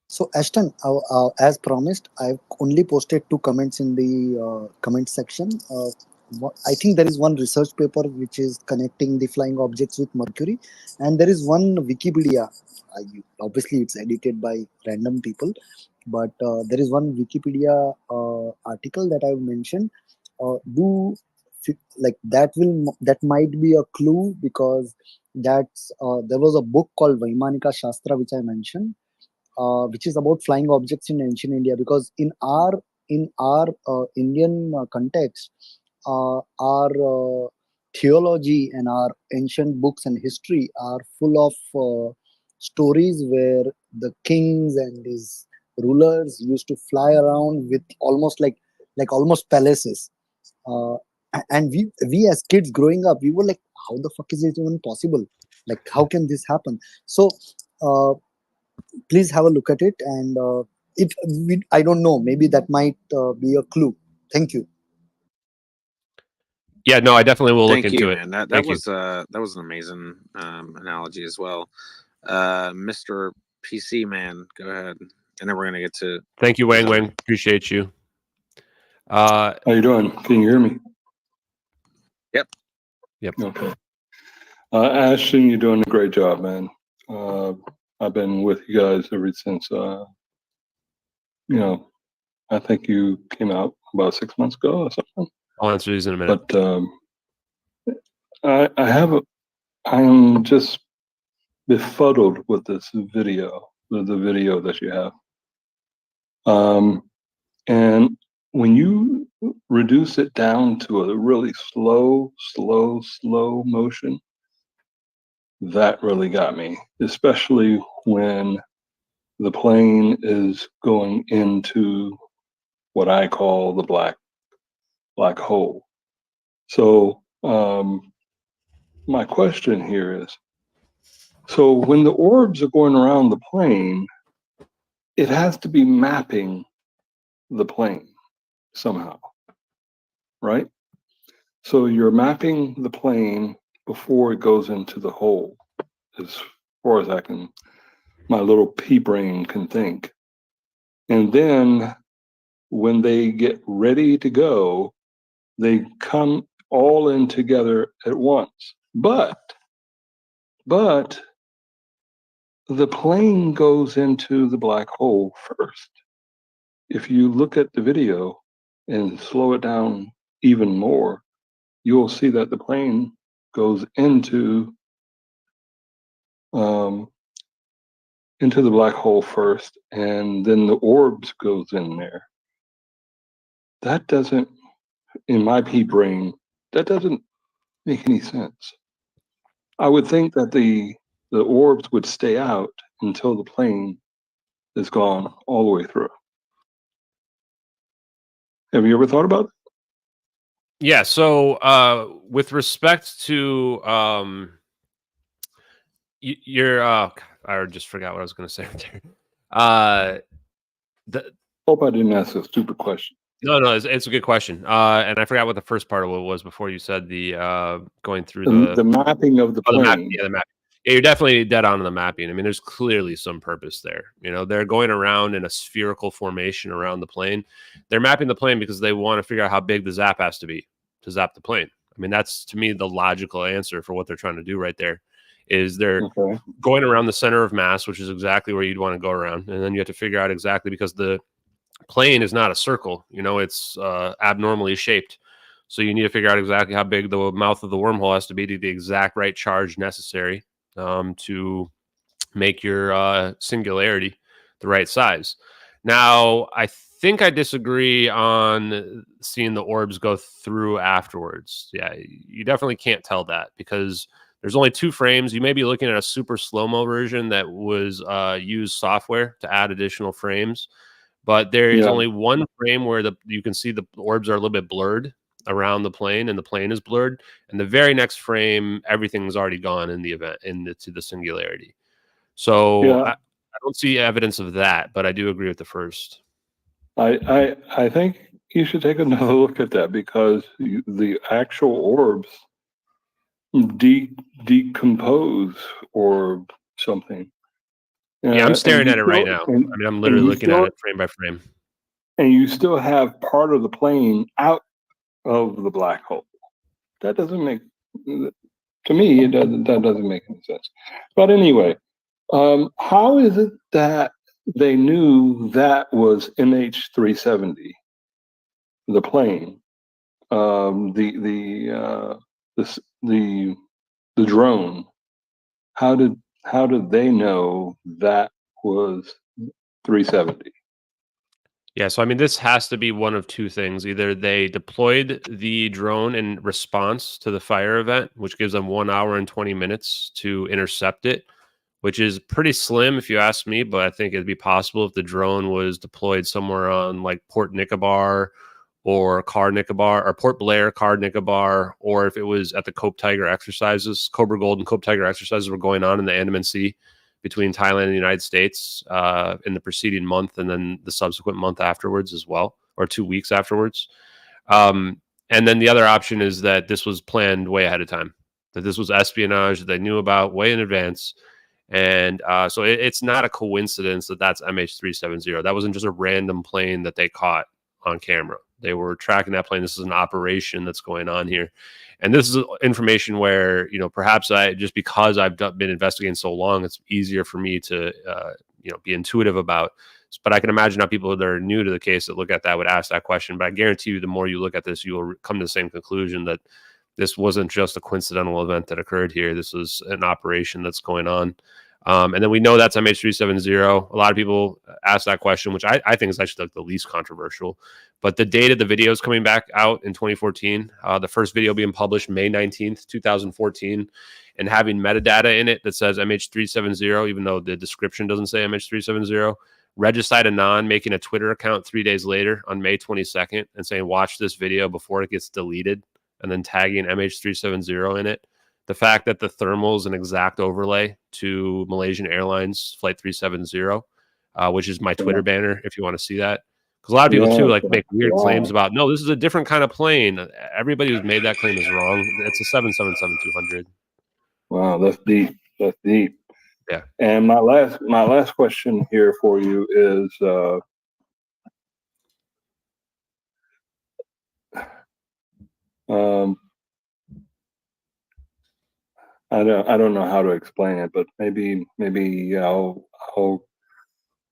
So Ashton, as promised, I've only posted 2 comments in the comment section. I think there is one research paper which is connecting the flying objects with Mercury, and there is one Wikipedia. Obviously, it's edited by random people, but there is one Wikipedia article that I've mentioned. That might be a clue, because that's there was a book called Vaimanika Shastra which I mentioned, which is about flying objects in ancient India. Because in our Indian context, our theology and our ancient books and history are full of stories where the kings and these rulers used to fly around with almost almost palaces. Uh, and we as kids growing up, we were like, how the fuck is it even possible? Like, how can this happen? So please have a look at it, and I don't know, maybe that might be a clue. Thank you. Yeah, no, I definitely will look Thank you, into it. man. That Thank you. was that was an amazing analogy as well. Mr. PC man, go ahead, and then we're gonna get to. Thank you, Wang Wang. Appreciate you. How you doing? Can you hear me? Yep. Yep. Okay. Ashton, you're doing a great job, man. I've been with you guys ever since, I think you came out about 6 months ago or something. I'll answer these in a minute. But I am just befuddled with this video, the video that you have. And when you reduce it down to a really slow motion, that really got me, especially when the plane is going into what I call the black hole. So my question here is, so when the orbs are going around the plane, it has to be mapping the plane somehow, right? So you're mapping the plane before it goes into the hole, as far as my little pea brain can think. And then when they get ready to go, they come all in together at once. But the plane goes into the black hole first. If you look at the video and slow it down even more, you'll see that the plane goes into the black hole first, and then the orbs goes in there. That doesn't, in my pea brain, that doesn't make any sense. I would think that the orbs would stay out until the plane is gone all the way through. Have you ever thought about it? Yeah. So, with respect to your, I just forgot what I was going to say right there. Hope I didn't ask a stupid question. No, it's a good question. And I forgot what the first part of it was before you said the going through The mapping of the plane. The mapping, yeah, the mapping. Yeah, you're definitely dead on the mapping. I mean, there's clearly some purpose there. They're going around in a spherical formation around the plane. They're mapping the plane because they want to figure out how big the zap has to be to zap the plane. I mean, that's, to me, the logical answer for what they're trying to do right there. Is they're going around the center of mass, which is exactly where you'd want to go around. And then you have to figure out exactly, because the plane is not a circle, it's abnormally shaped. So you need to figure out exactly how big the mouth of the wormhole has to be to the exact right charge necessary to make your singularity the right size. Now, I think I disagree on seeing the orbs go through afterwards. Yeah, you definitely can't tell that, because there's only 2 frames. You may be looking at a super slow-mo version that was used software to add additional frames. But there is only 1 frame where you can see the orbs are a little bit blurred around the plane, and the plane is blurred. And the very next frame, everything's already gone in the event to the singularity. So I don't see evidence of that, but I do agree with the first. I think you should take another look at that, because the actual orbs decompose or something. Yeah, I'm staring at it right now. And, I mean, I'm literally looking at still, it frame by frame. And you still have part of the plane out of the black hole. That doesn't make, to me, that doesn't make any sense. But anyway, how is it that they knew that was MH370, the plane, the drone? How did they know that was 370? Yeah, so I mean, this has to be one of two things. Either they deployed the drone in response to the fire event, which gives them 1 hour and 20 minutes to intercept it, which is pretty slim if you ask me, but I think it'd be possible if the drone was deployed somewhere on like Port Nicobar or Car Nicobar or Port Blair, Car Nicobar, or if it was at the Cope Tiger exercises, Cobra Gold and Cope Tiger exercises were going on in the Andaman Sea between Thailand and the United States in the preceding month and then the subsequent month afterwards as well, or 2 weeks afterwards. And then the other option is that this was planned way ahead of time, that this was espionage that they knew about way in advance. And so it's not a coincidence that that's MH370. That wasn't just a random plane that they caught on camera. They were tracking that plane. This is an operation that's going on here. And this is information where, perhaps because I've been investigating so long, it's easier for me to, be intuitive about. But I can imagine how people that are new to the case that look at that would ask that question. But I guarantee you, the more you look at this, you will come to the same conclusion that this wasn't just a coincidental event that occurred here. This was an operation that's going on. And then we know that's MH370. A lot of people ask that question, which I think is actually like the least controversial. But the date of the video is coming back out in 2014. The first video being published May 19th, 2014, and having metadata in it that says MH370, even though the description doesn't say MH370. Regicide Anon making a Twitter account 3 days later on May 22nd and saying, watch this video before it gets deleted, and then tagging MH370 in it. The fact that the thermal is an exact overlay to Malaysian Airlines Flight 370, which is my Twitter banner if you want to see that. Because a lot of people too make weird claims about, no, this is a different kind of plane. Everybody who's made that claim is wrong. It's a 777-200. Wow, that's deep. That's deep. Yeah. And my last question here for you is I don't know how to explain it, but maybe I'll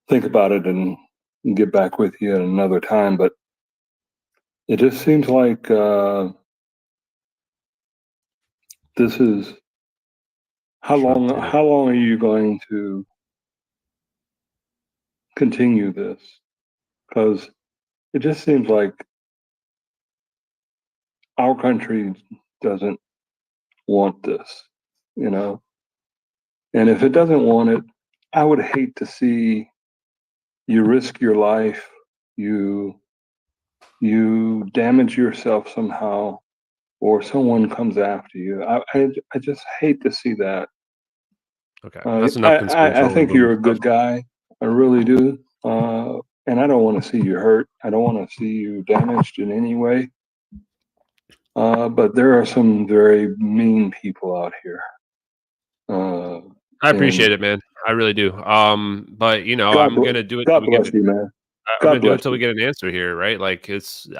think about it and get back with you at another time. But it just seems like this is how long are you going to continue this? Because it just seems like our country doesn't want this, and if it doesn't want it, I would hate to see you risk your life, you damage yourself somehow, or someone comes after you. I just hate to see that. Okay, that's enough concern. I think you're a good guy. I really do. And I don't want to see you hurt. I don't want to see you damaged in any way. But there are some very mean people out here. I appreciate it, man. I really do. But I'm gonna do it. God bless you, man. I'm gonna do it until we get an answer here, right? Like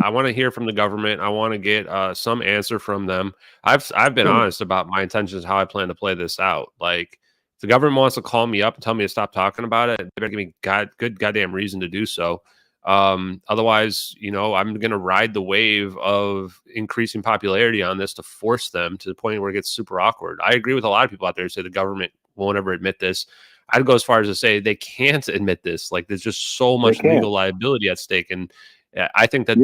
I want to hear from the government. I want to get some answer from them. I've been honest about my intentions, how I plan to play this out. Like, if the government wants to call me up and tell me to stop talking about it, they better give me good goddamn reason to do so. Otherwise, I'm gonna ride the wave of increasing popularity on this to force them to the point where it gets super awkward. I agree with a lot of people out there who say the government won't ever admit this. I'd go as far as to say they can't admit this. Like, there's just so much legal liability at stake, and I think that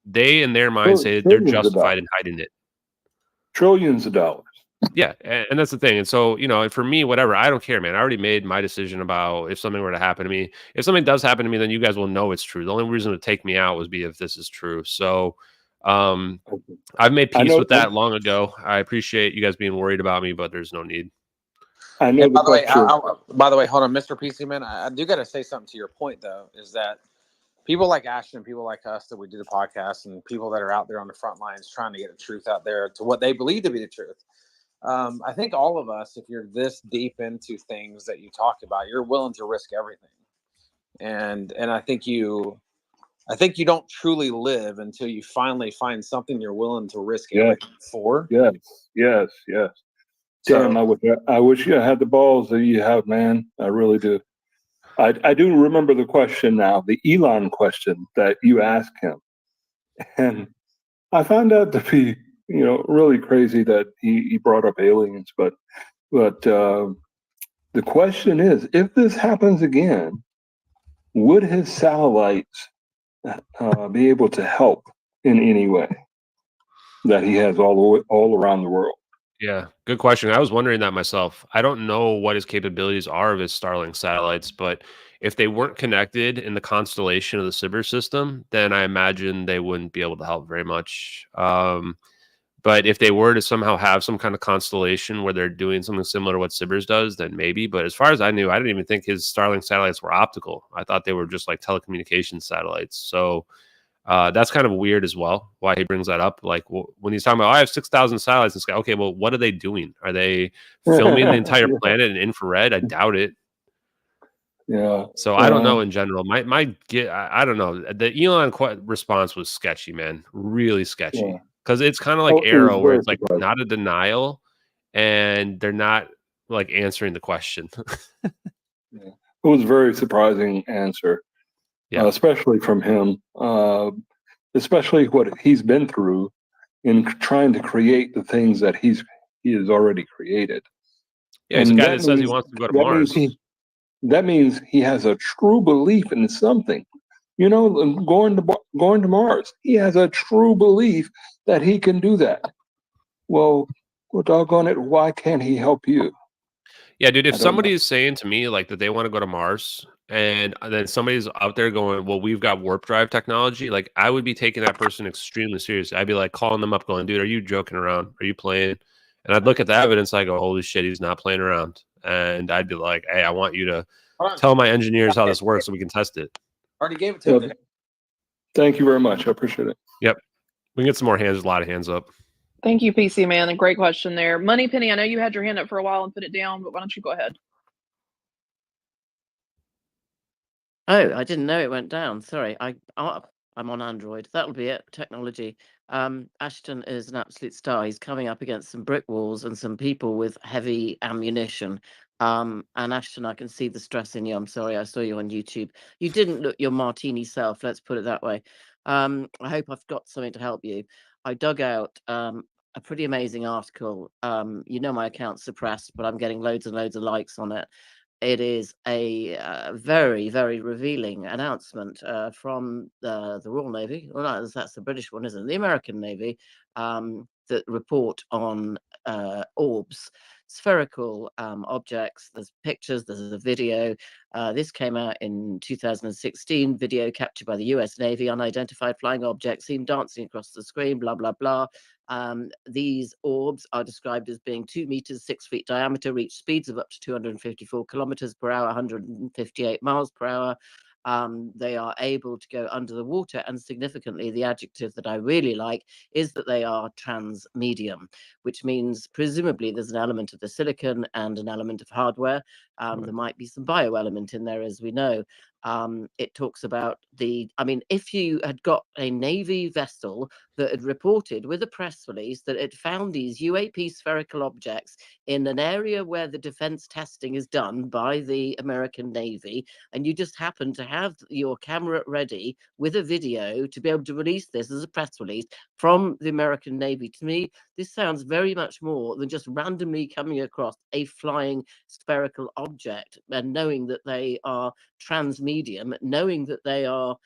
they in their mind say they're justified in hiding it. Trillions of dollars. Yeah, and that's the thing. And so, for me, whatever, I don't care, man. I already made my decision about if something were to happen to me. If something does happen to me, then you guys will know it's true. The only reason to take me out would be if this is true. So, I've made peace with that long ago. I appreciate you guys being worried about me, but there's no need. By the way, hold on, Mr. PC Man. I do got to say something to your point, though, is that people like Ashton, people like us that we do the podcast, and people that are out there on the front lines trying to get the truth out there to what they believe to be the truth. I think all of us, if you're this deep into things that you talked about, you're willing to risk everything. And I think you don't truly live until you finally find something you're willing to risk Yes, everything for. yes, yes, yes. Damn, So I wish you had the balls that you have, man. I really do. I do remember the question now, the Elon question that you asked him. And I found out to be, really crazy that he brought up aliens. But the question is, if this happens again, would his satellites be able to help in any way that he has all around the world? Yeah, good question. I was wondering that myself. I don't know what his capabilities are of his Starlink satellites, but if they weren't connected in the constellation of the Sibir system, then I imagine they wouldn't be able to help very much. But if they were to somehow have some kind of constellation where they're doing something similar to what Sibir's does, then maybe. But as far as I knew, I didn't even think his Starlink satellites were optical. I thought they were just like telecommunications satellites. So that's kind of weird as well. Why he brings that up? Like when he's talking about, I have 6,000 satellites in the sky. Okay, well, what are they doing? Are they filming the entire Yeah. planet in infrared? I doubt it. Yeah. So I don't know in general. I don't know. The Elon response was sketchy, man. Really sketchy. Yeah. Because it's kind of like Oh, it was Arrow, where very it's like surprising. not a denial, and they're not like answering the question. Yeah. It was a very surprising answer, Yeah. especially from him, especially what he's been through in trying to create the things that he has already created. Yeah, he's a And guy that says he wants to go to Mars. That means he has a true belief in something. Going to Mars. He has a true belief that he can do that. Well, doggone it, why can't he help you? Yeah, dude, if I don't know. somebody is saying to me like that they want to go to Mars and then somebody's out there going, well, we've got warp drive technology, like I would be taking that person extremely seriously. I'd be like calling them up going, dude, are you joking around? Are you playing? And I'd look at the evidence. I go, holy shit, he's not playing around. And I'd be like, hey, I want you to tell my engineers how this works so we can test it. Already gave it to him. Thank you very much. I appreciate it. Yep. We can get some more hands, a lot of hands up. Thank you, PC man. A great question there. Money Penny, I know you had your hand up for a while and put it down, but why don't you go ahead? Oh, I didn't know it went down. Sorry, I'm on Android. That'll be it. Technology. Ashton is an absolute star. He's coming up against some brick walls and some people with heavy ammunition. And Ashton, I can see the stress in you. I'm sorry, I saw you on YouTube. You didn't look your martini self. Let's put it that way. I hope I've got something to help you. I dug out a pretty amazing article. My account's suppressed, but I'm getting loads and loads of likes on it. It is a very, very revealing announcement from the Royal Navy. Well, that's the British one, isn't it? The American Navy that report on orbs, spherical objects. There's pictures, there's a video. This came out in 2016, video captured by the US Navy. Unidentified flying objects seen dancing across the screen, blah, blah, blah. These orbs are described as being 2 meters, 6 feet diameter, reach speeds of up to 254 kilometers per hour, 158 miles per hour. They are able to go under the water, and significantly, the adjective that I really like is that they are trans-medium, which means presumably there's an element of the silicon and an element of hardware. There might be some bio-element in there, as we know. It talks about if you had got a Navy vessel that had reported with a press release that it found these UAP spherical objects in an area where the defense testing is done by the American Navy, and you just happen to have your camera ready with a video to be able to release this as a press release from the American Navy, to me, this sounds very much more than just randomly coming across a flying spherical object and knowing that they are trans-medium, knowing that they are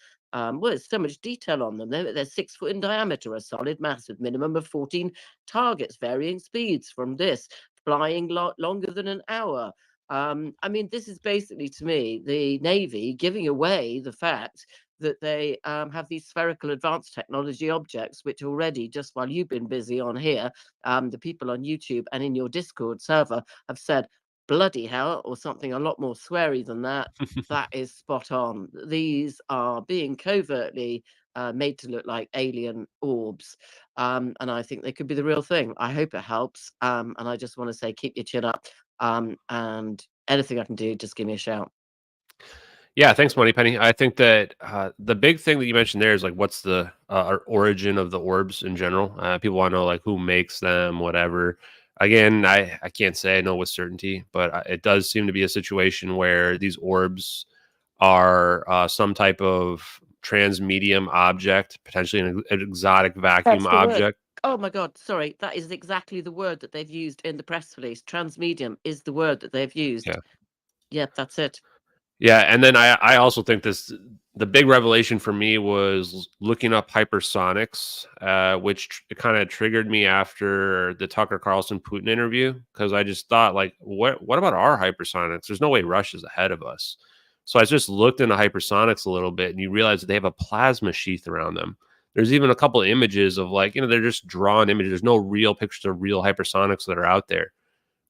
there's so much detail on them. They're 6 foot in diameter, a solid mass with minimum of 14 targets, varying speeds from this, flying longer than an hour. This is basically, to me, the Navy giving away the fact that they have these spherical advanced technology objects, which already, just while you've been busy on here, the people on YouTube and in your Discord server have said, bloody hell, or something a lot more sweary than that, that is spot on. These are being covertly made to look like alien orbs. And I think they could be the real thing. I hope it helps. And I just want to say, keep your chin up. And anything I can do, just give me a shout. Yeah, thanks, Moneypenny. I think that the big thing that you mentioned there is like, what's the origin of the orbs in general? People want to know like who makes them, whatever. Again, I can't say I know with certainty, but it does seem to be a situation where these orbs are some type of transmedium object, potentially an exotic vacuum That's the word. object. Oh my God, sorry. That is exactly the word that they've used in the press release. Transmedium is the word that they've used. Yeah. Yep, that's it. Yeah, and then I also think the big revelation for me was looking up hypersonics, which kind of triggered me after the Tucker Carlson Putin interview, because I just thought like, what about our hypersonics? There's no way Russia's ahead of us. So I just looked into hypersonics a little bit, and you realize that they have a plasma sheath around them. There's even a couple of images of like, they're just drawn images. There's no real pictures of real hypersonics that are out there.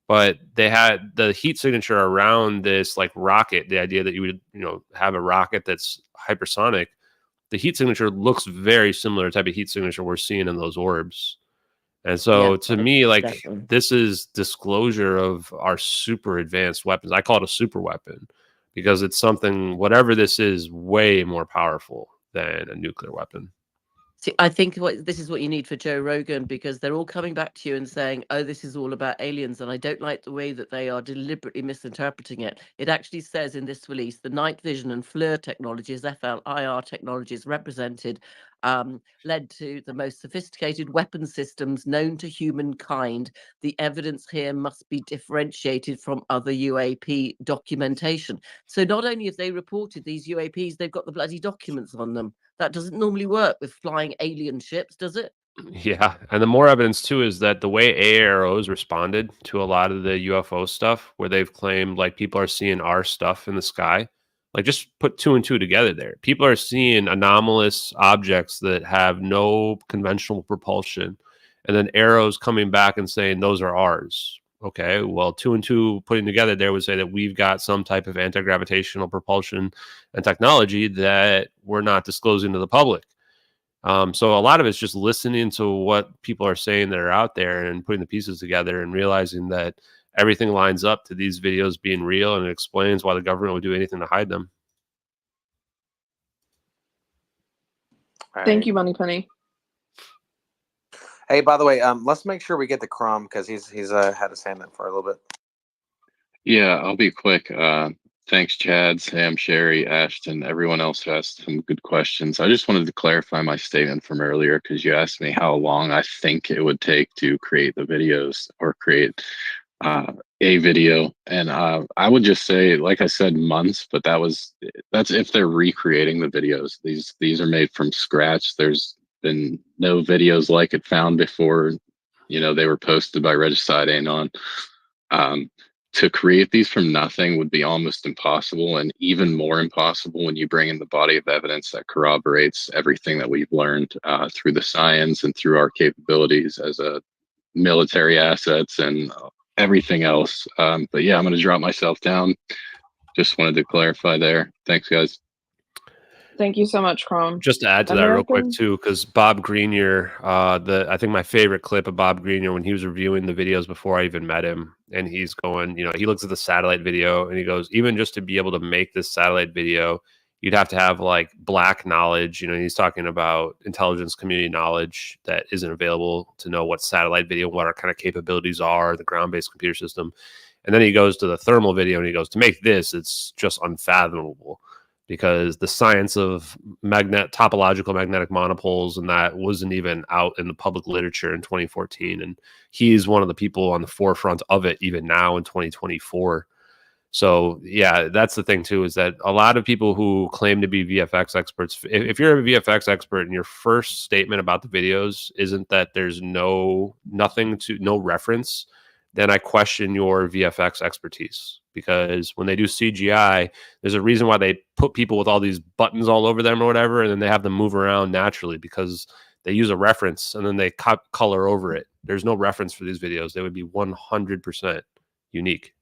But they had the heat signature around this like rocket, the idea that you would, have a rocket that's hypersonic. The heat signature looks very similar type of heat signature we're seeing in those orbs. And so Yeah, to me, like, definitely. this is disclosure of our super advanced weapons. I call it a super weapon because it's something, whatever this is, way more powerful than a nuclear weapon. See, I think this is what you need for Joe Rogan, because they're all coming back to you and saying, oh, this is all about aliens. And I don't like the way that they are deliberately misinterpreting it. It actually says in this release, the night vision and FLIR technologies, FLIR technologies represented, led to the most sophisticated weapon systems known to humankind. The evidence here must be differentiated from other UAP documentation. So not only have they reported these UAPs, they've got the bloody documents on them. That doesn't normally work with flying alien ships, does it? Yeah, and the more evidence too is that the way AARO's responded to a lot of the UFO stuff, where they've claimed like people are seeing our stuff in the sky, like just put two and two together there. People are seeing anomalous objects that have no conventional propulsion, and then arrows coming back and saying those are ours. Okay, well, two and two putting together there would say that we've got some type of anti-gravitational propulsion and technology that we're not disclosing to the public. So a lot of it's just listening to what people are saying that are out there and putting the pieces together and realizing that everything lines up to these videos being real, and it explains why the government would do anything to hide them. Thank you, Moneypenny. Hey, by the way, let's make sure we get to Crom because he's had his hand up for a little bit. Yeah, I'll be quick. Thanks, Chad, Sam, Sherry, Ashton, everyone else who asked some good questions. I just wanted to clarify my statement from earlier because you asked me how long I think it would take to create the videos or create a video. And I would just say, like I said, months, but that's if they're recreating the videos. These are made from scratch. There's been no videos like it found before, they were posted by Regicide Anon. To create these from nothing would be almost impossible, and even more impossible when you bring in the body of evidence that corroborates everything that we've learned through the science and through our capabilities as a military assets and everything else. But yeah, I'm going to drop myself down. Just wanted to clarify there. Thanks, guys. Thank you so much, Crom. Just to add to that real quick too, because Bob Grenier, I think my favorite clip of Bob Grenier when he was reviewing the videos before I even met him, and he's going, he looks at the satellite video and he goes, even just to be able to make this satellite video, you'd have to have like black knowledge. He's talking about intelligence community knowledge that isn't available to know what satellite video, what our kind of capabilities are, the ground-based computer system. And then he goes to the thermal video and he goes, to make this, it's just unfathomable, because the science of topological magnetic monopoles and that wasn't even out in the public literature in 2014. And he's one of the people on the forefront of it even now in 2024. So yeah, that's the thing too, is that a lot of people who claim to be VFX experts, if you're a VFX expert and your first statement about the videos isn't that there's no reference, then I question your VFX expertise. Because when they do CGI, there's a reason why they put people with all these buttons all over them or whatever, and then they have them move around naturally because they use a reference and then they color over it. There's no reference for these videos. They would be 100% unique.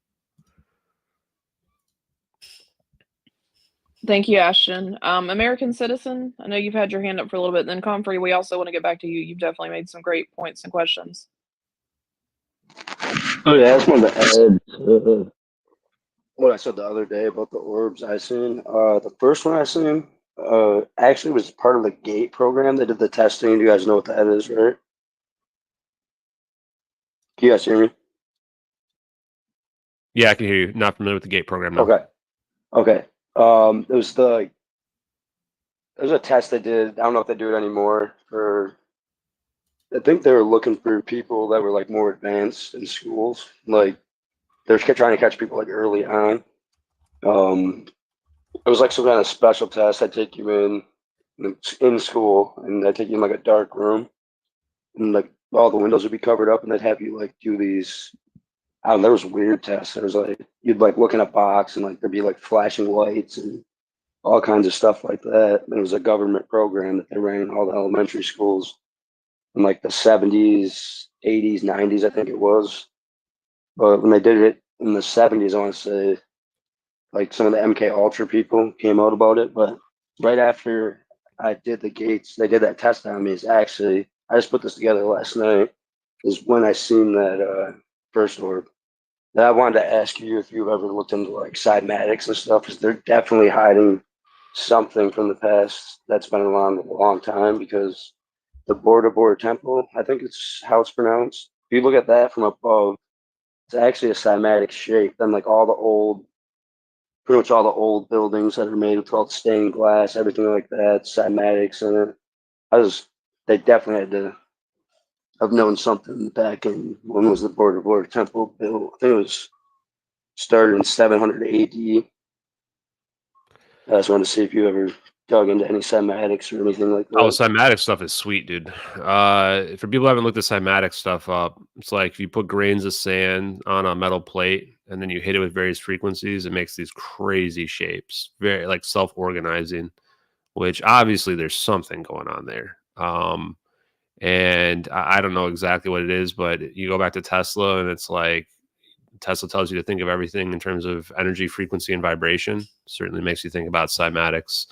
Thank you, Ashton. American citizen, I know you've had your hand up for a little bit. Then Comfrey, we also want to get back to you. You've definitely made some great points and questions. Oh yeah, I just wanted to add what I said the other day about the orbs I seen. The first one I seen actually was part of the GATE program. They did the testing. You guys know what that is, right? Can you guys hear me? Yeah, I can hear you. Not familiar with the GATE program, no. Okay. Okay. It was a test they did. I don't know if they do it anymore. I think they were looking for people that were like more advanced in schools. Like they're trying to catch people like early on. It was like some kind of special test. I take you in school, and I take you in like a dark room, and like all the windows would be covered up, and they'd have you like do these. I don't know, there was weird tests. There was like you'd like look in a box, and like there'd be like flashing lights and all kinds of stuff like that. And it was a government program that they ran in all the elementary schools in like the 70s, 80s, 90s, I think it was. But when they did it in the 70s, I want to say like some of the MK Ultra people came out about it. But right after I did the gates, they did that test on me. Is actually I just put this together last night. Is when I seen that first orb. And I wanted to ask you if you've ever looked into like cymatics and stuff, because they're definitely hiding something from the past that's been around a long time. Because the Border Temple, I think it's how it's pronounced. If you look at that from above, it's actually a cymatic shape. Then like pretty much all the old buildings that are made with all the stained glass, everything like that, cymatics in it. They definitely had to have known something back in when was the Border Temple built? I think it was started in 700 AD. I just wanted to see if you ever dug into any cymatics or anything like Oh, that. cymatic stuff is sweet, dude. For people who haven't looked the cymatic stuff up, it's like if you put grains of sand on a metal plate and then you hit it with various frequencies, it makes these crazy shapes, very like self-organizing, which obviously there's something going on there. And I don't know exactly what it is, but you go back to Tesla and it's like Tesla tells you to think of everything in terms of energy, frequency, and vibration. Certainly makes you think about cymatics.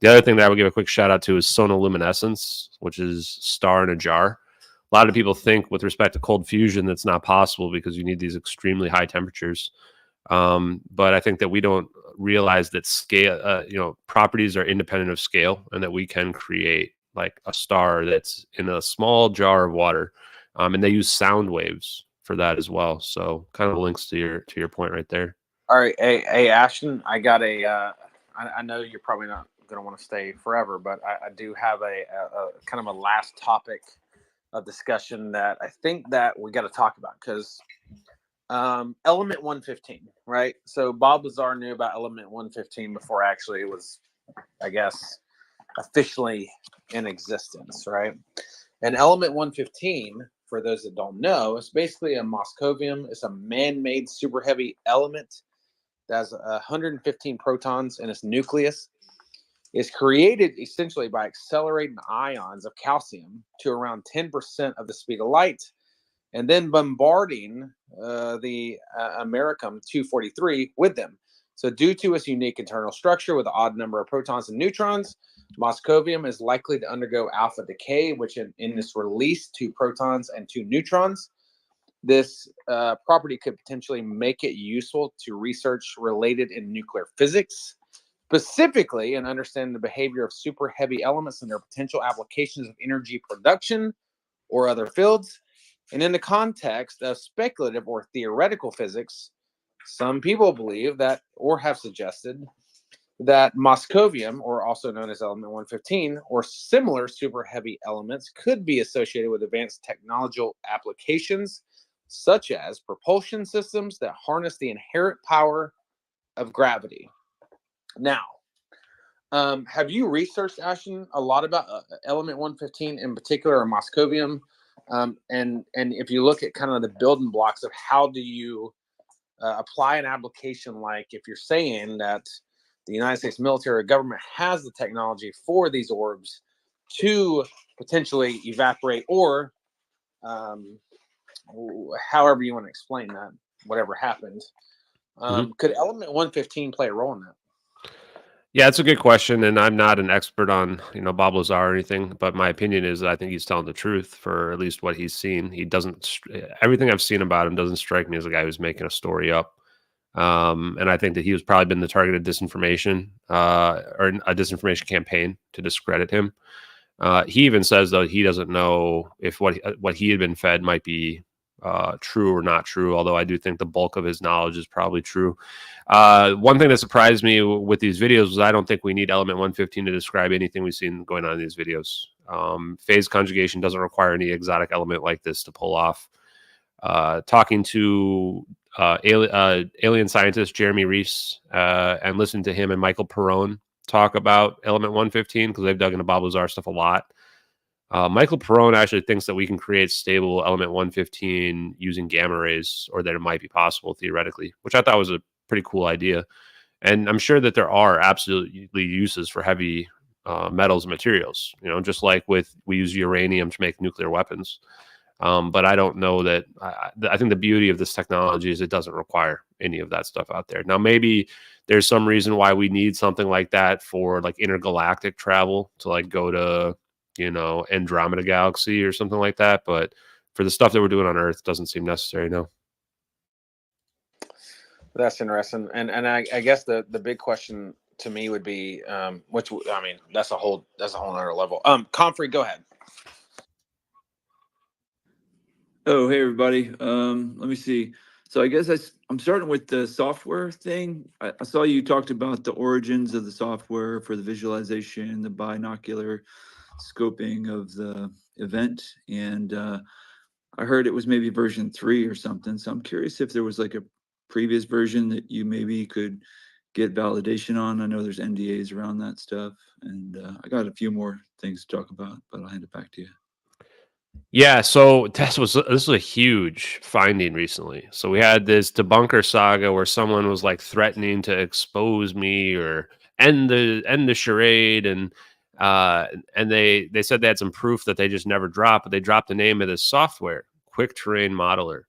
The other thing that I would give a quick shout out to is sonoluminescence, which is star in a jar. A lot of people think with respect to cold fusion that's not possible because you need these extremely high temperatures. But I think that we don't realize that scale, properties are independent of scale, and that we can create like a star that's in a small jar of water. And they use sound waves for that as well. So kind of links to your point right there. All right, hey Ashton, I got I know you're probably not going to want to stay forever, but I do have a kind of a last topic of discussion that I think that we got to talk about, because element 115, right? So Bob Lazar knew about element 115 before actually it was, I guess, officially in existence, right? And element 115, for those that don't know, is basically a moscovium. It's a man-made super heavy element that has 115 protons in its nucleus. Is created essentially by accelerating ions of calcium to around 10% of the speed of light, and then bombarding the americium 243 with them. So due to its unique internal structure with an odd number of protons and neutrons, moscovium is likely to undergo alpha decay, which in this release 2 protons and 2 neutrons. This property could potentially make it useful to research related in nuclear physics, specifically in understanding the behavior of super heavy elements and their potential applications of energy production or other fields. And in the context of speculative or theoretical physics, some people believe that, or have suggested, that moscovium, or also known as element 115, or similar super heavy elements could be associated with advanced technological applications, such as propulsion systems that harness the inherent power of gravity. Now, have you researched, Ashton, a lot about element 115 in particular, or moscovium? And if you look at kind of the building blocks of how do you apply an application, like if you're saying that the United States military or government has the technology for these orbs to potentially evaporate, or however you want to explain that, whatever happened, could element 115 play a role in that? Yeah, it's a good question, and I'm not an expert on, Bob Lazar or anything, but my opinion is that I think he's telling the truth for at least what he's seen. He doesn't everything I've seen about him doesn't strike me as a guy who's making a story up. And I think that he was probably been the target of disinformation, or a disinformation campaign to discredit him. He even says though he doesn't know if what he had been fed might be true or not true. Although I do think the bulk of his knowledge is probably true. One thing that surprised me with these videos was I don't think we need element 115 to describe anything we've seen going on in these videos. Phase conjugation doesn't require any exotic element like this to pull off. Talking to alien scientist Jeremy Reese and listening to him and Michael Perrone talk about element 115 because they've dug into Bob Lazar stuff a lot. Michael Perrone actually thinks that we can create stable element 115 using gamma rays, or that it might be possible theoretically, which I thought was a pretty cool idea. And I'm sure that there are absolutely uses for heavy metals and materials, just like we use uranium to make nuclear weapons. But I don't know that. I think the beauty of this technology is it doesn't require any of that stuff out there. Now, maybe there's some reason why we need something like that for like intergalactic travel to like go to, Andromeda Galaxy or something like that. But for the stuff that we're doing on Earth, doesn't seem necessary. No. That's interesting. And I guess the big question to me would be, that's a whole other level. Comfrey, go ahead. Oh, hey everybody. Let me see. So I guess I'm starting with the software thing. I saw you talked about the origins of the software for the visualization, the binocular scoping of the event, and I heard it was maybe version 3 or something. So I'm curious if there was like a previous version that you maybe could get validation on. I know there's NDAs around that stuff, and I got a few more things to talk about, but I'll hand it back to you. Yeah, so this was a huge finding recently. So we had this debunker saga where someone was like threatening to expose me or end the charade, and they said they had some proof that they just never dropped, but they dropped the name of this software, Quick Terrain Modeler.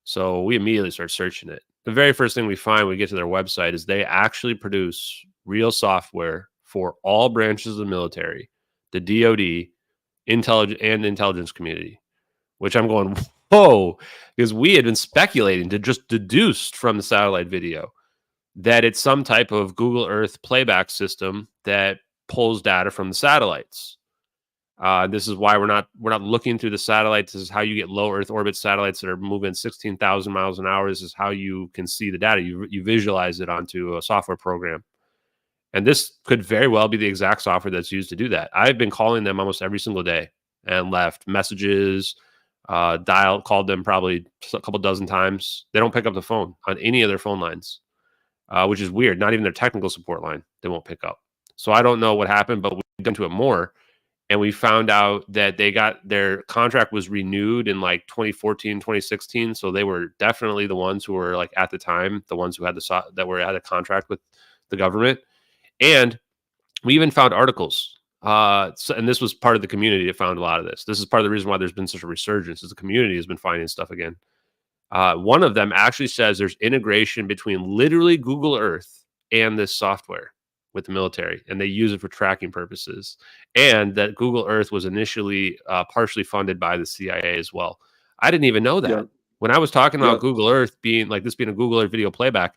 So we immediately start searching it. The very first thing we find when we get to their website is they actually produce real software for all branches of the military, the DoD, intelligence community, which I'm going, whoa, because we had been speculating to just deduced from the satellite video that it's some type of Google Earth playback system that pulls data from the satellites. This is why we're not looking through the satellites. This is how you get low Earth orbit satellites that are moving 16,000 miles an hour. This is how you can see the data. You visualize it onto a software program. And this could very well be the exact software that's used to do that. I've been calling them almost every single day and left messages, called them probably a couple dozen times. They don't pick up the phone on any of their phone lines, which is weird. Not even their technical support line, they won't pick up. So I don't know what happened, but we've done to it more. And we found out that their contract was renewed in like 2014, 2016. So they were definitely the ones who were like at the time, the ones who had that were had a contract with the government. And we even found articles. And this was part of the community that found a lot of this. This is part of the reason why there's been such a resurgence, is the community has been finding stuff again. One of them actually says there's integration between literally Google Earth and this software with the military, and they use it for tracking purposes. And that Google Earth was initially partially funded by the CIA as well. I didn't even know that. Yeah. When I was talking about Yeah. Google Earth being like this being a Google Earth video playback,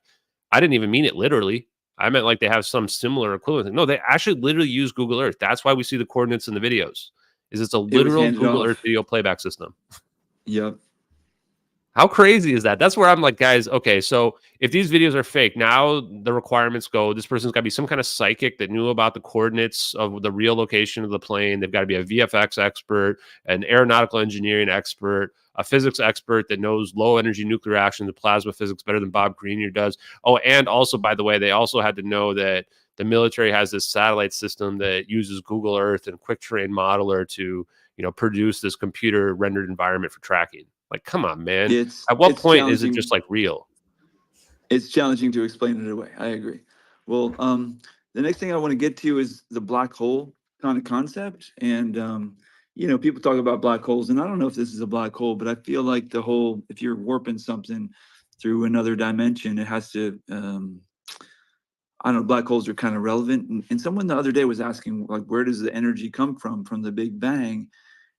I didn't even mean it literally. I meant like they have some similar equivalent. No, they actually literally use Google Earth. That's why we see the coordinates in the videos. Is it's a literal handed Google off. Earth video playback system. Yep. How crazy is that? That's where I'm like, guys, okay, so if these videos are fake, now the requirements go, this person's got to be some kind of psychic that knew about the coordinates of the real location of the plane. They've got to be a VFX expert, an aeronautical engineering expert, a physics expert that knows low energy nuclear reactions and plasma physics better than Bob Greenyer does. Oh, and also, by the way, they also had to know that the military has this satellite system that uses Google Earth and Quick Terrain Modeler to, produce this computer rendered environment for tracking. Like, come on, man. At what point is it just like real? It's challenging to explain it away. I agree. Well, the next thing I want to get to is the black hole kind of concept. And, people talk about black holes, and I don't know if this is a black hole, but I feel like if you're warping something through another dimension, it has to, I don't know, black holes are kind of relevant. And someone the other day was asking, like, where does the energy come from the Big Bang?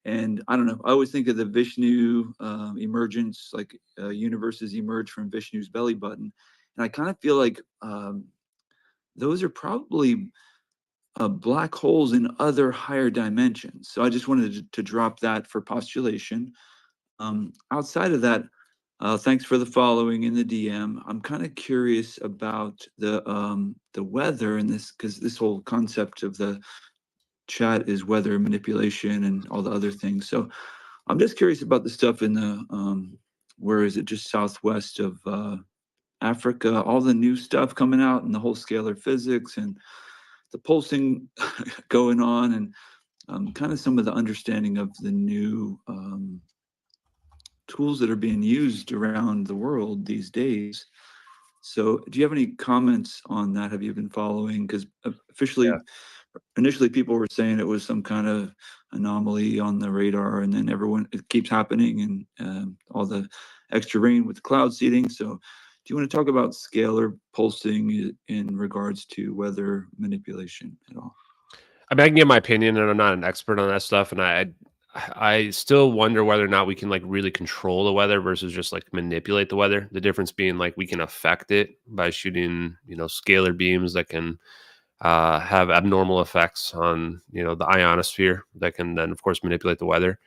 And I don't know, I always think of the Vishnu emergence, like universes emerge from Vishnu's belly button. And I kind of feel like those are probably black holes in other higher dimensions. So I just wanted to drop that for postulation. Outside of that, thanks for the following in the DM. I'm kind of curious about the weather and this, because this whole concept of the chat is weather manipulation and all the other things. So I'm just curious about the stuff in the where is it, just southwest of Africa, all the new stuff coming out and the whole scalar physics and the pulsing going on, and kind of some of the understanding of the new tools that are being used around the world these days. So do you have any comments on that? Have you been following? Because officially, initially people were saying it was some kind of anomaly on the radar, and then it keeps happening, and all the extra rain with the cloud seeding. So do you want to talk about scalar pulsing in regards to weather manipulation at all? I mean, I can give my opinion, and I'm not an expert on that stuff, and I still wonder whether or not we can like really control the weather versus just like manipulate the weather. The difference being like we can affect it by shooting, scalar beams that can have abnormal effects on, the ionosphere that can then, of course, manipulate the weather.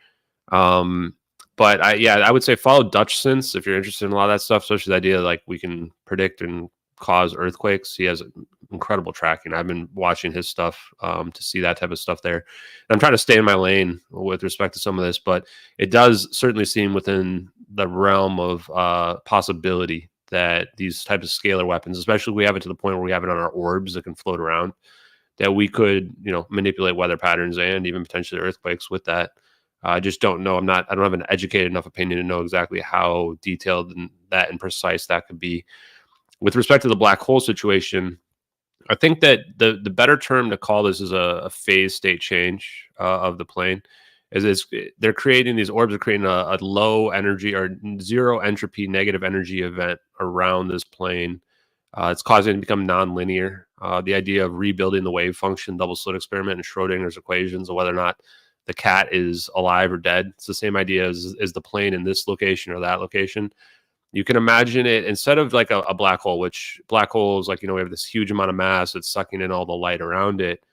But I would say follow Dutch Sense if you're interested in a lot of that stuff, especially the idea like we can predict and cause earthquakes. He has incredible tracking. I've been watching his stuff to see that type of stuff there. And I'm trying to stay in my lane with respect to some of this, but it does certainly seem within the realm of possibility that these types of scalar weapons, especially if we have it to the point where we have it on our orbs that can float around, that we could, manipulate weather patterns and even potentially earthquakes with that. I just don't know. I don't have an educated enough opinion to know exactly how detailed and precise that could be. With respect to the black hole situation, I think that the better term to call this is a phase state change of the plane. They're creating these orbs, are creating a low energy or zero entropy negative energy event around this plane. It's causing it to become nonlinear. The idea of rebuilding the wave function, double slit experiment, and Schrodinger's equations of whether or not the cat is alive or dead. It's the same idea as the plane in this location or that location. You can imagine it instead of like a black hole, which black holes, like, we have this huge amount of mass that's sucking in all the light around it.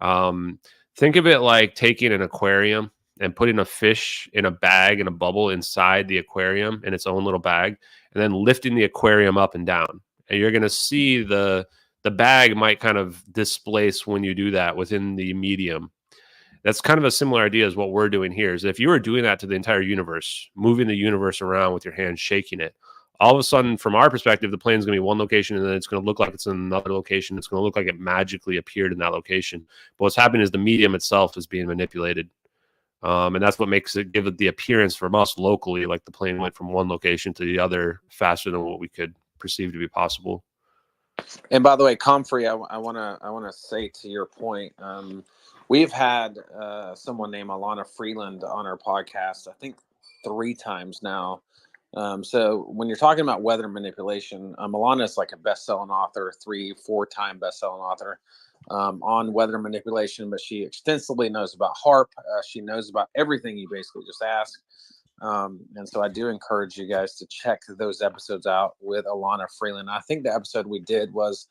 Think of it like taking an aquarium and putting a fish in a bag in a bubble inside the aquarium in its own little bag, and then lifting the aquarium up and down. And you're going to see the bag might kind of displace when you do that within the medium. That's kind of a similar idea as what we're doing here. Is if you were doing that to the entire universe, moving the universe around with your hand, shaking it, all of a sudden, from our perspective, the plane's going to be one location, and then it's going to look like it's in another location. It's going to look like it magically appeared in that location. But what's happening is the medium itself is being manipulated. And that's what makes it give it the appearance from us locally, like the plane went from one location to the other faster than what we could perceive to be possible. And by the way, Comfrey, I want to say to your point, we've had someone named Alana Freeland on our podcast, I think 3 times now. So when you're talking about weather manipulation, Alana is like a best-selling author, 3-4 time best-selling author on weather manipulation, but she extensively knows about HARP. She knows about everything you basically just asked. And so I do encourage you guys to check those episodes out with Alana Freeland. I think the episode we did was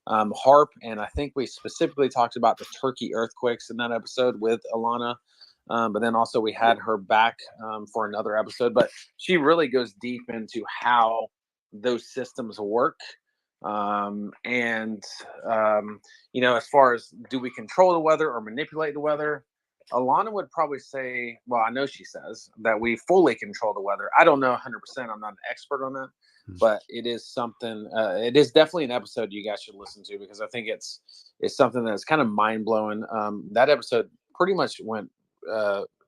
HARP, and I think we specifically talked about the Turkey earthquakes in that episode with Alana. But then also we had her back for another episode, but she really goes deep into how those systems work. As far as do we control the weather or manipulate the weather, Alana would probably say, well, I know she says that we fully control the weather. I don't know 100%. I'm not an expert on that, but it is something, it is definitely an episode you guys should listen to, because I think it's something that's kind of mind blowing. That episode pretty much went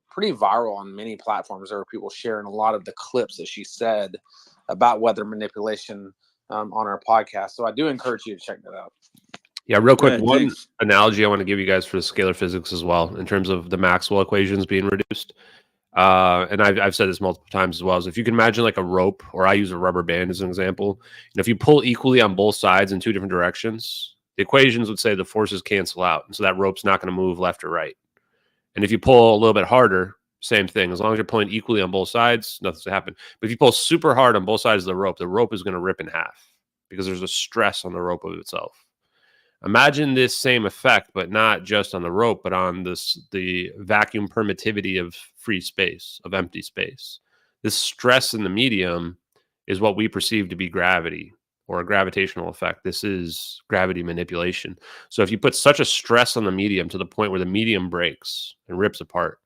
pretty viral on many platforms. There were people sharing a lot of the clips that she said about weather manipulation on our podcast. So I do encourage you to check that out. Yeah, real quick, one thanks. analogy I want to give you guys for the scalar physics as well, in terms of the Maxwell equations being reduced. And I've said this multiple times as well, is if you can imagine like a rope, or I use a rubber band as an example, and if you pull equally on both sides in 2 different directions, The equations would say the forces cancel out, and so that rope's not going to move left or right. And if you pull a little bit harder, same thing. As long as you're pulling equally on both sides, nothing's going to happen. But if you pull super hard on both sides of the rope is going to rip in half because there's a stress on the rope of itself. Imagine this same effect, but not just on the rope, but on the vacuum permittivity of free space, of empty space. This stress in the medium is what we perceive to be gravity or a gravitational effect. This is gravity manipulation. So if you put such a stress on the medium to the point where the medium breaks and rips apart,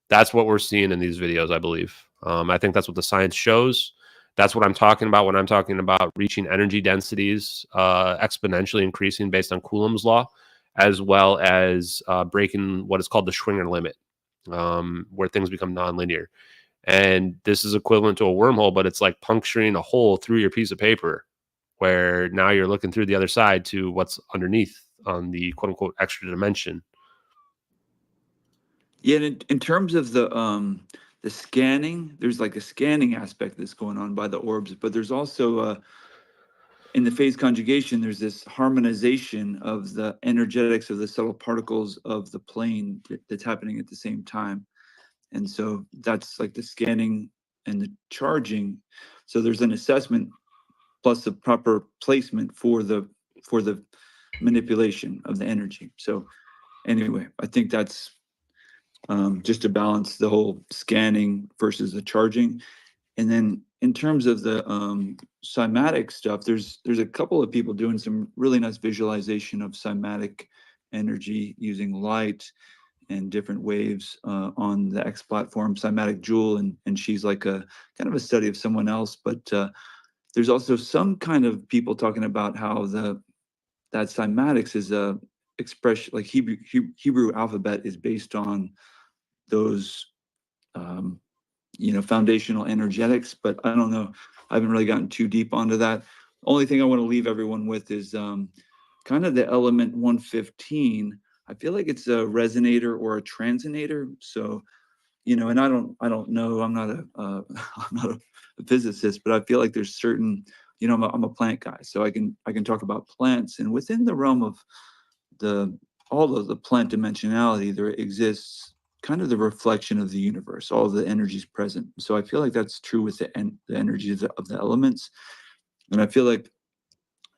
that's what we're seeing in these videos, I believe. I think that's what the science shows. That's what I'm talking about when I'm talking about reaching energy densities exponentially increasing based on Coulomb's law, as well as breaking what is called the Schwinger limit, where things become nonlinear. And this is equivalent to a wormhole, but it's like puncturing a hole through your piece of paper, where now you're looking through the other side to what's underneath on the quote unquote extra dimension. Yeah, and in terms of the scanning, there's like a scanning aspect that's going on by the orbs, but there's also in the phase conjugation, there's this harmonization of the energetics of the subtle particles of the plane that's happening at the same time. And so that's like the scanning and the charging. So there's an assessment plus the proper placement for the manipulation of the energy. So anyway, I think that's just to balance the whole scanning versus the charging. And then in terms of the cymatic stuff, there's a couple of people doing some really nice visualization of cymatic energy using light and different waves on the X platform, Cymatic Jewel, and she's like a kind of a study of someone else. But there's also some kind of people talking about how that cymatics is a expression, like Hebrew alphabet is based on those foundational energetics, but I don't know. I haven't really gotten too deep onto that. Only thing I want to leave everyone with is kind of the element 115. I feel like it's a resonator or a transonator. So, and I don't know. I'm not I'm not a physicist, but I feel like there's certain, I'm a plant guy, so I can talk about plants, and within the realm of all of the plant dimensionality, there exists kind of the reflection of the universe, all of the energies present. So I feel like that's true with the energy of the elements. And I feel like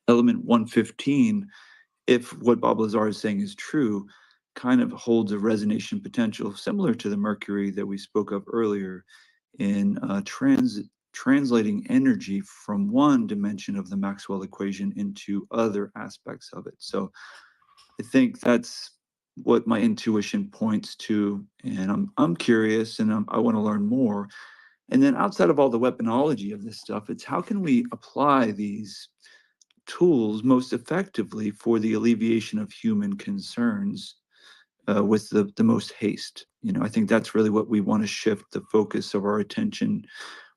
element 115, if what Bob Lazar is saying is true, kind of holds a resonation potential similar to the mercury that we spoke of earlier in translating energy from one dimension of the Maxwell equation into other aspects of it. So I think that's what my intuition points to, and I'm curious, and I want to learn more. And then outside of all the weaponology of this stuff, it's how can we apply these tools most effectively for the alleviation of human concerns with the most haste. I think that's really what we want to shift the focus of our attention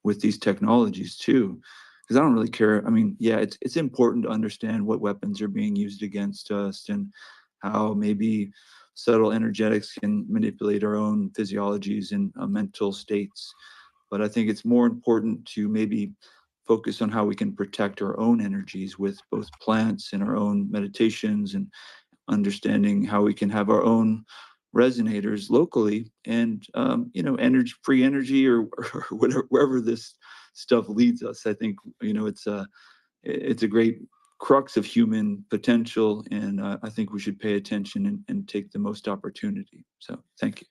with these technologies too, because I don't really care. I mean, yeah, it's important to understand what weapons are being used against us and how maybe subtle energetics can manipulate our own physiologies and mental states. But I think it's more important to maybe focus on how we can protect our own energies with both plants and our own meditations, and understanding how we can have our own resonators locally, and free energy or whatever, wherever this stuff leads us. I think it's a great crux of human potential, and I think we should pay attention and take the most opportunity. So thank you.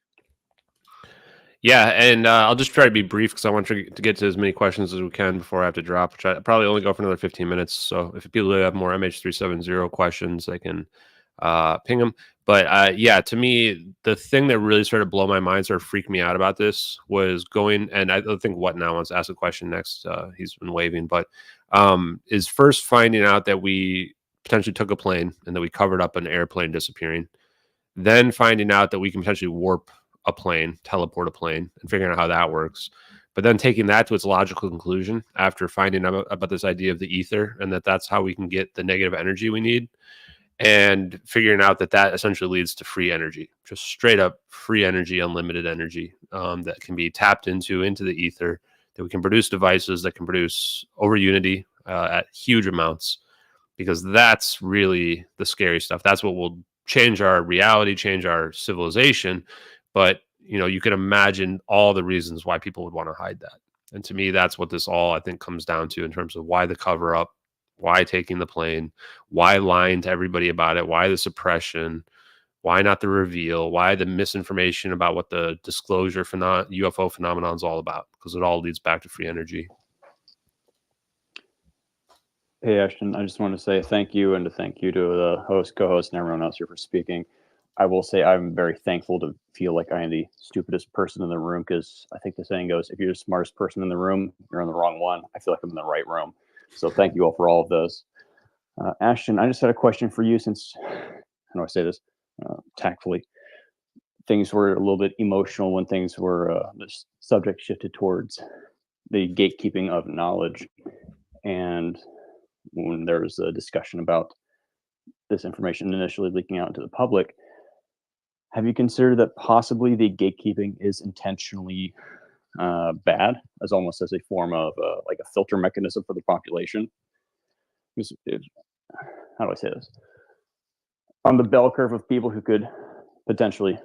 Yeah, and I'll just try to be brief because I want to get to as many questions as we can before I have to drop, which I probably only go for another 15 minutes. So if people have more MH370 questions, they can ping them. But yeah, to me, the thing that really started to blow my mind, started to freak me out about this, was going, and I think What Now wants to ask a question next. He's been waving, but is first finding out that we potentially took a plane and that we covered up an airplane disappearing, then finding out that we can potentially warp a plane, teleport a plane, and figuring out how that works. But then taking that to its logical conclusion after finding out about this idea of the ether, and that's how we can get the negative energy we need, and figuring out that essentially leads to free energy, just straight up free energy, unlimited energy that can be tapped into the ether, that we can produce devices that can produce over unity at huge amounts. because that's really the scary stuff. That's what will change our reality, change our civilization. But, you know, you can imagine all the reasons why people would want to hide that. And to me, that's what this all, I think, comes down to in terms of why the cover up, why taking the plane, why lying to everybody about it, why the suppression, why not the reveal, why the misinformation about what the disclosure UFO phenomenon is all about, because it all leads back to free energy. Hey, Ashton, I just want to say thank you, and to thank you to the host, co-host, and everyone else here for speaking. I will say I'm very thankful to feel like I am the stupidest person in the room, because I think the saying goes, if you're the smartest person in the room, you're in the wrong one. I feel like I'm in the right room. So thank you all for all of this. Ashton, I just had a question for you, since, how do I say this tactfully? Things were a little bit emotional when things were, the subject shifted towards the gatekeeping of knowledge. And when there was a discussion about this information initially leaking out into the public, have you considered that possibly the gatekeeping is intentionally bad, as almost as a form of like a filter mechanism for the population? How do I say this? On the bell curve of people who could potentially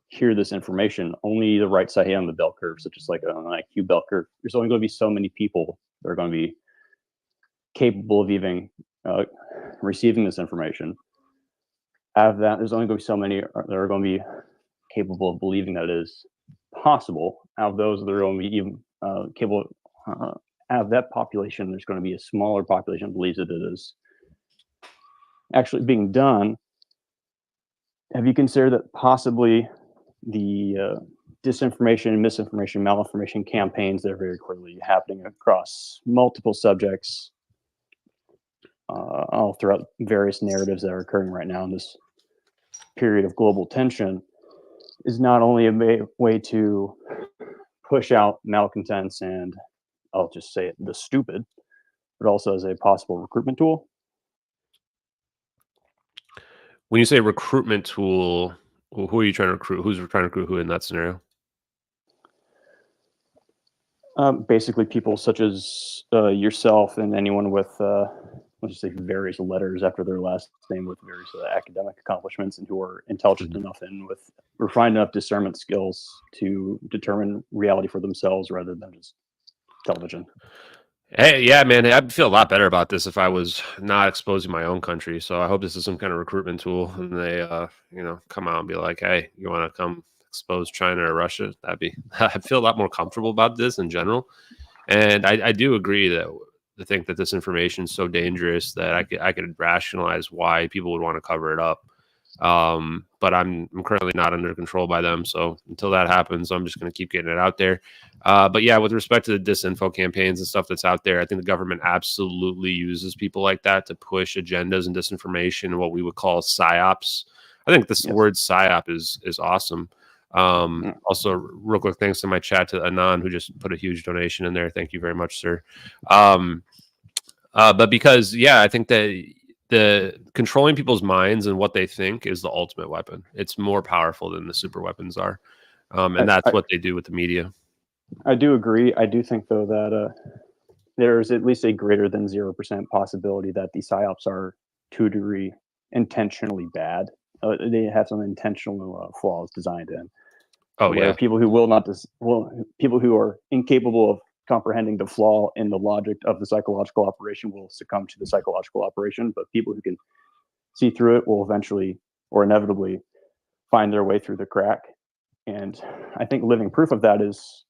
hear this information, only the right side on the bell curve, such as like an IQ bell curve, there's only going to be so many people that are going to be capable of even receiving this information. Out of that, there's only going to be so many that are going to be capable of believing that it is possible. Out of those, they're going to be even capable. Out of that population, there's going to be a smaller population that believes that it is actually being done. Have you considered that possibly the disinformation, misinformation, malinformation campaigns that are very clearly happening across multiple subjects, all throughout various narratives that are occurring right now in this period of global tension, is not only a way to push out malcontents and, I'll just say it, the stupid, but also as a possible recruitment tool? When you say recruitment tool, who are you trying to recruit? Who's trying to recruit who in that scenario? Basically, people such as yourself and anyone with, let's just say, various letters after their last name, with various academic accomplishments, and who are intelligent enough and with refined enough discernment skills to determine reality for themselves rather than just television. Hey, yeah, man, I'd feel a lot better about this if I was not exposing my own country. So I hope this is some kind of recruitment tool, and they, you know, come out and be like, "Hey, you want to come expose China or Russia?" I'd feel a lot more comfortable about this in general. And I do agree that I think that this information is so dangerous that I could rationalize why people would want to cover it up. But I'm currently not under control by them. So until that happens, I'm just going to keep getting it out there. But yeah, with respect to the disinfo campaigns and stuff that's out there, I think the government absolutely uses people like that to push agendas and disinformation and what we would call psyops. I think this word psyop is awesome. Also, real quick, thanks to my chat to Anon, who just put a huge donation in there. Thank you very much, sir. But because, yeah, I think that the controlling people's minds and what they think is the ultimate weapon. It's more powerful than the super weapons are. And that's what they do with the media. I do agree. I do think, though, that there's at least a greater than 0% possibility that the psyops are, to a degree, intentionally bad. They have some intentional flaws designed in. Oh, where yeah. people who will not, people who are incapable of comprehending the flaw in the logic of the psychological operation will succumb to the psychological operation, but people who can see through it will eventually or inevitably find their way through the crack. And I think living proof of that is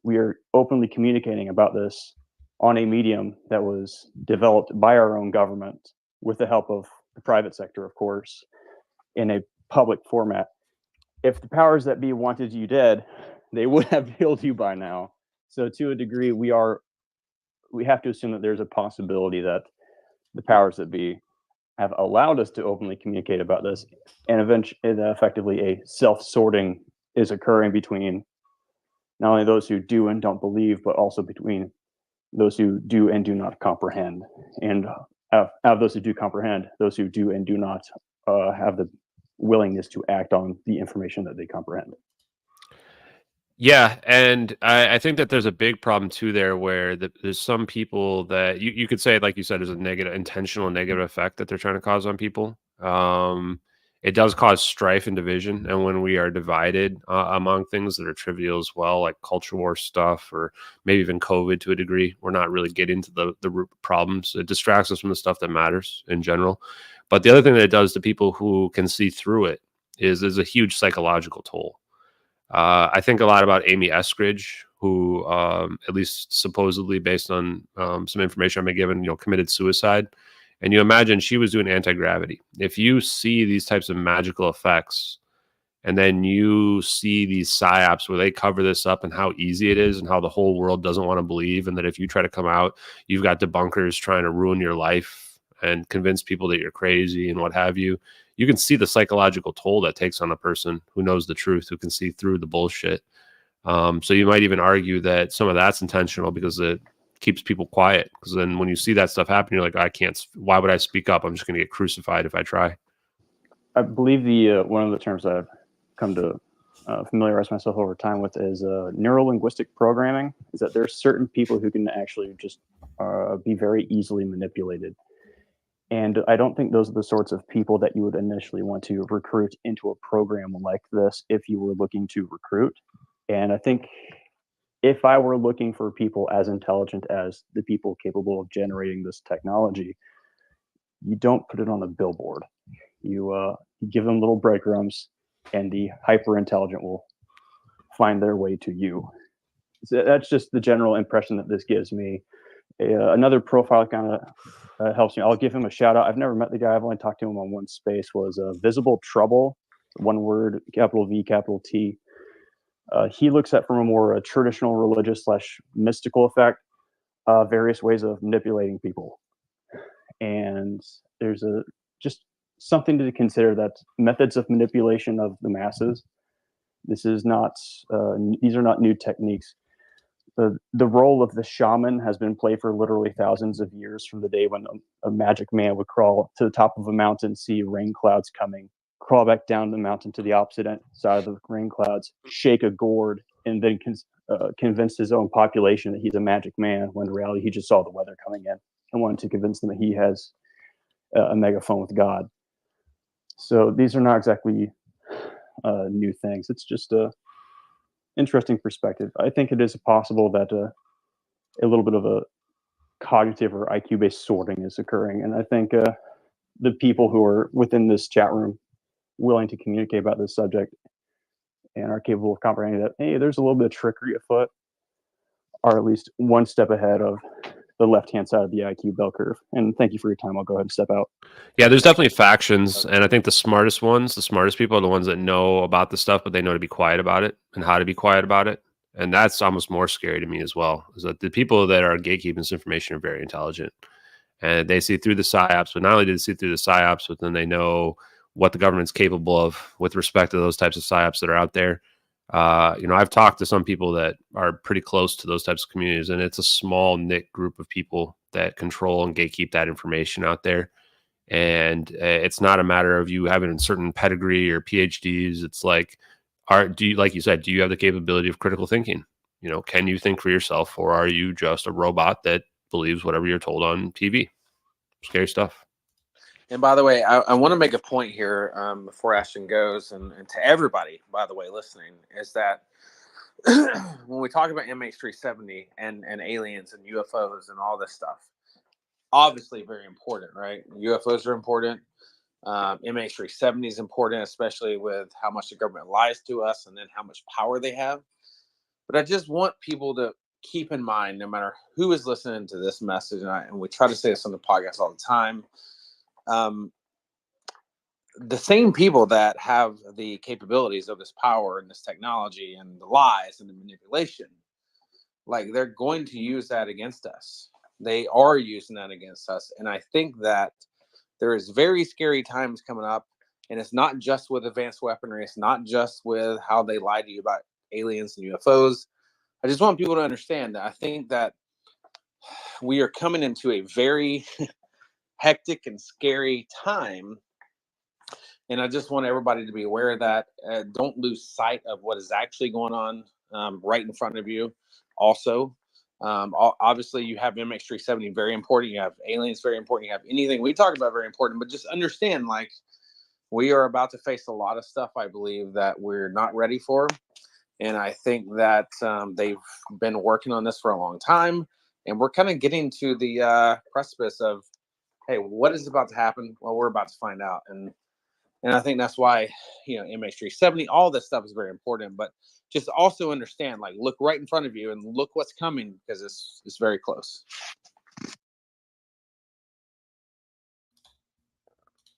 we are openly communicating about this on a medium that was developed by our own government with the help of the private sector, of course, in a public format. If the powers that be wanted you dead, they would have killed you by now. So to a degree, we have to assume that there's a possibility that the powers that be have allowed us to openly communicate about this, and eventually, effectively, a self-sorting is occurring between not only those who do and don't believe, but also between those who do and do not comprehend. And out of those who do comprehend, those who do and do not have the willingness to act on the information that they comprehend. Yeah, and I think that there's a big problem too there where there's some people that you could say, like you said, is a negative, intentional negative effect that they're trying to cause on people. It does cause strife and division, and when we are divided among things that are trivial as well, like culture war stuff, or maybe even COVID to a degree, we're not really getting to the root problems. It distracts us from the stuff that matters in general. But the other thing that it does to people who can see through it is there's a huge psychological toll. I think a lot about Amy Eskridge, who, at least supposedly, based on some information I've been given, committed suicide. And you imagine she was doing anti-gravity. If you see these types of magical effects, and then you see these psyops where they cover this up and how easy it is, and how the whole world doesn't want to believe, and that if you try to come out, you've got debunkers trying to ruin your life and convince people that you're crazy and what have you. You can see the psychological toll that takes on a person who knows the truth, who can see through the bullshit. So you might even argue that some of that's intentional because it keeps people quiet. Because then when you see that stuff happen, you're like, I can't. Why would I speak up? I'm just going to get crucified if I try. I believe the one of the terms I've come to familiarize myself over time with is neuro-linguistic programming. Is that there's certain people who can actually just be very easily manipulated. And I don't think those are the sorts of people that you would initially want to recruit into a program like this if you were looking to recruit. And I think if I were looking for people as intelligent as the people capable of generating this technology, you don't put it on a billboard. You give them little breadcrumbs, and the hyper intelligent will find their way to you. So that's just the general impression that this gives me. Another profile kind of helps me. I'll give him a shout out. I've never met the guy. I've only talked to him on one space. Was Visible Trouble, one word, capital V, capital T. He looks at from a more traditional religious / mystical effect, various ways of manipulating people. And there's just something to consider, that methods of manipulation of the masses. This is not; these are not new techniques. The role of the shaman has been played for literally thousands of years, from the day when a magic man would crawl to the top of a mountain, see rain clouds coming, crawl back down the mountain to the opposite side of the rain clouds, shake a gourd, and then convince his own population that he's a magic man, when in reality he just saw the weather coming in and wanted to convince them that he has a megaphone with God. So these are not exactly new things. It's just a interesting perspective. I think it is possible that a little bit of a cognitive or IQ-based sorting is occurring, and I think the people who are within this chat room willing to communicate about this subject and are capable of comprehending that, hey, there's a little bit of trickery afoot, are at least one step ahead of the left-hand side of the IQ bell curve. And thank you for your time. I'll go ahead and step out. Yeah, there's definitely factions, and I think the smartest ones, the smartest people are the ones that know about the stuff, but they know to be quiet about it and how to be quiet about it. And that's almost more scary to me as well, is that the people that are gatekeeping this information are very intelligent, and they see through the psyops. But not only do they see through the psyops, but then they know what the government's capable of with respect to those types of psyops that are out there. I've talked to some people that are pretty close to those types of communities, and it's a small knit group of people that control and gatekeep that information out there. And it's not a matter of you having a certain pedigree or PhDs. It's like, do you, like you said, do you have the capability of critical thinking? Can you think for yourself, or are you just a robot that believes whatever you're told on TV? Scary stuff. And by the way, I want to make a point here before Ashton goes, and to everybody, by the way, listening, is that when we talk about MH370 and aliens and UFOs and all this stuff, obviously very important, right? UFOs are important. MH370 is important, especially with how much the government lies to us and then how much power they have. But I just want people to keep in mind, no matter who is listening to this message, and we try to say this on the podcast all the time, the same people that have the capabilities of this power and this technology and the lies and the manipulation, like, they're going to use that against us. They are using that against us. And I think that there is very scary times coming up, and it's not just with advanced weaponry. It's not just with how they lie to you about aliens and UFOs. I just want people to understand that I think that we are coming into a very hectic and scary time. And I just want everybody to be aware of that. Don't lose sight of what is actually going on. right in front of you. Also, obviously, you have MH370, very important. You have aliens, very important. You have anything we talk about, very important. But just understand, like, we are about to face a lot of stuff, I believe, that we're not ready for. And I think that they've been working on this for a long time. And we're kind of getting to the precipice of, hey, what is about to happen? Well, we're about to find out. And I think that's why, MH370, all this stuff is very important. But just also understand, like, look right in front of you and look what's coming, because it's very close.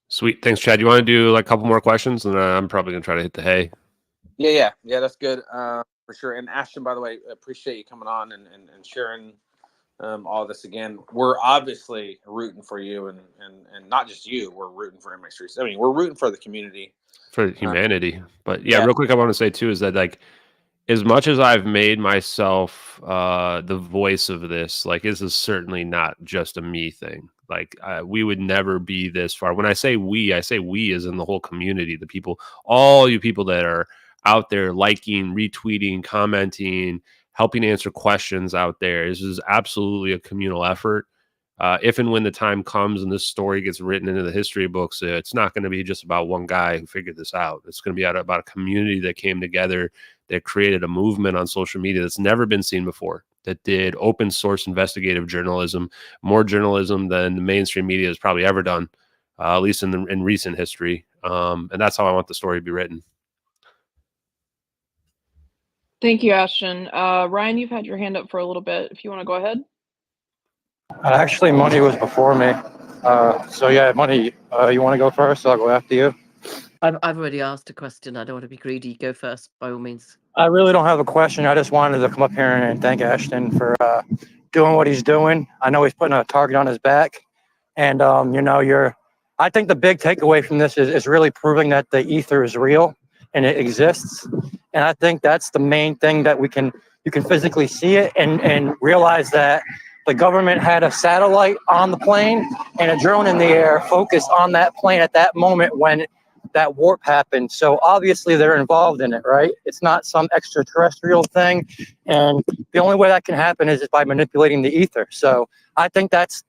Sweet. Thanks, Chad. You want to do like a couple more questions? And I'm probably going to try to hit the hay. Yeah, that's good, for sure. And Ashton, by the way, appreciate you coming on and sharing all this again. We're obviously rooting for you, and not just you. We're rooting for MH370. I mean, we're rooting for the community, for humanity. But yeah, real quick, I want to say too is that, like, as much as I've made myself the voice of this, like, this is certainly not just a me thing. Like, we would never be this far. When I say we as in the whole community, the people, all you people that are out there liking, retweeting, commenting, helping answer questions out there. This is absolutely a communal effort. If and when the time comes and this story gets written into the history books, it's not going to be just about one guy who figured this out. It's going to be about a community that came together, that created a movement on social media that's never been seen before, that did open source investigative journalism, more journalism than the mainstream media has probably ever done, at least in recent history. And that's how I want the story to be written. Thank you, Ashton. Ryan, you've had your hand up for a little bit. If you want to go ahead. Actually, Money was before me. So yeah, Money, you want to go first? I'll go after you. I've already asked a question. I don't want to be greedy. Go first, by all means. I really don't have a question. I just wanted to come up here and thank Ashton for doing what he's doing. I know he's putting a target on his back. And, I think the big takeaway from this is really proving that the ether is real and it exists. And I think that's the main thing, that you can physically see it and realize that the government had a satellite on the plane and a drone in the air focused on that plane at that moment when that warp happened. So obviously they're involved in it, right? It's not some extraterrestrial thing. And the only way that can happen is by manipulating the ether. So I think that's,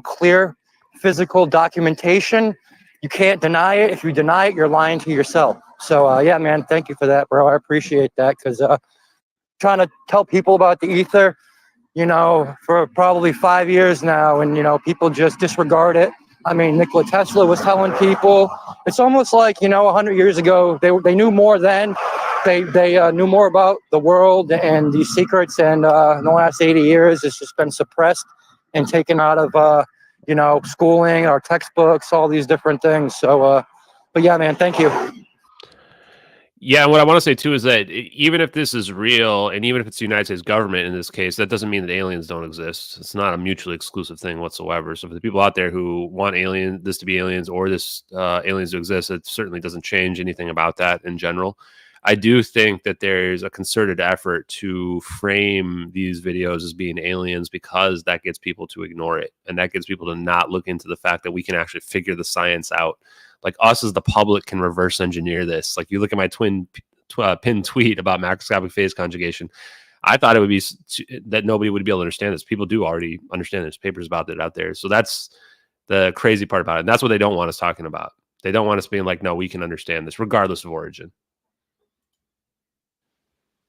clear physical documentation. You can't deny it. If you deny it, you're lying to yourself. So yeah, man, thank you for that, bro. I appreciate that, because trying to tell people about the ether, for probably 5 years now, and people just disregard it. I mean, Nikola Tesla was telling people. It's almost like 100 years ago they knew more then. They knew more about the world and these secrets, and in the last 80 years it's just been suppressed and taken out of schooling, our textbooks, all these different things. So but yeah, man, thank you. Yeah, what I want to say too is that even if this is real, and even if it's the United States government in this case, that doesn't mean that aliens don't exist. It's not a mutually exclusive thing whatsoever. So for the people out there who want this to be aliens, or this aliens to exist, it certainly doesn't change anything about that in general. I do think that there's a concerted effort to frame these videos as being aliens, because that gets people to ignore it, and that gets people to not look into the fact that we can actually figure the science out. Like, us as the public can reverse engineer this. Like, you look at my pinned tweet about macroscopic phase conjugation. I thought it would be that nobody would be able to understand this. People do already understand. There's papers about it out there. So that's the crazy part about it. And that's what they don't want us talking about. They don't want us being like, no, we can understand this regardless of origin.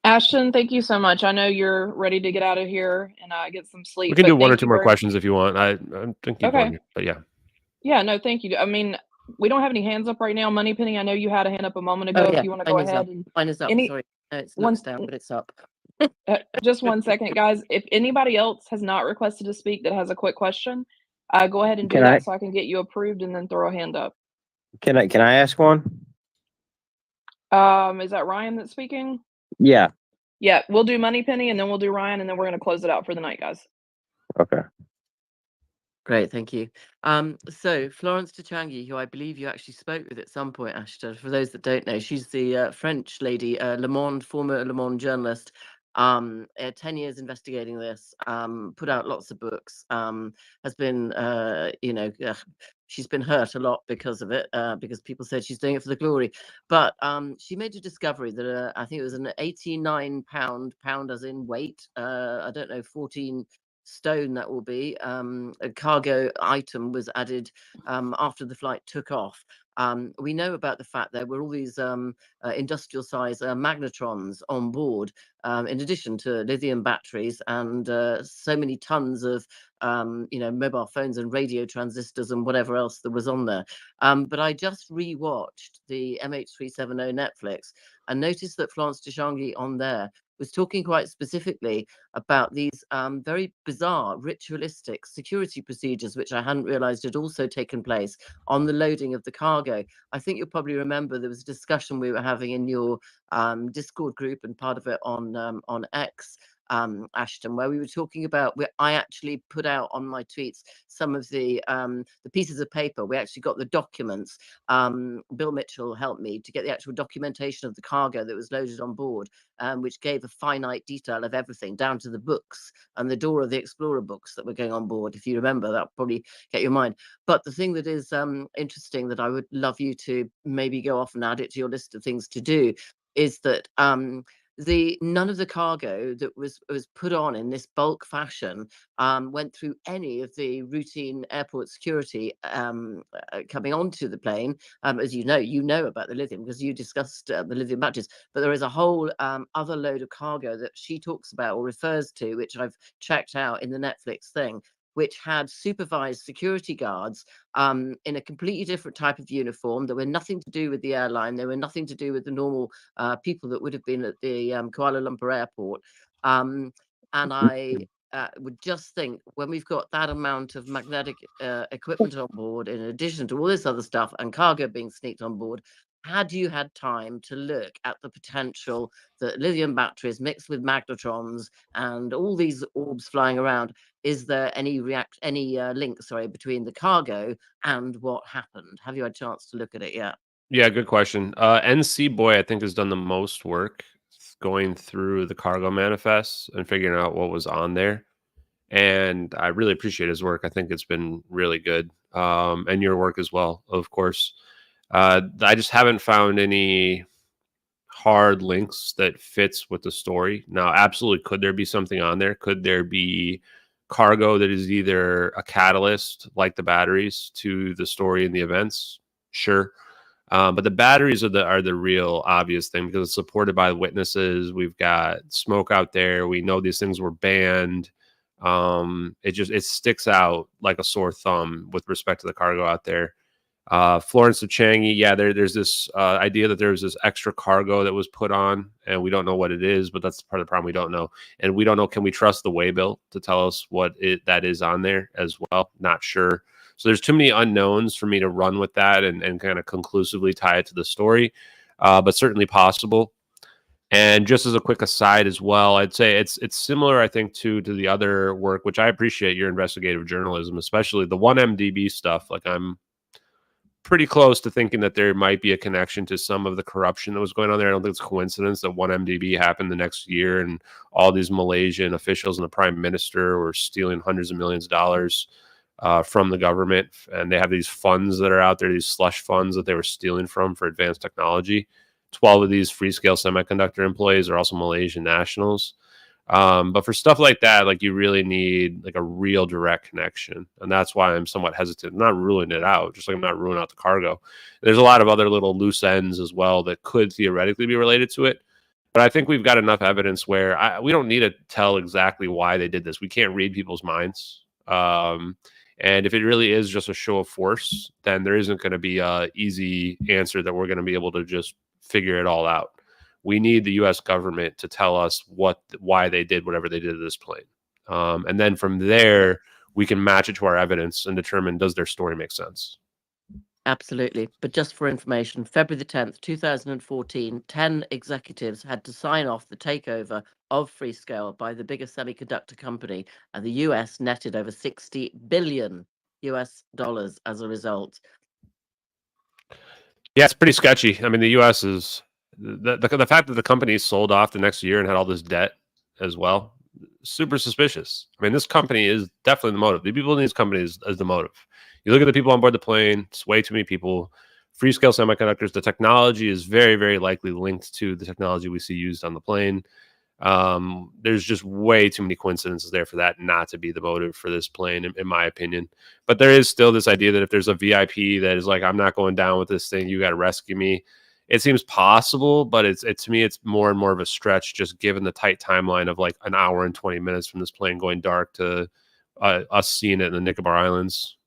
Ashton, thank you so much. I know you're ready to get out of here and get some sleep. We can do one or two more questions if you want. I think keep Okay. going, but yeah. Yeah, no, thank you. I mean, we don't have any hands up right now. Moneypenny, I know you had a hand up a moment ago. Oh, yeah. If you want to go ahead. Mine is up. Sorry. No, it's one- looks down, but it's up. Just 1 second, guys. If anybody else has not requested to speak that has a quick question, go ahead and do that so I can get you approved and then throw a hand up. Can I ask one? Is that Ryan that's speaking? Yeah. Yeah, we'll do Moneypenny and then we'll do Ryan and then we're going to close it out for the night, guys. Okay. Great, thank you. So Florence Tchangi, who I believe you actually spoke with at some point, Ashton, for those that don't know, she's the French lady, former Le Monde journalist, 10 years investigating this, put out lots of books, has been, she's been hurt a lot because of it, because people said she's doing it for the glory. But she made a discovery that I think it was an 89 pound as in weight, I don't know, 14 stone that will be, a cargo item was added after the flight took off. We know about the fact there were all these industrial size magnetrons on board, in addition to lithium batteries and so many tons of mobile phones and radio transistors and whatever else that was on there. But I just rewatched the MH370 Netflix and noticed that Florence Deschanguy on there was talking quite specifically about these very bizarre ritualistic security procedures, which I hadn't realized had also taken place on the loading of the cargo. I think you'll probably remember there was a discussion we were having in your Discord group and part of it on X, Ashton, where we were talking about, I actually put out on my tweets some of the pieces of paper. We actually got the documents. Bill Mitchell helped me to get the actual documentation of the cargo that was loaded on board, which gave a finite detail of everything down to the books and the Dora the Explorer books that were going on board. If you remember, that'll probably get your mind. But the thing that is interesting that I would love you to maybe go off and add it to your list of things to do is that none of the cargo that was put on in this bulk fashion went through any of the routine airport security coming onto the plane. As you know about the lithium because you discussed the lithium batteries, but there is a whole other load of cargo that she talks about or refers to, which I've checked out in the Netflix thing, which had supervised security guards in a completely different type of uniform. There were nothing to do with the airline. There were nothing to do with the normal people that would have been at the Kuala Lumpur airport. And I would just think when we've got that amount of magnetic equipment on board, in addition to all this other stuff and cargo being sneaked on board, had you had time to look at the potential that lithium batteries mixed with magnetrons and all these orbs flying around, is there any link, between the cargo and what happened? Have you had a chance to look at it yet? Yeah, good question. NC Boy, I think, has done the most work going through the cargo manifests and figuring out what was on there. And I really appreciate his work. I think it's been really good. And your work as well, of course. I just haven't found any hard links that fits with the story. Now, absolutely, could there be something on there? Could there be cargo that is either a catalyst, like the batteries, to the story and the events? Sure. But the batteries are the real obvious thing because it's supported by witnesses. We've got smoke out there. We know these things were banned. It sticks out like a sore thumb with respect to the cargo out there. Florence Deschanguy, yeah, there's this idea that there's this extra cargo that was put on, and we don't know what it is, but that's part of the problem. We don't know, and we don't know. Can we trust the waybill to tell us what that is on there as well? Not sure. So there's too many unknowns for me to run with that and kind of conclusively tie it to the story, but certainly possible. And just as a quick aside as well, I'd say it's similar, I think, to the other work, which I appreciate your investigative journalism, especially the 1MDB stuff. Like, I'm pretty close to thinking that there might be a connection to some of the corruption that was going on there. I don't think it's a coincidence that 1MDB happened the next year and all these Malaysian officials and the prime minister were stealing hundreds of millions of dollars from the government. And they have these funds that are out there, these slush funds that they were stealing from for advanced technology. 12 of these Freescale Semiconductor employees are also Malaysian nationals. But for stuff like that, like, you really need like a real direct connection. And that's why I'm somewhat hesitant. I'm not ruling it out, just like I'm not ruling out the cargo. There's a lot of other little loose ends as well that could theoretically be related to it. But I think we've got enough evidence where we don't need to tell exactly why they did this. We can't read people's minds. And if it really is just a show of force, then there isn't going to be an easy answer that we're going to be able to just figure it all out. We need the U.S. government to tell us why they did whatever they did to this plane. And then from there, we can match it to our evidence and determine, does their story make sense? Absolutely. But just for information, February the 10th, 2014, 10 executives had to sign off the takeover of Freescale by the biggest semiconductor company, and the US netted over $60 billion as a result. Yeah, it's pretty sketchy. I mean, the U.S. is the fact that the company sold off the next year and had all this debt as well, super suspicious. I mean, this company is definitely the motive. The people in these companies is the motive. You look at the people on board the plane, it's way too many people. Free-scale semiconductors, the technology is very, very likely linked to the technology we see used on the plane. There's just way too many coincidences there for that not to be the motive for this plane, in my opinion. But there is still this idea that if there's a VIP that is like, I'm not going down with this thing, you got to rescue me. It seems possible, but it's to me, it's more and more of a stretch, just given the tight timeline of like an hour and 20 minutes from this plane going dark to us seeing it in the Nicobar Islands.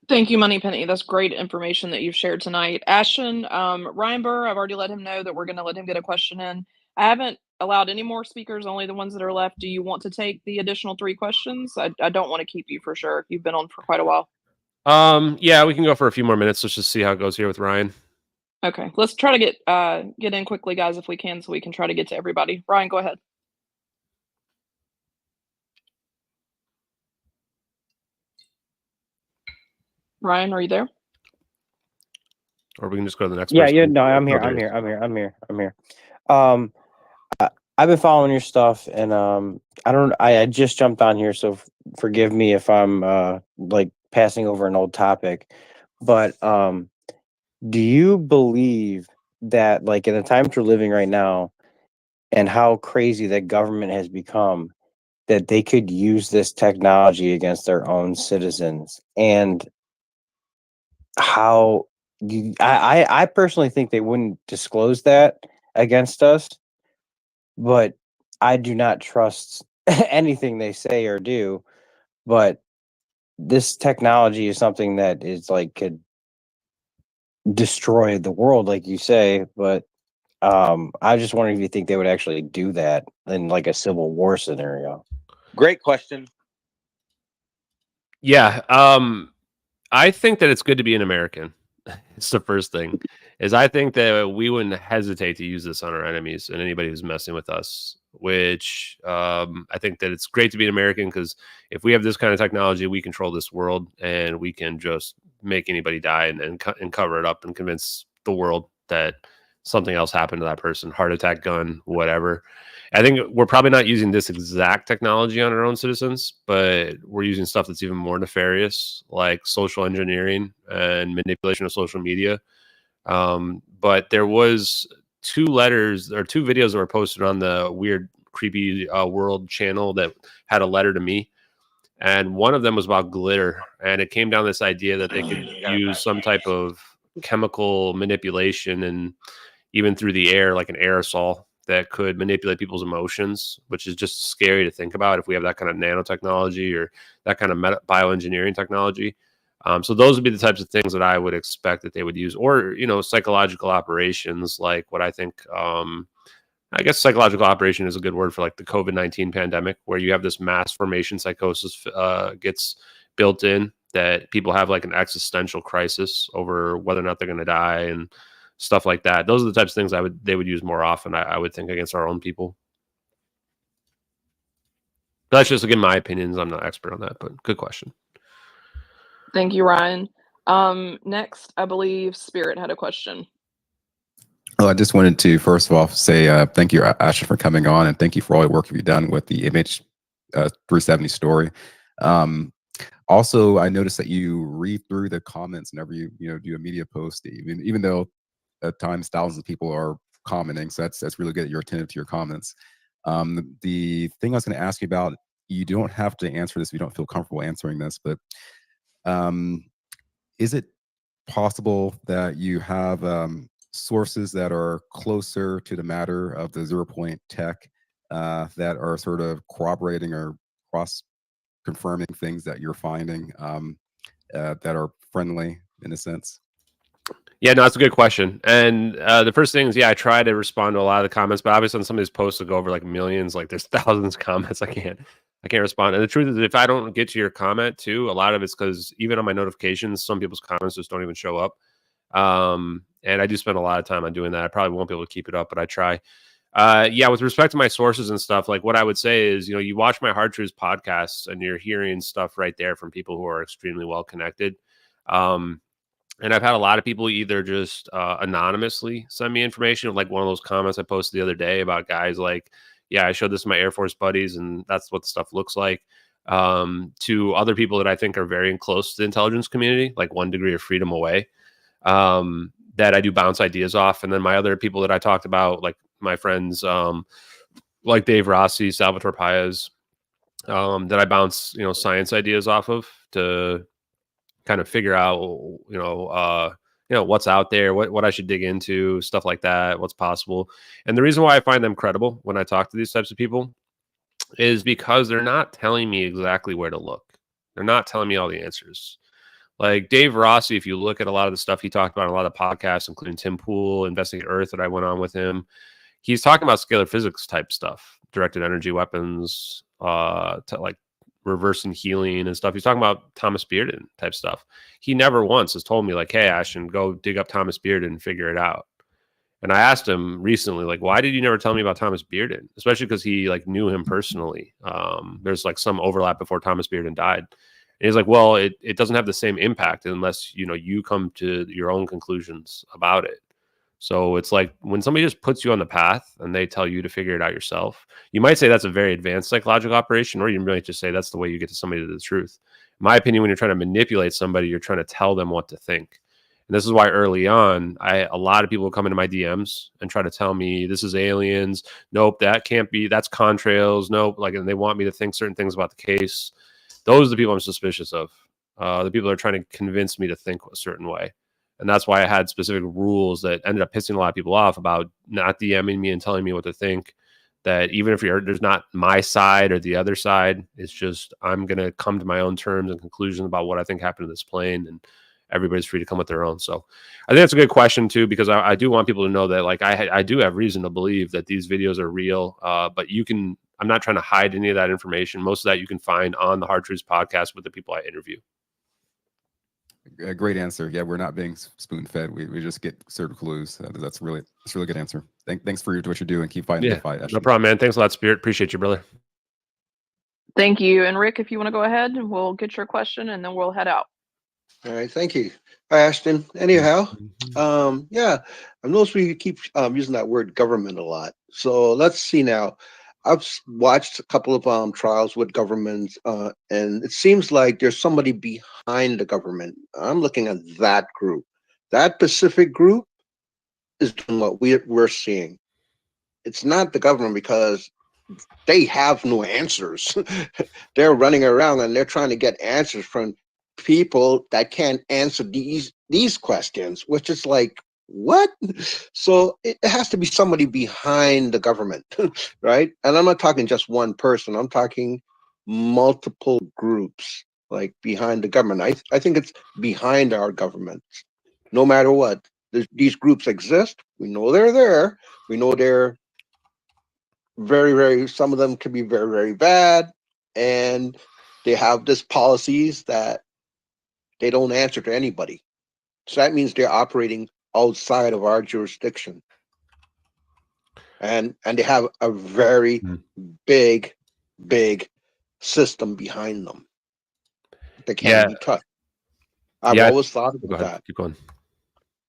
Thank you, Moneypenny. That's great information that you've shared tonight. Ashton, Ryan Burr, I've already let him know that we're going to let him get a question in. I haven't allowed any more speakers, only the ones that are left. Do you want to take the additional 3 questions? I don't want to keep you for sure. You've been on for quite a while. Yeah, we can go for a few more minutes. Let's just see how it goes here with Ryan. Okay, let's try to get in quickly, guys, if we can, so we can try to get to everybody. Ryan, go ahead. Ryan, are you there? Or we can just go to the next Yeah, person. yeah, no, I'm Oh, here. there I'm he is. here. I'm here. I've been following your stuff, and I just jumped on here, so forgive me if I'm like passing over an old topic. But do you believe that, like, in the times we're living right now, and how crazy that government has become, that they could use this technology against their own citizens? And how I personally think they wouldn't disclose that against us, but I do not trust anything they say or do. But this technology is something that is like could destroy the world, like you say. But I just wondering if you think they would actually do that in like a civil war scenario. Great question. Yeah, I think that it's good to be an American. It's the first thing. Is I think that we wouldn't hesitate to use this on our enemies and anybody who's messing with us. Which I think that it's great to be an American, because if we have this kind of technology, we control this world, and we can just make anybody die and cover it up and convince the world that something else happened to that person, heart attack, gun, whatever. I think we're probably not using this exact technology on our own citizens, but we're using stuff that's even more nefarious, like social engineering and manipulation of social media. But there was 2 letters or 2 videos that were posted on the Weird Creepy World channel that had a letter to me. And one of them was about glitter. And it came down this idea that they could use some type of chemical manipulation, and even through the air, like an aerosol, that could manipulate people's emotions, which is just scary to think about if we have that kind of nanotechnology or that kind of bioengineering technology. So those would be the types of things that I would expect that they would use, or, psychological operations, like what I think, I guess psychological operation is a good word for like the COVID-19 pandemic, where you have this mass formation psychosis gets built in, that people have like an existential crisis over whether or not they're going to die and stuff like that. Those are the types of things they would use more often, I would think, against our own people. That's just, again, my opinions. I'm not expert on that, but good question. Thank you, Ryan. Next, I believe Spirit had a question. Well, I just wanted to first of all say thank you, Asher, for coming on, and thank you for all the work you've done with the MH370 story. Also, I noticed that you read through the comments whenever you do a media post, even though at times thousands of people are commenting. So that's really good that you're attentive to your comments. The thing I was going to ask you about, you don't have to answer this if you don't feel comfortable answering this, but is it possible that you have sources that are closer to the matter of the 0 point tech that are sort of corroborating or cross-confirming things that you're finding that are friendly in a sense? Yeah, no, that's a good question. And the first thing is, I try to respond to a lot of the comments, but obviously on some of these posts that go over like millions, like there's thousands of comments, I can't respond. And the truth is, if I don't get to your comment too, a lot of it's because even on my notifications, some people's comments just don't even show up. And I do spend a lot of time on doing that. I probably won't be able to keep it up, but I try. With respect to my sources and stuff, like what I would say is, you watch my Hard Truths podcasts and you're hearing stuff right there from people who are extremely well connected. And I've had a lot of people either just anonymously send me information, like one of those comments I posted the other day about guys like, I showed this to my Air Force buddies and that's what the stuff looks like. to other people that I think are very close to the intelligence community, like 1 degree of freedom away, that I do bounce ideas off. And then my other people that I talked about, like my friends, like Dave Rossi, Salvatore Paez, that I bounce, science ideas off of to kind of figure out, what's out there, what I should dig into, stuff like that, what's possible. And the reason why I find them credible when I talk to these types of people is because they're not telling me exactly where to look. They're not telling me all the answers. Like Dave Rossi, if you look at a lot of the stuff he talked about in a lot of podcasts, including Tim Pool, Investigate Earth that I went on with him, he's talking about scalar physics type stuff, directed energy weapons, to like reversing healing and stuff. He's talking about Thomas Bearden type stuff. He never once has told me like, hey, Ashton, go dig up Thomas Bearden and figure it out. And I asked him recently, like, why did you never tell me about Thomas Bearden? Especially because he like knew him personally. There's like some overlap before Thomas Bearden died. And he's like, well, it doesn't have the same impact unless, you come to your own conclusions about it. So it's like when somebody just puts you on the path and they tell you to figure it out yourself, you might say that's a very advanced psychological operation, or you might just say that's the way you get to somebody to the truth. In my opinion, when you're trying to manipulate somebody, you're trying to tell them what to think. And this is why early on, a lot of people come into my DMs and try to tell me this is aliens. Nope, that can't be. That's contrails. Nope. And they want me to think certain things about the case. Those are the people I'm suspicious of. The people that are trying to convince me to think a certain way. And that's why I had specific rules that ended up pissing a lot of people off about not DMing me and telling me what to think. That even if there's not my side or the other side, it's just I'm going to come to my own terms and conclusions about what I think happened to this plane, and everybody's free to come with their own. So I think that's a good question too, because I do want people to know that like I do have reason to believe that these videos are real, but I'm not trying to hide any of that information. Most of that you can find on the Hard Truths podcast with the people I interview. A great answer. Yeah, we're not being spoon fed. We just get certain clues. That's a really good answer. Thanks for what you do and keep fighting the fight. Ashton. No problem, man. Thanks a lot, Spirit. Appreciate you, brother. Thank you. And Rick, if you want to go ahead, we'll get your question and then we'll head out. All right, thank you. Hi, Ashton. Anyhow, yeah, I've noticed we keep using that word government a lot. So let's see now. I've watched a couple of trials with governments, and it seems like there's somebody behind the government. I'm looking at that group. That specific group is doing what we're seeing. It's not the government because they have no answers. They're running around and they're trying to get answers from people that can't answer these questions, which is like, what? So it has to be somebody behind the government, right? And I'm not talking just one person. I'm talking multiple groups, like behind the government. I think it's behind our government. No matter what, these groups exist. We know they're there. We know they're very, very, some of them can be very, very bad. And they have this policies that they don't answer to anybody. So that means they're operating outside of our jurisdiction. And they have a very big system behind them. They can't be touched. I've always thought about that. Keep going.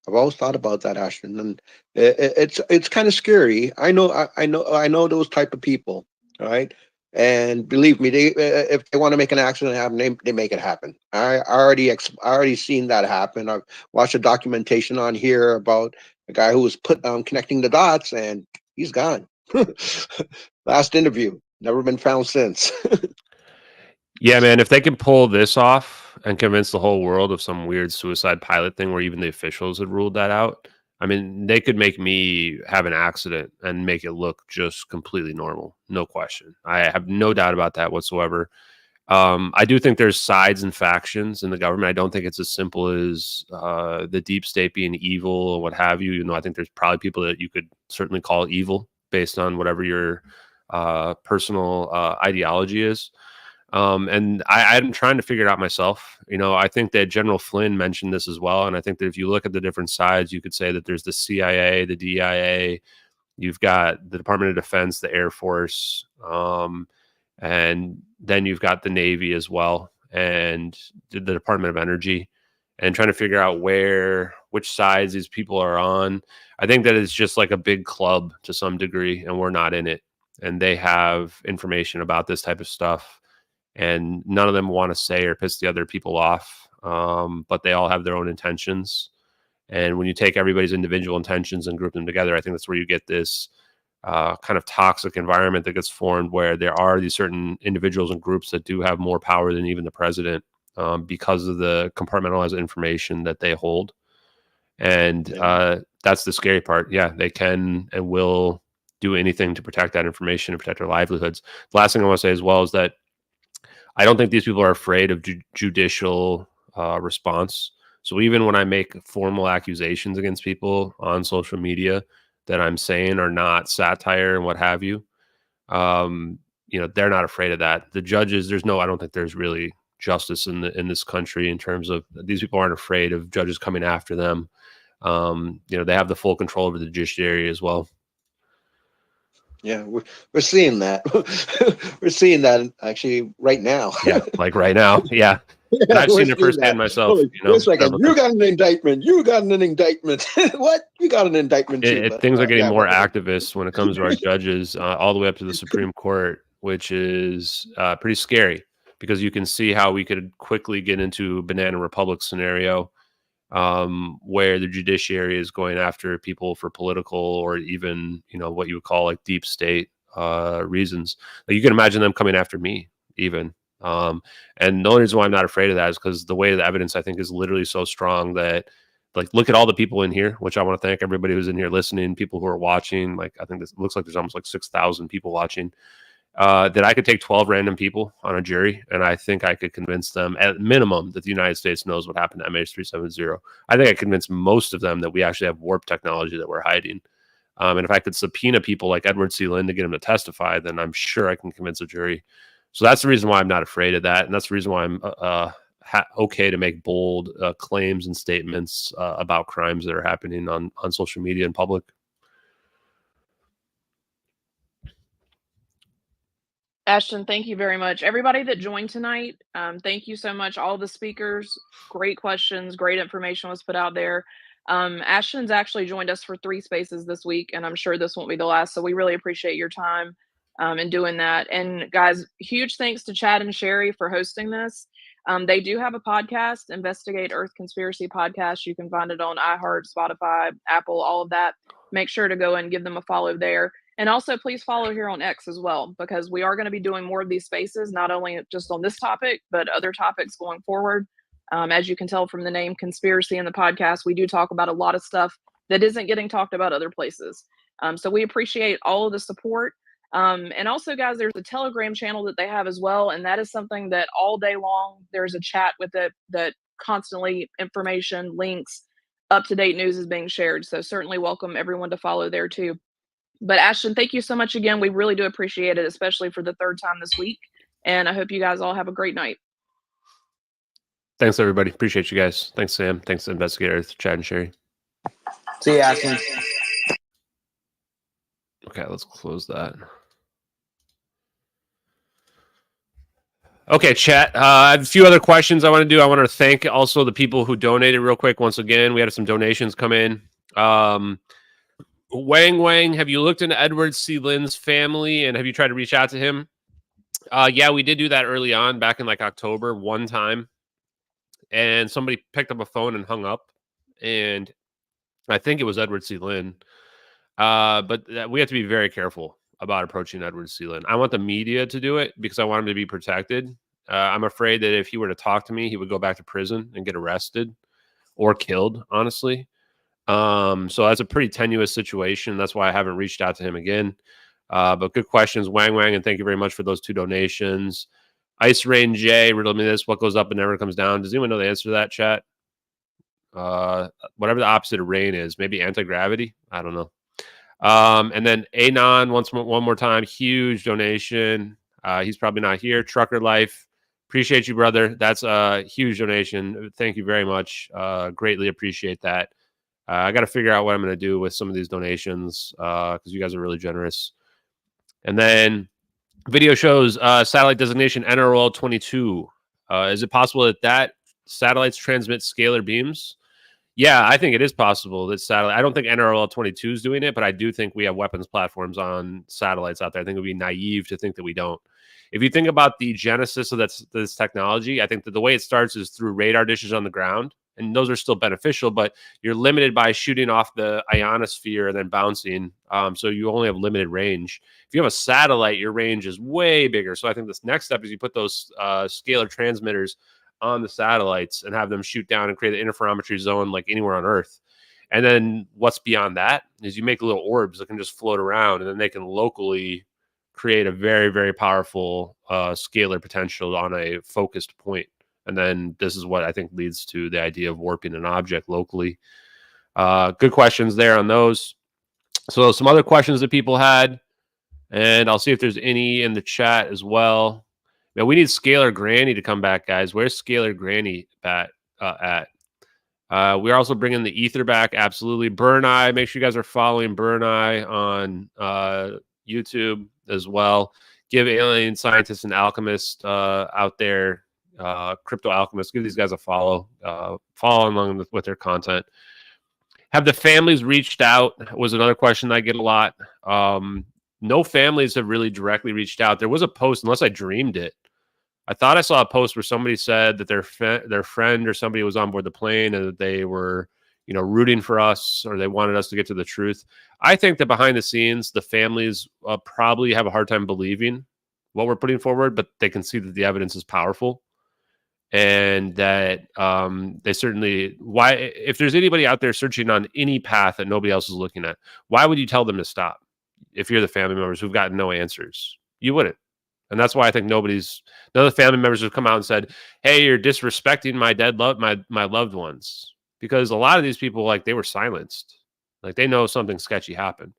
I've always thought about that, Ashton, and it's kind of scary. I know those type of people, all right? And believe me, if they want to make an accident happen, they make it happen. I already seen that happen. I've watched a documentation on here about a guy who was connecting the dots, and he's gone. Last interview, never been found since. Yeah, man, if they can pull this off and convince the whole world of some weird suicide pilot thing where even the officials had ruled that out, I mean, they could make me have an accident and make it look just completely normal. No question. I have no doubt about that whatsoever. I do think there's sides and factions in the government. I don't think it's as simple as the deep state being evil or what have you. You know, I think there's probably people that you could certainly call evil based on whatever your personal ideology is. And I'm trying to figure it out myself. You know, I think that General Flynn mentioned this as well. And I think that if you look at the different sides, you could say that there's the CIA, the DIA, you've got the Department of Defense, the Air Force, and then you've got the Navy as well, and the Department of Energy, and trying to figure out which sides these people are on. I think that it's just like a big club to some degree, and we're not in it. And they have information about this type of stuff. and none of them want to say or piss the other people off, but they all have their own intentions. And when you take everybody's individual intentions and group them together, I think that's where you get this kind of toxic environment that gets formed, where there are these certain individuals and groups that do have more power than even the president, because of the compartmentalized information that they hold. And that's the scary part. Yeah, they can and will do anything to protect that information and protect their livelihoods. The last thing I want to say as well is that I don't think these people are afraid of judicial response. So even when I make formal accusations against people on social media that I'm saying are not satire and what have you, they're not afraid of that. The judges, I don't think there's really justice in this country in terms of these people aren't afraid of judges coming after them. They have the full control over the judiciary as well. Yeah, we're seeing that. We're seeing that actually right now. Yeah, like right now. Yeah. And I've seen it firsthand myself. Wait a second. You got an indictment. You got an indictment. What? You got an indictment too. Things are getting more activist when it comes to our judges, all the way up to the Supreme Court, which is pretty scary, because you can see how we could quickly get into a banana republic scenario, where the judiciary is going after people for political or even, what you would call like deep state reasons. Like, you can imagine them coming after me even. And the only reason why I'm not afraid of that is because the weight of the evidence, I think, is literally so strong that, like, look at all the people in here, which I want to thank everybody who's in here listening, people who are watching. Like, I think this looks like there's almost like 6,000 people watching. That I could take 12 random people on a jury, and I think I could convince them at minimum that the United States knows what happened to MH370. I think I convinced most of them that we actually have warp technology that we're hiding. And if I could subpoena people like Edward C. Lynn to get him to testify, then I'm sure I can convince a jury. So that's the reason why I'm not afraid of that, and that's the reason why I'm okay to make bold claims and statements about crimes that are happening on social media in public. Ashton, thank you very much. Everybody that joined tonight, thank you so much. All the speakers, great questions, great information was put out there. Ashton's actually joined us for 3 spaces this week, and I'm sure this won't be the last, so we really appreciate your time in doing that. And guys, huge thanks to Chad and Sherry for hosting this. They do have a podcast, Investigate Earth Conspiracy Podcast. You can find it on iHeart, Spotify, Apple, all of that. Make sure to go and give them a follow there. And also, please follow here on X as well, because we are going to be doing more of these spaces, not only just on this topic, but other topics going forward. As you can tell from the name Conspiracy in the podcast, we do talk about a lot of stuff that isn't getting talked about other places. So we appreciate all of the support. And also, guys, there's a Telegram channel that they have as well. And that is something that all day long, there's a chat with it that constantly information, links, up-to-date news is being shared. So certainly welcome everyone to follow there too. But Ashton, thank you so much again. We really do appreciate it, especially for the 3rd time this week. And I hope you guys all have a great night. Thanks, everybody. Appreciate you guys. Thanks, Sam. Thanks, investigators, Chad and Sherry. See you, Ashton. Okay, let's close that. Okay, chat. I have a few other questions I want to do. I want to thank also the people who donated real quick. Once again, we had some donations come in. Wang, have you looked into Edward C. Lynn's family, and have you tried to reach out to him? Yeah, we did do that early on, back in like October, one time. And somebody picked up a phone and hung up. And I think it was Edward C. Lynn. But we have to be very careful about approaching Edward C. Lynn. I want the media to do it because I want him to be protected. I'm afraid that if he were to talk to me, he would go back to prison and get arrested or killed, honestly. So that's a pretty tenuous situation. That's why I haven't reached out to him again. But good questions, Wang, and thank you very much for those 2 donations. Ice Rain J, riddle me this: what goes up and never comes down? Does anyone know the answer to that, chat? Whatever the opposite of rain is, maybe anti-gravity. I don't know. And then Anon, one more time, huge donation. He's probably not here. Trucker Life, appreciate you, brother. That's a huge donation. Thank you very much. Greatly appreciate that. I got to figure out what I'm going to do with some of these donations because you guys are really generous. And then video shows satellite designation NRL 22. Is it possible that satellites transmit scalar beams? Yeah, I think it is possible that satellite. I don't think NRL 22 is doing it, but I do think we have weapons platforms on satellites out there. I think it would be naive to think that we don't. If you think about the genesis of this technology, I think that the way it starts is through radar dishes on the ground, and those are still beneficial, but you're limited by shooting off the ionosphere and then bouncing. So you only have limited range. If you have a satellite, your range is way bigger. So I think this next step is you put those scalar transmitters on the satellites and have them shoot down and create an interferometry zone like anywhere on Earth. And then what's beyond that is you make little orbs that can just float around, and then they can locally create a very, very powerful scalar potential on a focused point. And then this is what I think leads to the idea of warping an object locally. Good questions there on those. So some other questions that people had, and I'll see if there's any in the chat as well. Man, we need Scalar Granny to come back, guys. Where's Scalar Granny at? We're also bringing the Ether back. Absolutely. Burn Eye. Make sure you guys are following Burn Eye on YouTube as well. Give alien scientists and alchemists out there, crypto alchemists, give these guys a follow. Follow along with their content. Have the families reached out? Was another question I get a lot. No families have really directly reached out. There was a post, unless I dreamed it. I thought I saw a post where somebody said that their friend or somebody was on board the plane and that they were, rooting for us, or they wanted us to get to the truth. I think that behind the scenes, the families probably have a hard time believing what we're putting forward, but they can see that the evidence is powerful, and that they certainly. Why, if there's anybody out there searching on any path that nobody else is looking at, why would you tell them to stop? If you're the family members who've gotten no answers, you wouldn't. And that's why I think none of the family members have come out and said, "Hey, you're disrespecting my loved ones," because a lot of these people, like, they were silenced, like they know something sketchy happened.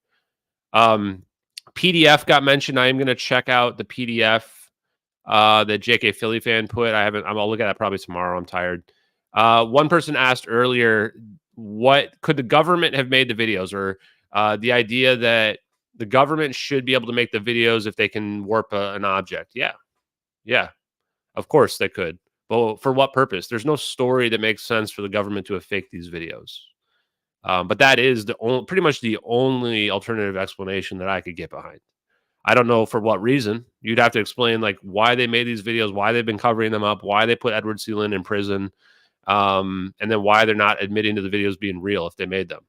PDF got mentioned. I am going to check out the PDF that JK Philly fan put. I'll look at that probably tomorrow. I'm tired. One person asked earlier, what could the government have made the videos, or the idea that the government should be able to make the videos if they can warp an object. Yeah, of course they could. But for what purpose? There's no story that makes sense for the government to have faked these videos. But that is pretty much the only alternative explanation that I could get behind. I don't know for what reason. You'd have to explain, like, why they made these videos, why they've been covering them up, why they put Edward Sealand in prison, and then why they're not admitting to the videos being real if they made them.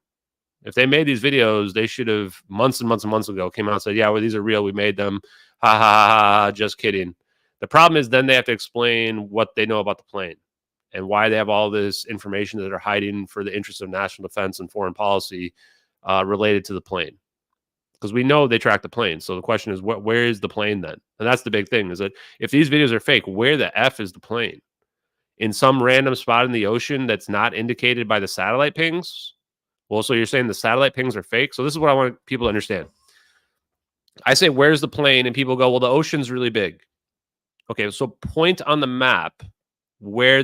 If they made these videos, they should have months and months and months ago came out and said, yeah, well, these are real. We made them. Ha, ha, ha, ha, just kidding. The problem is then they have to explain what they know about the plane and why they have all this information that they're hiding for the interests of national defense and foreign policy related to the plane. Because we know they track the plane. So the question is, where is the plane then? And that's the big thing, is that if these videos are fake, where the F is the plane? In some random spot in the ocean that's not indicated by the satellite pings? Well, so you're saying the satellite pings are fake? So this is what I want people to understand. I say, where's the plane? And people go, well, the ocean's really big. Okay, so point on the map where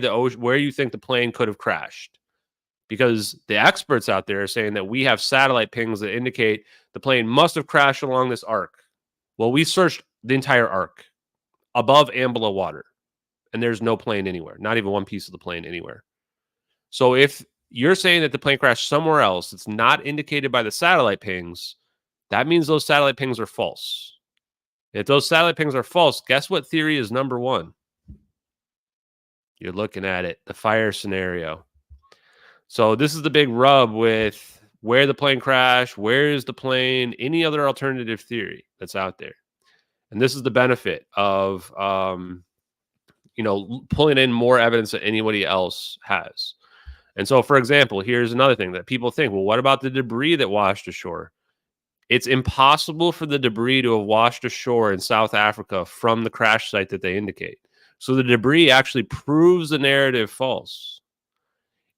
you think the plane could have crashed. Because the experts out there are saying that we have satellite pings that indicate the plane must have crashed along this arc. Well, we searched the entire arc, above and below water, and there's no plane anywhere, not even one piece of the plane anywhere. So if you're saying that the plane crashed somewhere else that's not indicated by the satellite pings, that means those satellite pings are false. If those satellite pings are false, guess what theory is number one? You're looking at it, the fire scenario. So this is the big rub with where the plane crashed, where is the plane, any other alternative theory that's out there. And this is the benefit of, pulling in more evidence that anybody else has. And so, for example, here's another thing that people think, well, what about the debris that washed ashore? It's impossible for the debris to have washed ashore in South Africa from the crash site that they indicate. So the debris actually proves the narrative false.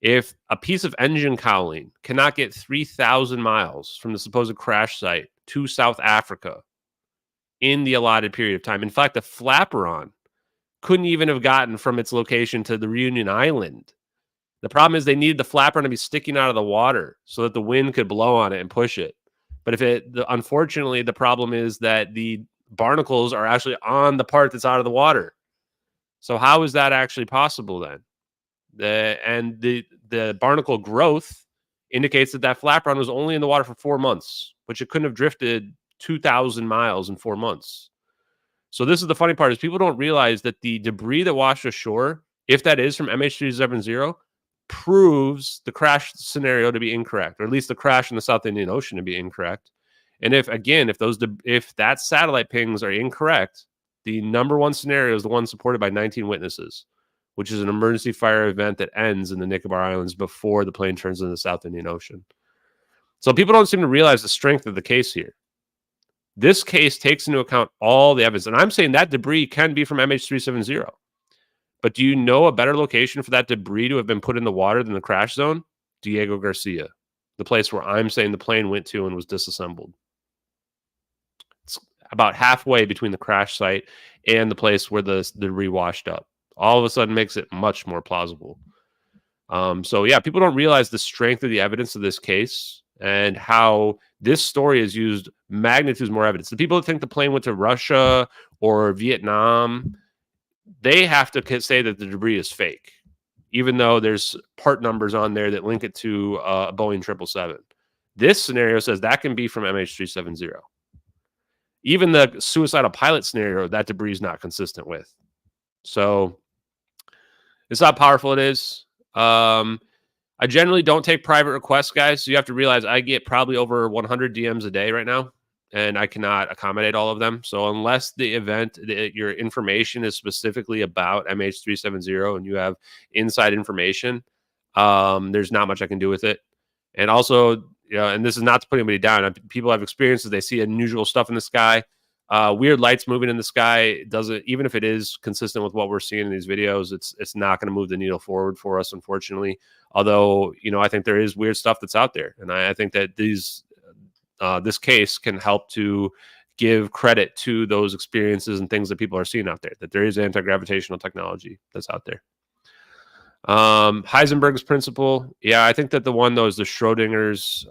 If a piece of engine cowling cannot get 3,000 miles from the supposed crash site to South Africa in the allotted period of time, in fact, the flaperon couldn't even have gotten from its location to the Reunion Island. The problem is they needed the flaperon to be sticking out of the water so that the wind could blow on it and push it. But unfortunately, the problem is that the barnacles are actually on the part that's out of the water. So how is that actually possible then? The barnacle growth indicates that flap run was only in the water for 4 months, which it couldn't have drifted 2,000 miles in 4 months. So this is the funny part, is people don't realize that the debris that washed ashore, if that is from MH370, proves the crash scenario to be incorrect, or at least the crash in the South Indian Ocean to be incorrect. And if that satellite pings are incorrect, the number one scenario is the one supported by 19 witnesses, which is an emergency fire event that ends in the Nicobar Islands before the plane turns into the South Indian Ocean. So people don't seem to realize the strength of the case here. This case takes into account all the evidence. And I'm saying that debris can be from MH370. But do you know a better location for that debris to have been put in the water than the crash zone? Diego Garcia, the place where I'm saying the plane went to and was disassembled. It's about halfway between the crash site and the place where the debris washed up. All of a sudden makes it much more plausible. So yeah, people don't realize the strength of the evidence of this case and how this story has used magnitudes more evidence. The people that think the plane went to Russia or Vietnam, they have to say that the debris is fake, even though there's part numbers on there that link it to a Boeing 777. This scenario says that can be from MH370. Even the suicidal pilot scenario, that debris is not consistent with. So it's how powerful it is. I generally don't take private requests, guys. So you have to realize I get probably over 100 DMs a day right now, and I cannot accommodate all of them. So unless the event, your information is specifically about MH370 and you have inside information, there's not much I can do with it. And also, and this is not to put anybody down. People have experiences. They see unusual stuff in the sky. Weird lights moving in the sky doesn't, even if it is consistent with what we're seeing in these videos, it's not going to move the needle forward for us, unfortunately. Although, I think there is weird stuff that's out there. And I think that this case can help to give credit to those experiences and things that people are seeing out there, that there is anti-gravitational technology that's out there. Heisenberg's principle. Yeah, I think that the one, though, is the Schrodinger's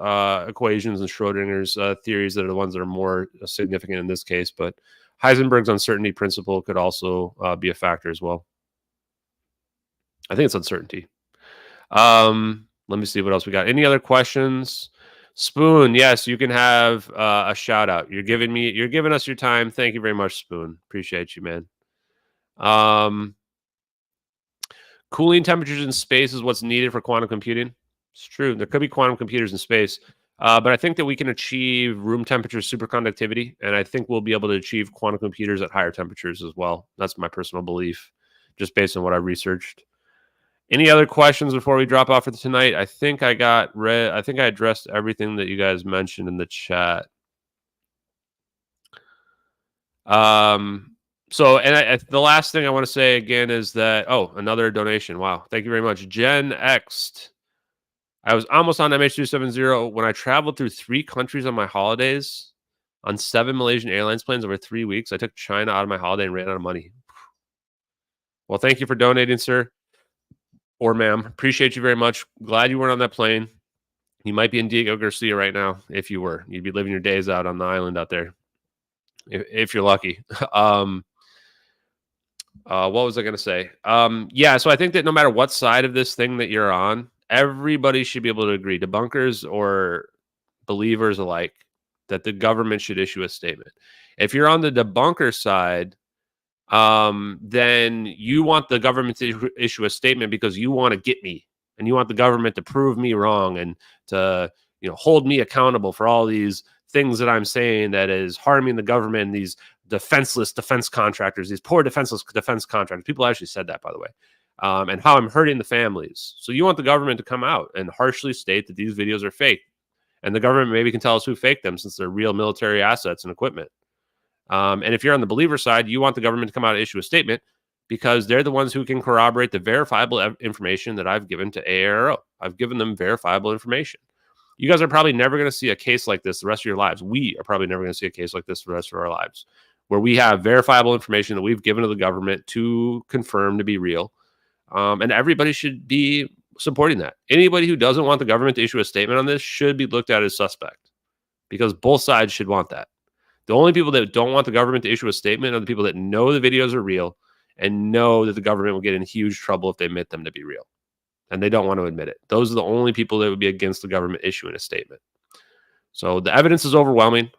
equations and Schrodinger's theories that are the ones that are more significant in this case. But Heisenberg's uncertainty principle could also be a factor as well. I think it's uncertainty. Let me see what else we got. Any other questions? Spoon, yes, you can have a shout out. You're giving us your time. Thank you very much, Spoon. Appreciate you, man. Cooling temperatures in space is what's needed for quantum computing. It's true. There could be quantum computers in space, but I think that we can achieve room temperature superconductivity, and I think we'll be able to achieve quantum computers at higher temperatures as well. That's my personal belief, just based on what I researched. Any other questions before we drop off for tonight? I think I addressed everything that you guys mentioned in the chat. So, and the last thing I want to say again is that, another donation. Wow. Thank you very much. Gen X. I was almost on MH370 when I traveled through 3 countries on my holidays on 7 Malaysian Airlines planes over 3 weeks. I took China out of my holiday and ran out of money. Well, thank you for donating, sir. Or ma'am. Appreciate you very much. Glad you weren't on that plane. You might be in Diego Garcia right now. If you were, you'd be living your days out on the island out there. If you're lucky. What was I going to say? Yeah, so I think that no matter what side of this thing that you're on, everybody should be able to agree, debunkers or believers alike, that the government should issue a statement. If you're on the debunker side, then you want the government to issue a statement because you want to get me, and you want the government to prove me wrong and to hold me accountable for all these things that I'm saying that is harming the government and these defenseless defense contractors, these poor defenseless defense contractors. People actually said that, by the way, and how I'm hurting the families. So you want the government to come out and harshly state that these videos are fake, and the government maybe can tell us who faked them, since they're real military assets and equipment. And if you're on the believer side, you want the government to come out and issue a statement because they're the ones who can corroborate the verifiable information that I've given to AARO. I've given them verifiable information. You guys are probably never going to see a case like this the rest of your lives. We are probably never going to see a case like this for the rest of our lives, where we have verifiable information that we've given to the government to confirm to be real. And everybody should be supporting that. Anybody who doesn't want the government to issue a statement on this should be looked at as suspect, because both sides should want that. The only people that don't want the government to issue a statement are the people that know the videos are real and know that the government will get in huge trouble if they admit them to be real. and they don't want to admit it. Those are the only people that would be against the government issuing a statement. So the evidence is overwhelming.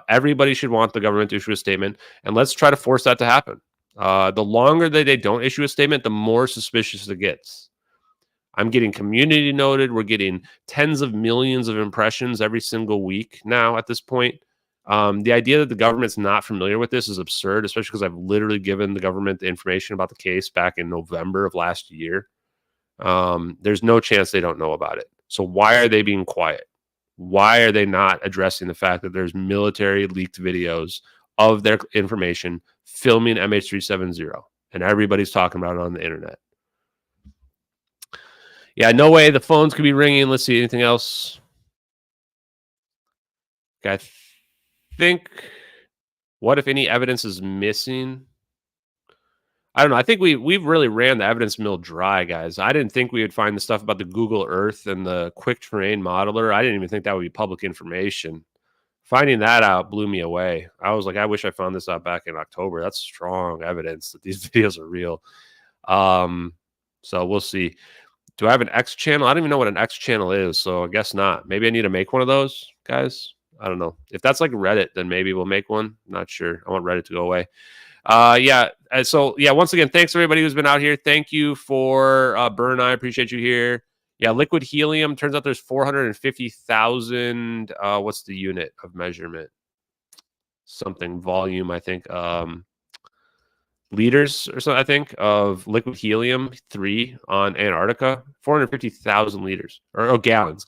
Everybody should want the government to issue a statement, and let's try to force that to happen. The longer that they don't issue a statement, the more suspicious it gets. I'm getting community noted. We're getting tens of millions of impressions every single week now at this point. The idea that the government's not familiar with this is absurd, especially because I've literally given the government the information about the case back in November of last year. There's no chance they don't know about it. So why are they being quiet? Why are they not addressing the fact that there's military leaked videos of their information filming MH370 and everybody's talking about it on the internet? Yeah, no way. The phones could be ringing. Let's see. Anything else? Okay, I think, what if any evidence is missing? I don't know. I think we've really ran the evidence mill dry, guys. I didn't think we would find the stuff about the Google Earth and the quick terrain modeler. I didn't even think that would be public information. Finding that out blew me away. I was like, I wish I found this out back in October. That's strong evidence that these videos are real. So we'll see. Do I have an X channel? I don't even know what an X channel is, so I guess not. Maybe I need to make one of those, guys. I don't know. If that's like Reddit, then maybe we'll make one. Not sure. I want Reddit to go away. Yeah. So yeah, once again, thanks everybody who's been out here. Thank you for Burn. I appreciate you here. Yeah, liquid helium. Turns out there's 450,000. What's the unit of measurement? Something volume, I think. Liters or something, I think, of liquid helium 3 on Antarctica. 450,000 liters or gallons.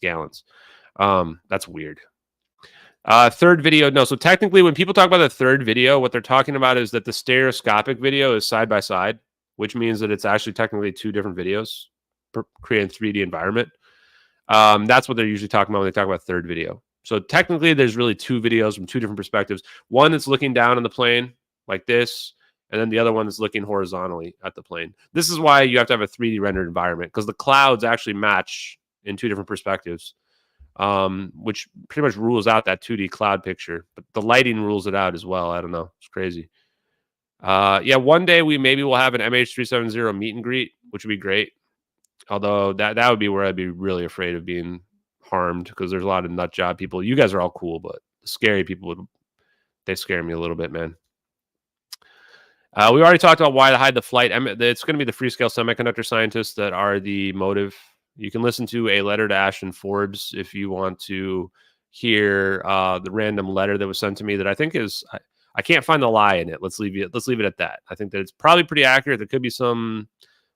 That's weird. Third video. No, so technically when people talk about the third video, what they're talking about is that the stereoscopic video is side by side, which means that it's actually technically 2 different videos creating 3D environment. That's what they're usually talking about when they talk about third video. So technically there's really 2 videos from 2 different perspectives. One that's looking down on the plane like this, and then the other one is looking horizontally at the plane. This is why you have to have a 3D rendered environment, because the clouds actually match in 2 different perspectives, which pretty much rules out that 2D cloud picture. But the lighting rules it out as well. I don't know. It's crazy. Yeah, one day maybe we'll have an MH370 meet and greet, which would be great. Although that would be where I'd be really afraid of being harmed, because there's a lot of nut job people. You guys are all cool, but the scary people they scare me a little bit, man. We already talked about why to hide the flight. It's going to be the Freescale semiconductor scientists that are the motive. You can listen to a letter to Ashton Forbes if you want to hear the random letter that was sent to me that I think is I can't find the lie in it. Let's leave it at that. I think that it's probably pretty accurate. There could be some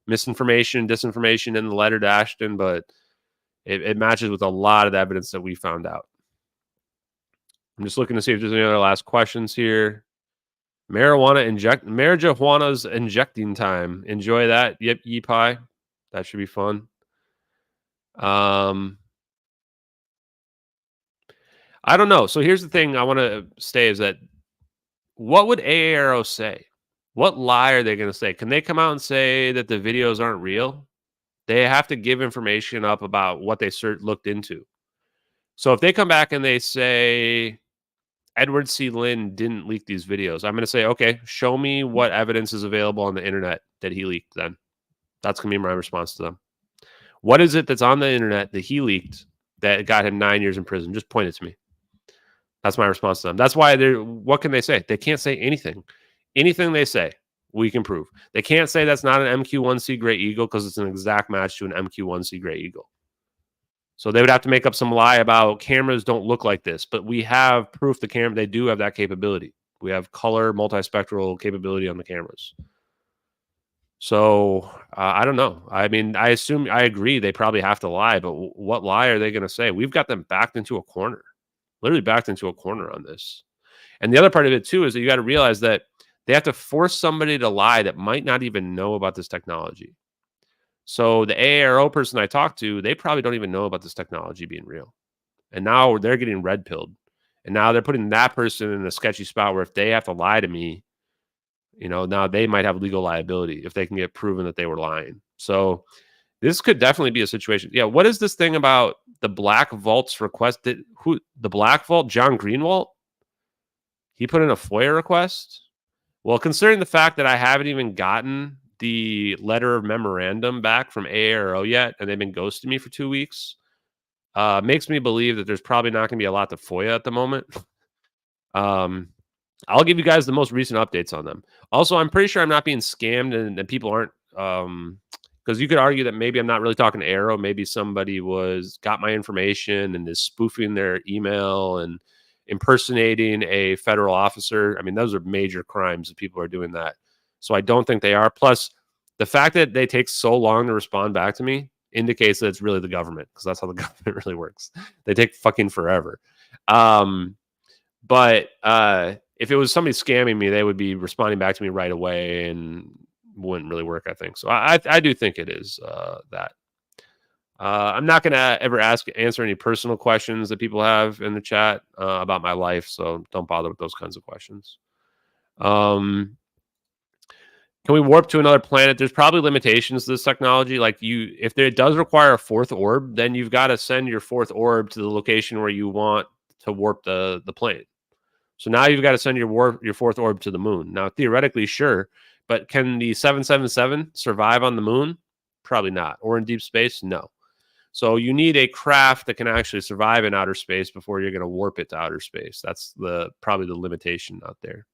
misinformation, disinformation in the letter to Ashton, but it matches with a lot of the evidence that we found out. I'm just looking to see if there's any other last questions here. Marijuana's injecting time. Enjoy that. Yep, Yeepi. That should be fun. I don't know. So here's the thing I want to say is that what would AARO say? What lie are they going to say? Can they come out and say that the videos aren't real? They have to give information up about what they looked into. So if they come back and they say Edward C. Lin didn't leak these videos, I'm going to say, okay, show me what evidence is available on the internet that he leaked then. That's going to be my response to them. What is it that's on the internet that he leaked that got him 9 years in prison? Just point it to me. That's my response to them. That's why what can they say? They can't say anything. Anything they say, we can prove. They can't say that's not an MQ-1C Gray Eagle because it's an exact match to an MQ-1C Gray Eagle. So they would have to make up some lie about cameras don't look like this, but we have proof they do have that capability. We have color multispectral capability on the cameras. So I don't know. I mean, I agree they probably have to lie, but what lie are they going to say? We've got them backed into a corner, literally backed into a corner on this. And the other part of it too is that you got to realize that they have to force somebody to lie that might not even know about this technology. So the AARO person I talked to, they probably don't even know about this technology being real. And now they're getting red pilled. And now they're putting that person in a sketchy spot where if they have to lie to me, now they might have legal liability if they can get proven that they were lying. So this could definitely be a situation. Yeah. What is this thing about the Black Vault's request? The Black Vault, John Greenwald? He put in a FOIA request? Well, considering the fact that I haven't even gotten the letter of memorandum back from AARO yet, and they've been ghosting me for 2 weeks. Makes me believe that there's probably not going to be a lot to FOIA at the moment. I'll give you guys the most recent updates on them. Also, I'm pretty sure I'm not being scammed and people aren't, because you could argue that maybe I'm not really talking to Arrow. Maybe somebody got my information and is spoofing their email and impersonating a federal officer. I mean, those are major crimes if people are doing that. So I don't think they are. Plus, the fact that they take so long to respond back to me indicates that it's really the government, because that's how the government really works. They take fucking forever. But if it was somebody scamming me, they would be responding back to me right away and wouldn't really work, I think. So I do think it is that. I'm not going to ever answer any personal questions that people have in the chat about my life, so don't bother with those kinds of questions. Can we warp to another planet? There's probably limitations to this technology. Like if it does require a fourth orb, then you've got to send your fourth orb to the location where you want to warp the plane. So now you've got to send your fourth orb to the moon. Now, theoretically, sure, but can the 777 survive on the moon? Probably not. Or in deep space? No. So you need a craft that can actually survive in outer space before you're going to warp it to outer space. That's probably the limitation out there.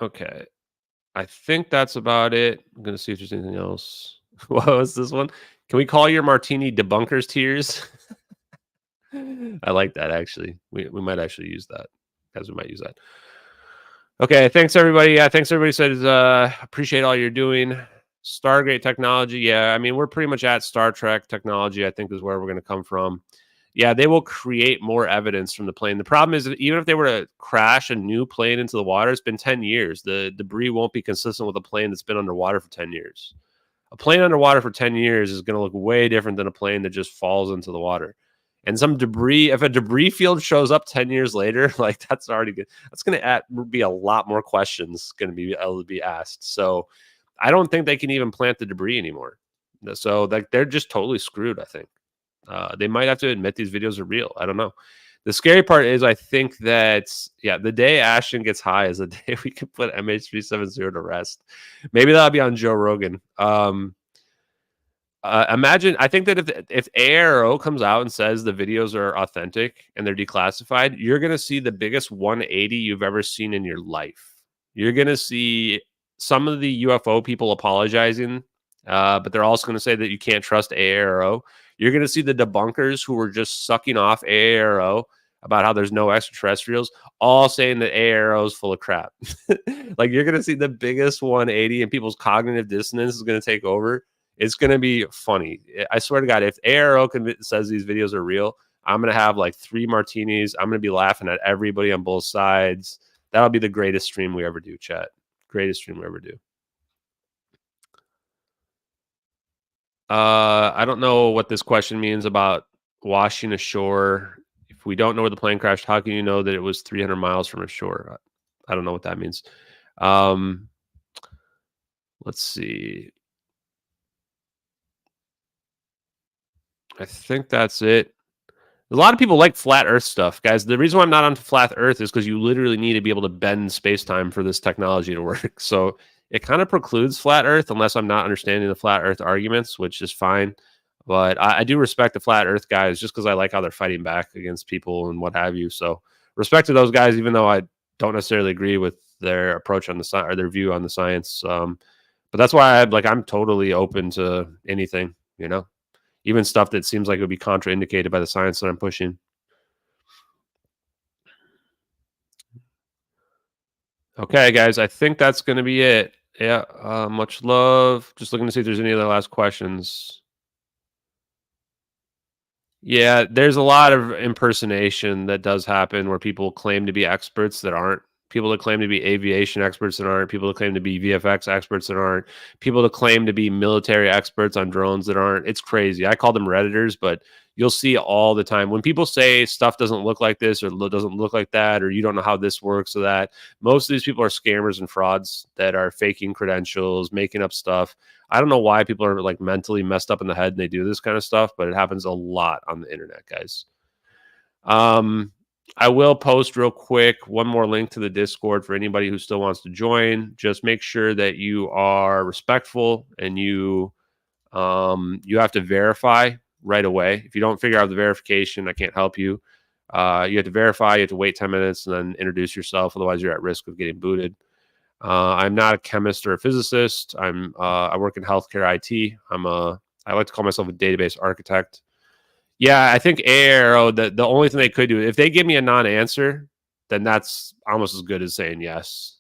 Okay. I think that's about it. I'm going to see if there's anything else. What was this one? Can we call your martini debunkers tears? I like that, actually. We might actually use that. Guys, we might use that. Okay, thanks everybody. Yeah, thanks everybody says appreciate all you're doing. Stargate technology. Yeah, I mean, we're pretty much at Star Trek technology, I think, is where we're going to come from. Yeah, they will create more evidence from the plane. The problem is that even if they were to crash a new plane into the water, it's been 10 years. The debris won't be consistent with a plane that's been underwater for 10 years. A plane underwater for 10 years is going to look way different than a plane that just falls into the water. And some debris, if a debris field shows up 10 years later, like that's already good. That's going to be a lot more questions going to be able to be asked. So I don't think they can even plant the debris anymore. So like they're just totally screwed, I think. They might have to admit these videos are real. I don't know. The scary part is I think that, yeah, the day Ashton gets high is the day we can put MH370 to rest. Maybe that'll be on Joe Rogan. Imagine, I think that if AARO comes out and says the videos are authentic and they're declassified, you're going to see the biggest 180 you've ever seen in your life. You're going to see some of the UFO people apologizing, but they're also going to say that you can't trust AARO. You're going to see the debunkers who were just sucking off AARO about how there's no extraterrestrials, all saying that AARO is full of crap. Like you're going to see the biggest 180 and people's cognitive dissonance is going to take over. It's going to be funny. I swear to God, if AARO says these videos are real, I'm going to have like 3 martinis. I'm going to be laughing at everybody on both sides. That'll be the greatest stream we ever do, chat. Greatest stream we ever do. I don't know what this question means about washing ashore. If we don't know where the plane crashed, how can you know that it was 300 miles from ashore? I don't know what that means. Let's see. I think that's it. A lot of people like flat Earth stuff, guys. The reason why I'm not on flat Earth is because you literally need to be able to bend space-time for this technology to work. So it kind of precludes flat Earth unless I'm not understanding the flat Earth arguments, which is fine. But I do respect the flat Earth guys just because I like how they're fighting back against people and what have you. So respect to those guys, even though I don't necessarily agree with their approach on the science or their view on the science. But that's why I'm totally open to anything, you know. Even stuff that seems like it would be contraindicated by the science that I'm pushing. Okay, guys, I think that's going to be it. Yeah, much love. Just looking to see if there's any other last questions. Yeah, there's a lot of impersonation that does happen where people claim to be experts that aren't. People that claim to be aviation experts that aren't. People that claim to be VFX experts that aren't. People that claim to be military experts on drones that aren't. It's crazy. I call them Redditors, but you'll see all the time. When people say stuff doesn't look like this or doesn't look like that, or you don't know how this works or that, most of these people are scammers and frauds that are faking credentials, making up stuff. I don't know why people are like mentally messed up in the head and they do this kind of stuff, but it happens a lot on the internet, guys. I will post real quick one more link to the Discord for anybody who still wants to join. Just make sure that you are respectful and you have to verify right away. If you don't figure out the verification, I can't help you. You have to verify. You have to wait 10 minutes and then introduce yourself. Otherwise, you're at risk of getting booted. I'm not a chemist or a physicist. I work in healthcare IT. I like to call myself a database architect. Yeah, I think Arrow, the only thing they could do, if they give me a non-answer, then that's almost as good as saying yes,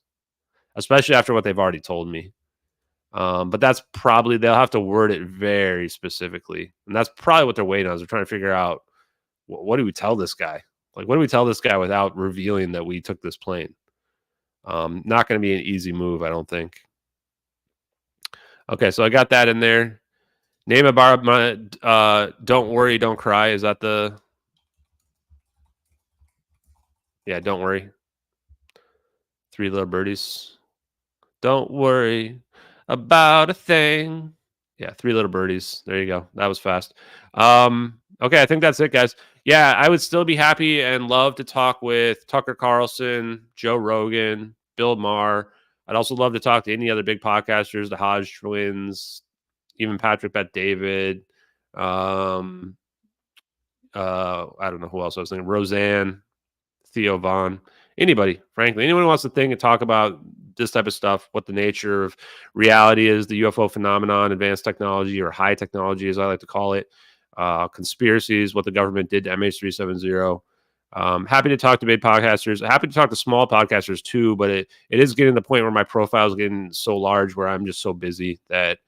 especially after what they've already told me. But that's probably, they'll have to word it very specifically. And that's probably what they're waiting on, is they're trying to figure out, what do we tell this guy? Like, what do we tell this guy without revealing that we took this plane? Not going to be an easy move, I don't think. Okay, so I got that in there. Name a bar. Don't worry, don't cry. Is that the? Yeah, don't worry. Three little birdies. Don't worry about a thing. Yeah, three little birdies. There you go. That was fast. Okay, I think that's it, guys. Yeah, I would still be happy and love to talk with Tucker Carlson, Joe Rogan, Bill Maher. I'd also love to talk to any other big podcasters, the Hodge twins, even Patrick Bet David. I don't know who else I was thinking. Roseanne, Theo Vaughn, anybody, frankly. Anyone who wants to think and talk about this type of stuff, what the nature of reality is, the UFO phenomenon, advanced technology, or high technology, as I like to call it, conspiracies, what the government did to MH370. Happy to talk to big podcasters. Happy to talk to small podcasters too, but it is getting to the point where my profile is getting so large where I'm just so busy that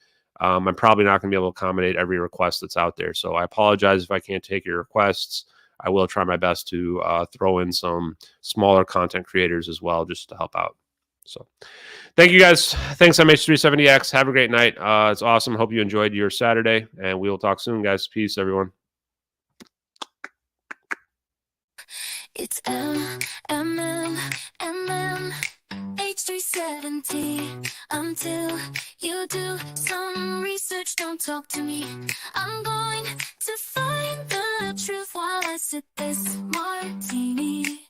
I'm probably not going to be able to accommodate every request that's out there. So I apologize if I can't take your requests. I will try my best to throw in some smaller content creators as well, just to help out. So thank you guys. Thanks, MH370X. Have a great night. It's awesome. Hope you enjoyed your Saturday, and we will talk soon, guys. Peace, everyone. It's MH370 until you do some research. Don't talk to me. I'm going to find the truth while I sip this martini.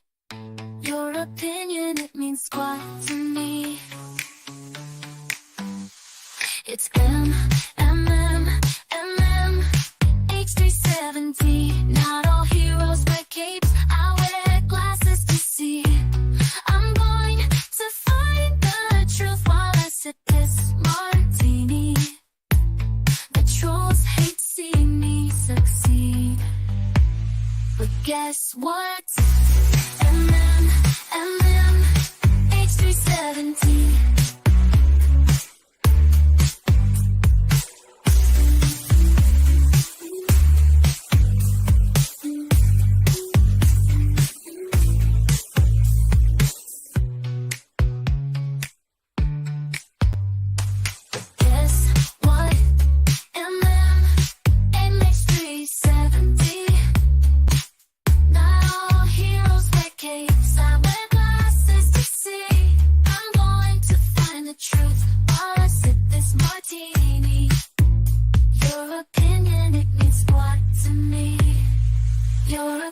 Your opinion, it means squat to me. It's H370. Not all heroes wear capes. I wear glasses to see. I'm going to find the truth while I sip this martini. The trolls hate seeing me succeed, but guess what? H370. Your